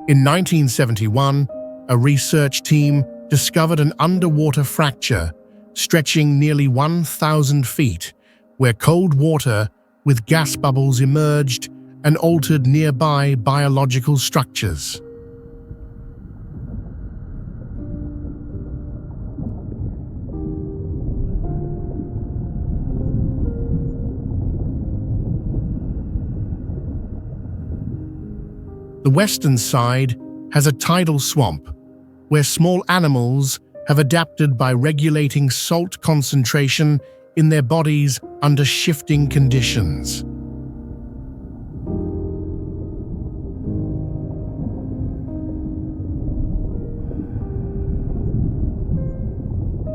In 1971, a research team discovered an underwater fracture stretching nearly 1,000 feet, where cold water with gas bubbles emerged and altered nearby biological structures. The western side has a tidal swamp, where small animals have adapted by regulating salt concentration in their bodies under shifting conditions.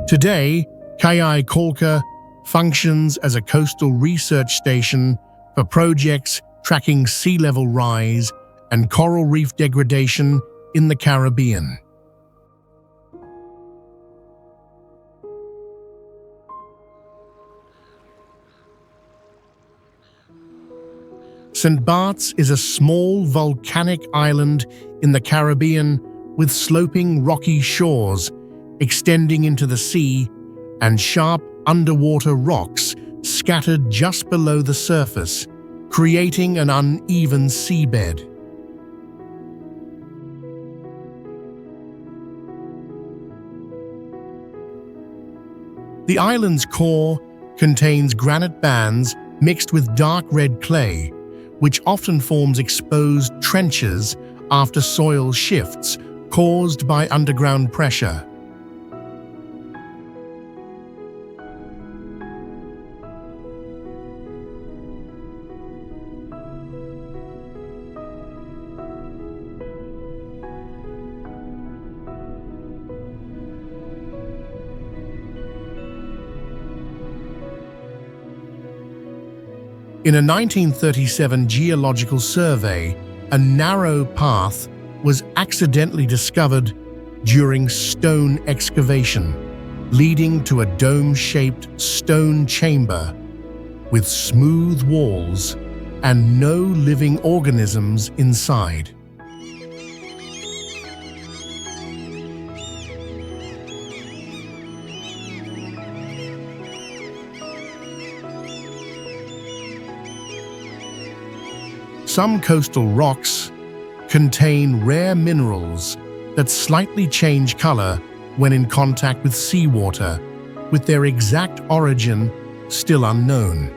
Today, Kaiai functions as a coastal research station for projects tracking sea level rise and coral reef degradation in the Caribbean. St. Bart's is a small volcanic island in the Caribbean with sloping rocky shores extending into the sea and sharp underwater rocks scattered just below the surface, creating an uneven seabed. The island's core contains granite bands mixed with dark red clay, which often forms exposed trenches after soil shifts caused by underground pressure. In a 1937 geological survey, a narrow path was accidentally discovered during stone excavation, leading to a dome-shaped stone chamber with smooth walls and no living organisms inside. Some coastal rocks contain rare minerals that slightly change color when in contact with seawater, with their exact origin still unknown.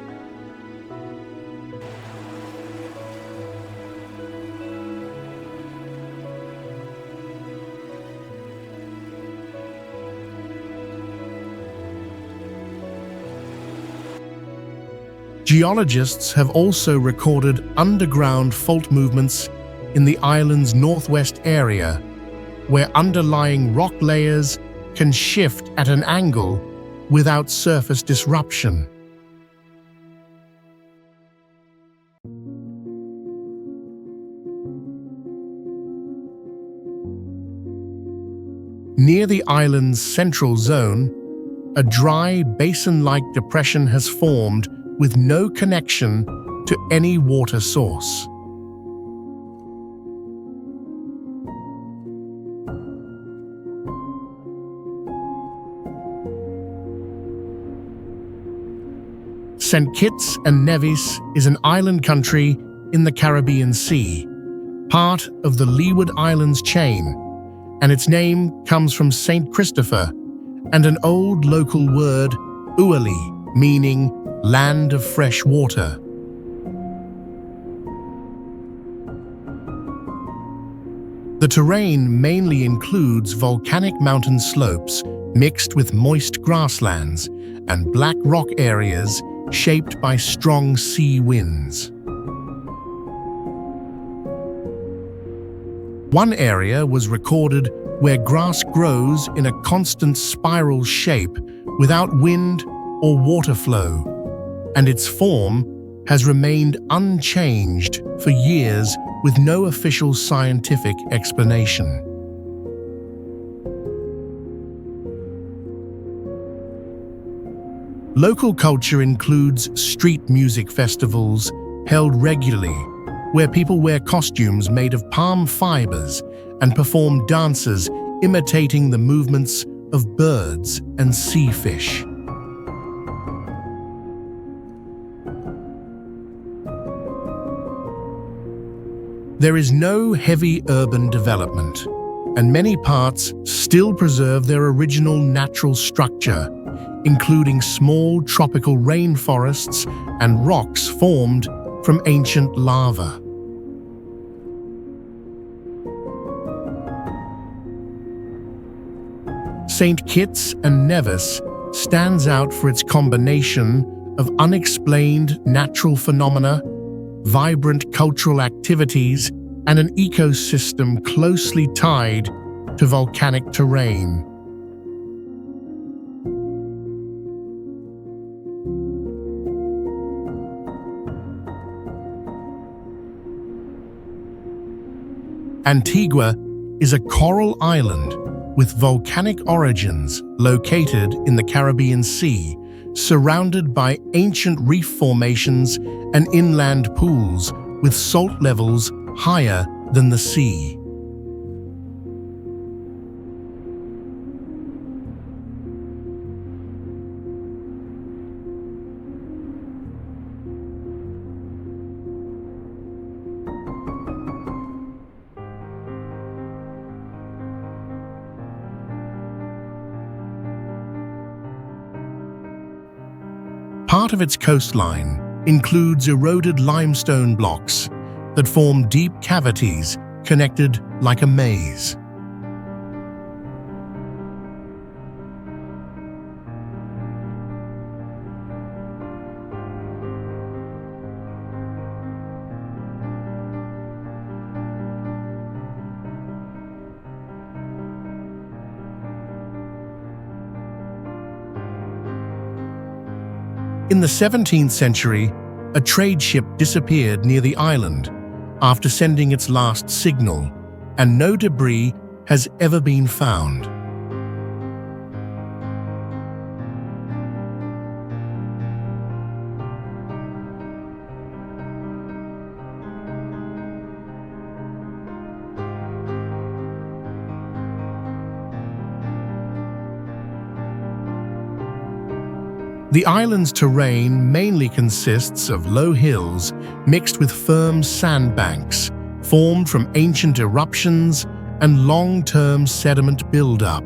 Geologists have also recorded underground fault movements in the island's northwest area, where underlying rock layers can shift at an angle without surface disruption. Near the island's central zone, a dry basin-like depression has formed with no connection to any water source. St. Kitts and Nevis is an island country in the Caribbean Sea, part of the Leeward Islands chain, and its name comes from St. Christopher and an old local word, uali, meaning land of fresh water. The terrain mainly includes volcanic mountain slopes mixed with moist grasslands and black rock areas shaped by strong sea winds. One area was recorded where grass grows in a constant spiral shape without wind or water flow, and its form has remained unchanged for years with no official scientific explanation. Local culture includes street music festivals held regularly, where people wear costumes made of palm fibers and perform dances imitating the movements of birds and sea fish. There is no heavy urban development, and many parts still preserve their original natural structure, including small tropical rainforests and rocks formed from ancient lava. St. Kitts and Nevis stands out for its combination of unexplained natural phenomena, vibrant cultural activities, and an ecosystem closely tied to volcanic terrain. Antigua is a coral island with volcanic origins located in the Caribbean Sea, surrounded by ancient reef formations and inland pools with salt levels higher than the sea. Part of its coastline includes eroded limestone blocks that form deep cavities connected like a maze. In the 17th century, a trade ship disappeared near the island after sending its last signal, and no debris has ever been found. The island's terrain mainly consists of low hills mixed with firm sandbanks formed from ancient eruptions and long-term sediment buildup.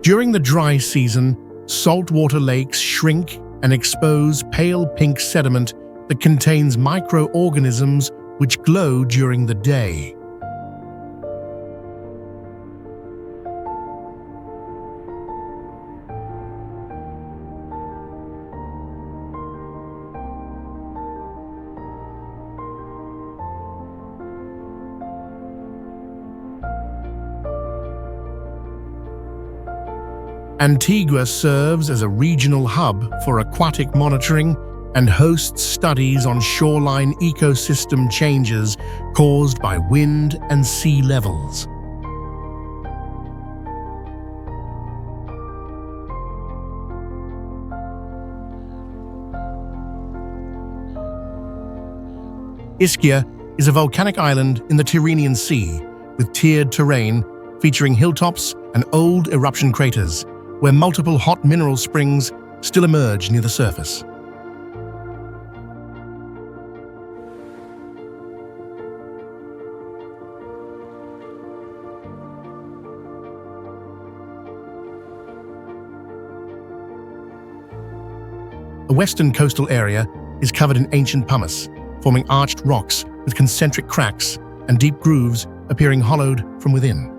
During the dry season, saltwater lakes shrink and expose pale pink sediment that contains microorganisms which glow during the day. Antigua serves as a regional hub for aquatic monitoring and hosts studies on shoreline ecosystem changes caused by wind and sea levels. Ischia is a volcanic island in the Tyrrhenian Sea with tiered terrain featuring hilltops and old eruption craters, where multiple hot mineral springs still emerge near the surface. The western coastal area is covered in ancient pumice, forming arched rocks with concentric cracks and deep grooves appearing hollowed from within.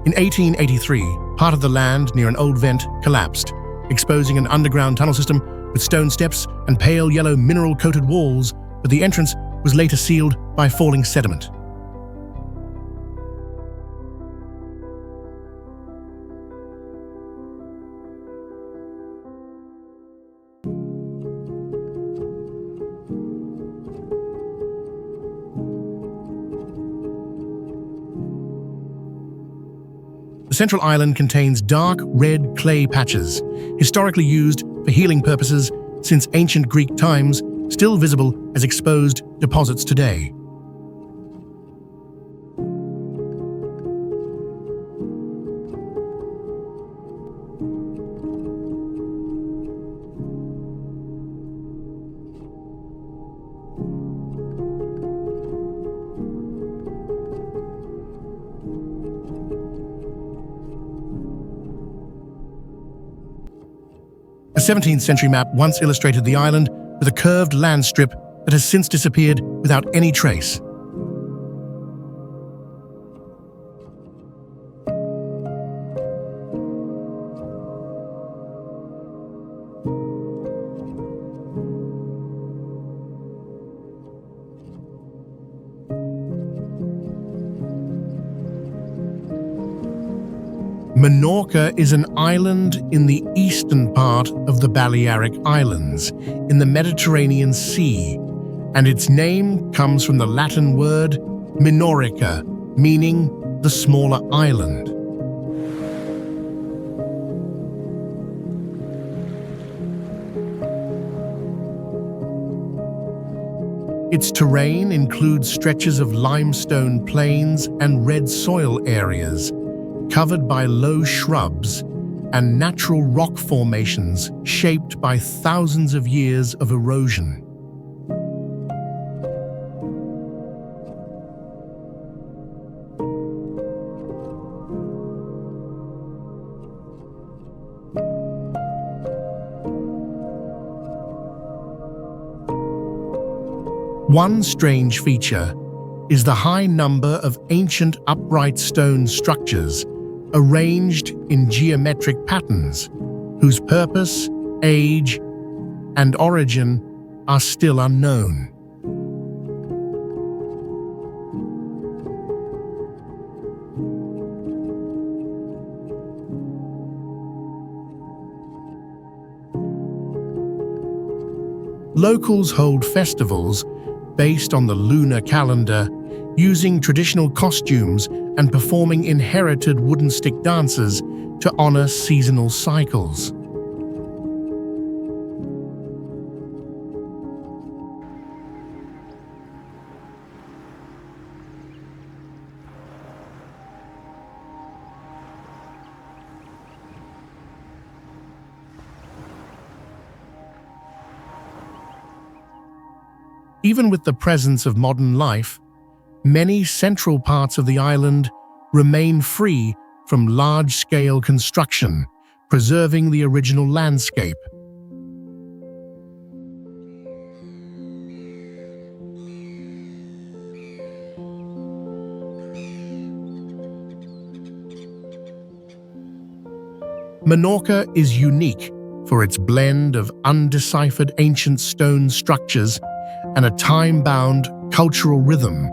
In 1883, part of the land near an old vent collapsed, exposing an underground tunnel system with stone steps and pale yellow mineral-coated walls, but the entrance was later sealed by falling sediment. The central island contains dark red clay patches, historically used for healing purposes since ancient Greek times, still visible as exposed deposits today. A 17th century map once illustrated the island with a curved land strip that has since disappeared without any trace. Minorca is an island in the eastern part of the Balearic Islands, in the Mediterranean Sea, and its name comes from the Latin word minorica, meaning the smaller island. Its terrain includes stretches of limestone plains and red soil areas, covered by low shrubs and natural rock formations shaped by thousands of years of erosion. One strange feature is the high number of ancient upright stone structures arranged in geometric patterns, whose purpose, age, and origin are still unknown. Locals hold festivals based on the lunar calendar, using traditional costumes and performing inherited wooden stick dances to honor seasonal cycles. Even with the presence of modern life, many central parts of the island remain free from large-scale construction, preserving the original landscape. Minorca is unique for its blend of undeciphered ancient stone structures and a time-bound cultural rhythm,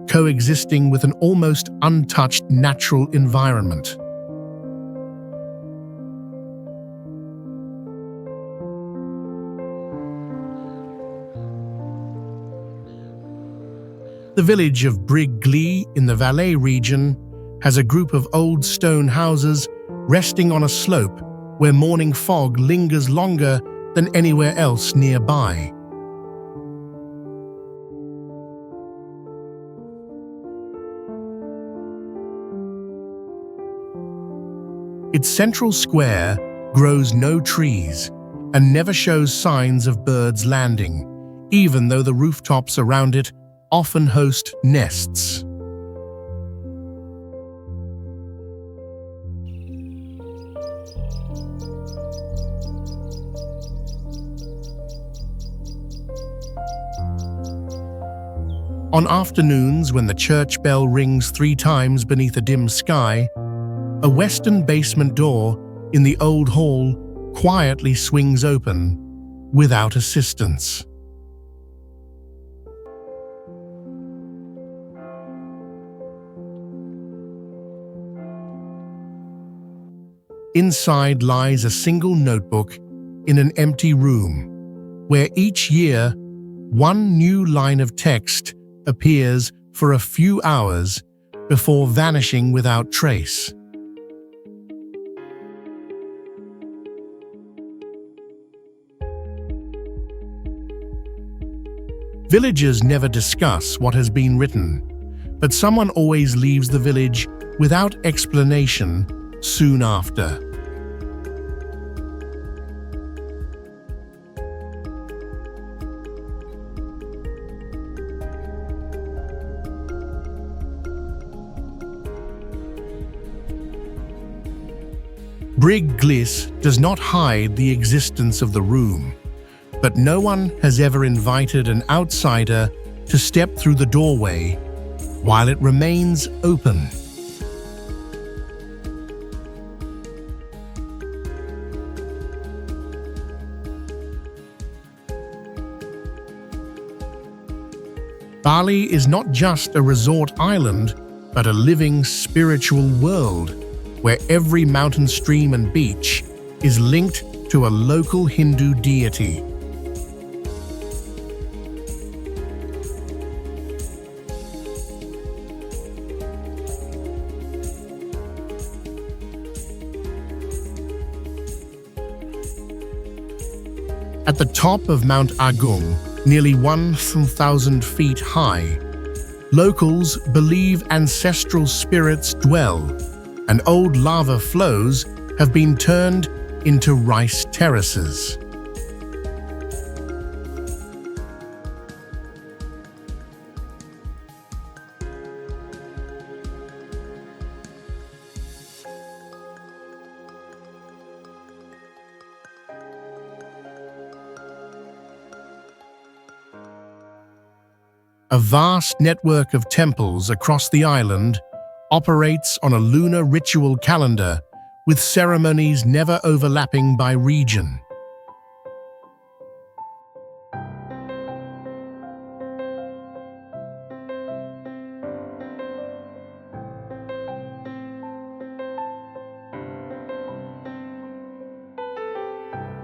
coexisting with an almost untouched natural environment. The village of Brigli in the Valais region has a group of old stone houses resting on a slope where morning fog lingers longer than anywhere else nearby. Its central square grows no trees and never shows signs of birds landing, even though the rooftops around it often host nests. On afternoons when the church bell rings 3 times beneath a dim sky, a western basement door in the old hall quietly swings open without assistance. Inside lies a single notebook in an empty room, where each year one new line of text appears for a few hours before vanishing without trace. Villagers never discuss what has been written, but someone always leaves the village without explanation soon after. Briglis does not hide the existence of the room, but no one has ever invited an outsider to step through the doorway while it remains open. Bali is not just a resort island, but a living spiritual world where every mountain stream and beach is linked to a local Hindu deity. At the top of Mount Agung, nearly 1,000 feet high, locals believe ancestral spirits dwell, and old lava flows have been turned into rice terraces. A vast network of temples across the island operates on a lunar ritual calendar, with ceremonies never overlapping by region.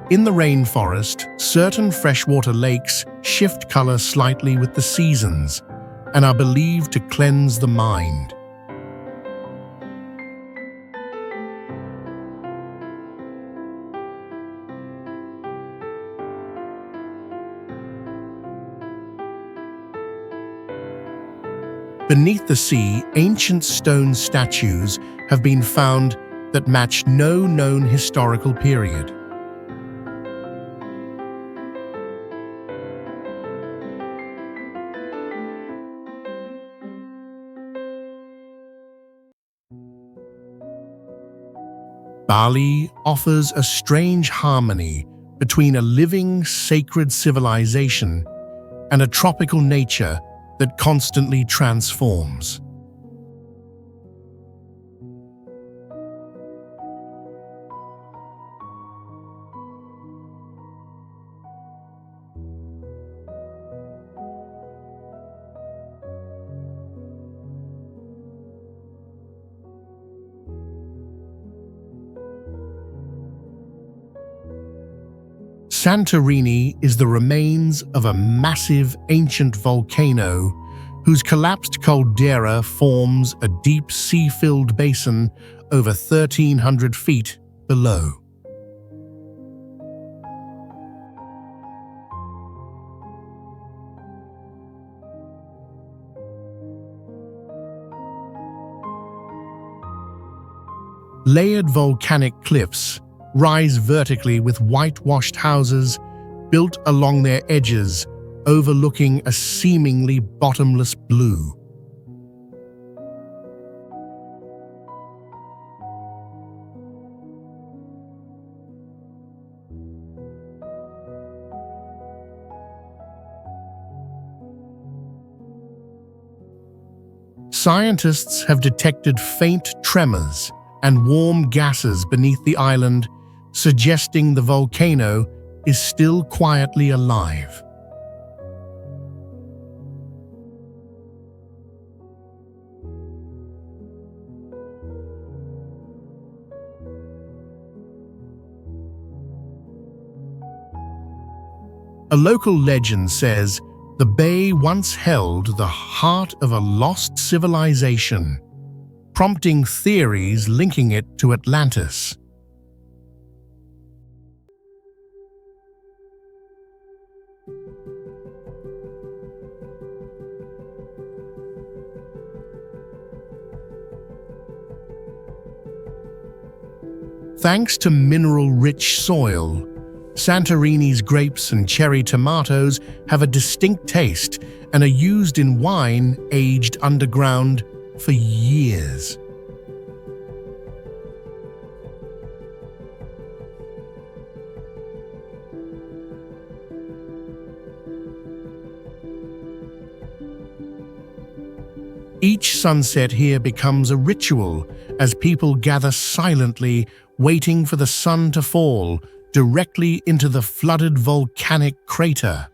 In the rainforest, certain freshwater lakes shift color slightly with the seasons and are believed to cleanse the mind. Beneath the sea, ancient stone statues have been found that match no known historical period. Bali offers a strange harmony between a living, sacred civilization and a tropical nature that constantly transforms. Santorini is the remains of a massive ancient volcano whose collapsed caldera forms a deep sea-filled basin over 1,300 feet below. Layered volcanic cliffs rise vertically with whitewashed houses built along their edges, overlooking a seemingly bottomless blue. Scientists have detected faint tremors and warm gases beneath the island, suggesting the volcano is still quietly alive. A local legend says the bay once held the heart of a lost civilization, prompting theories linking it to Atlantis. Thanks to mineral-rich soil, Santorini's grapes and cherry tomatoes have a distinct taste and are used in wine aged underground for years. Each sunset here becomes a ritual as people gather silently, waiting for the sun to fall directly into the flooded volcanic crater.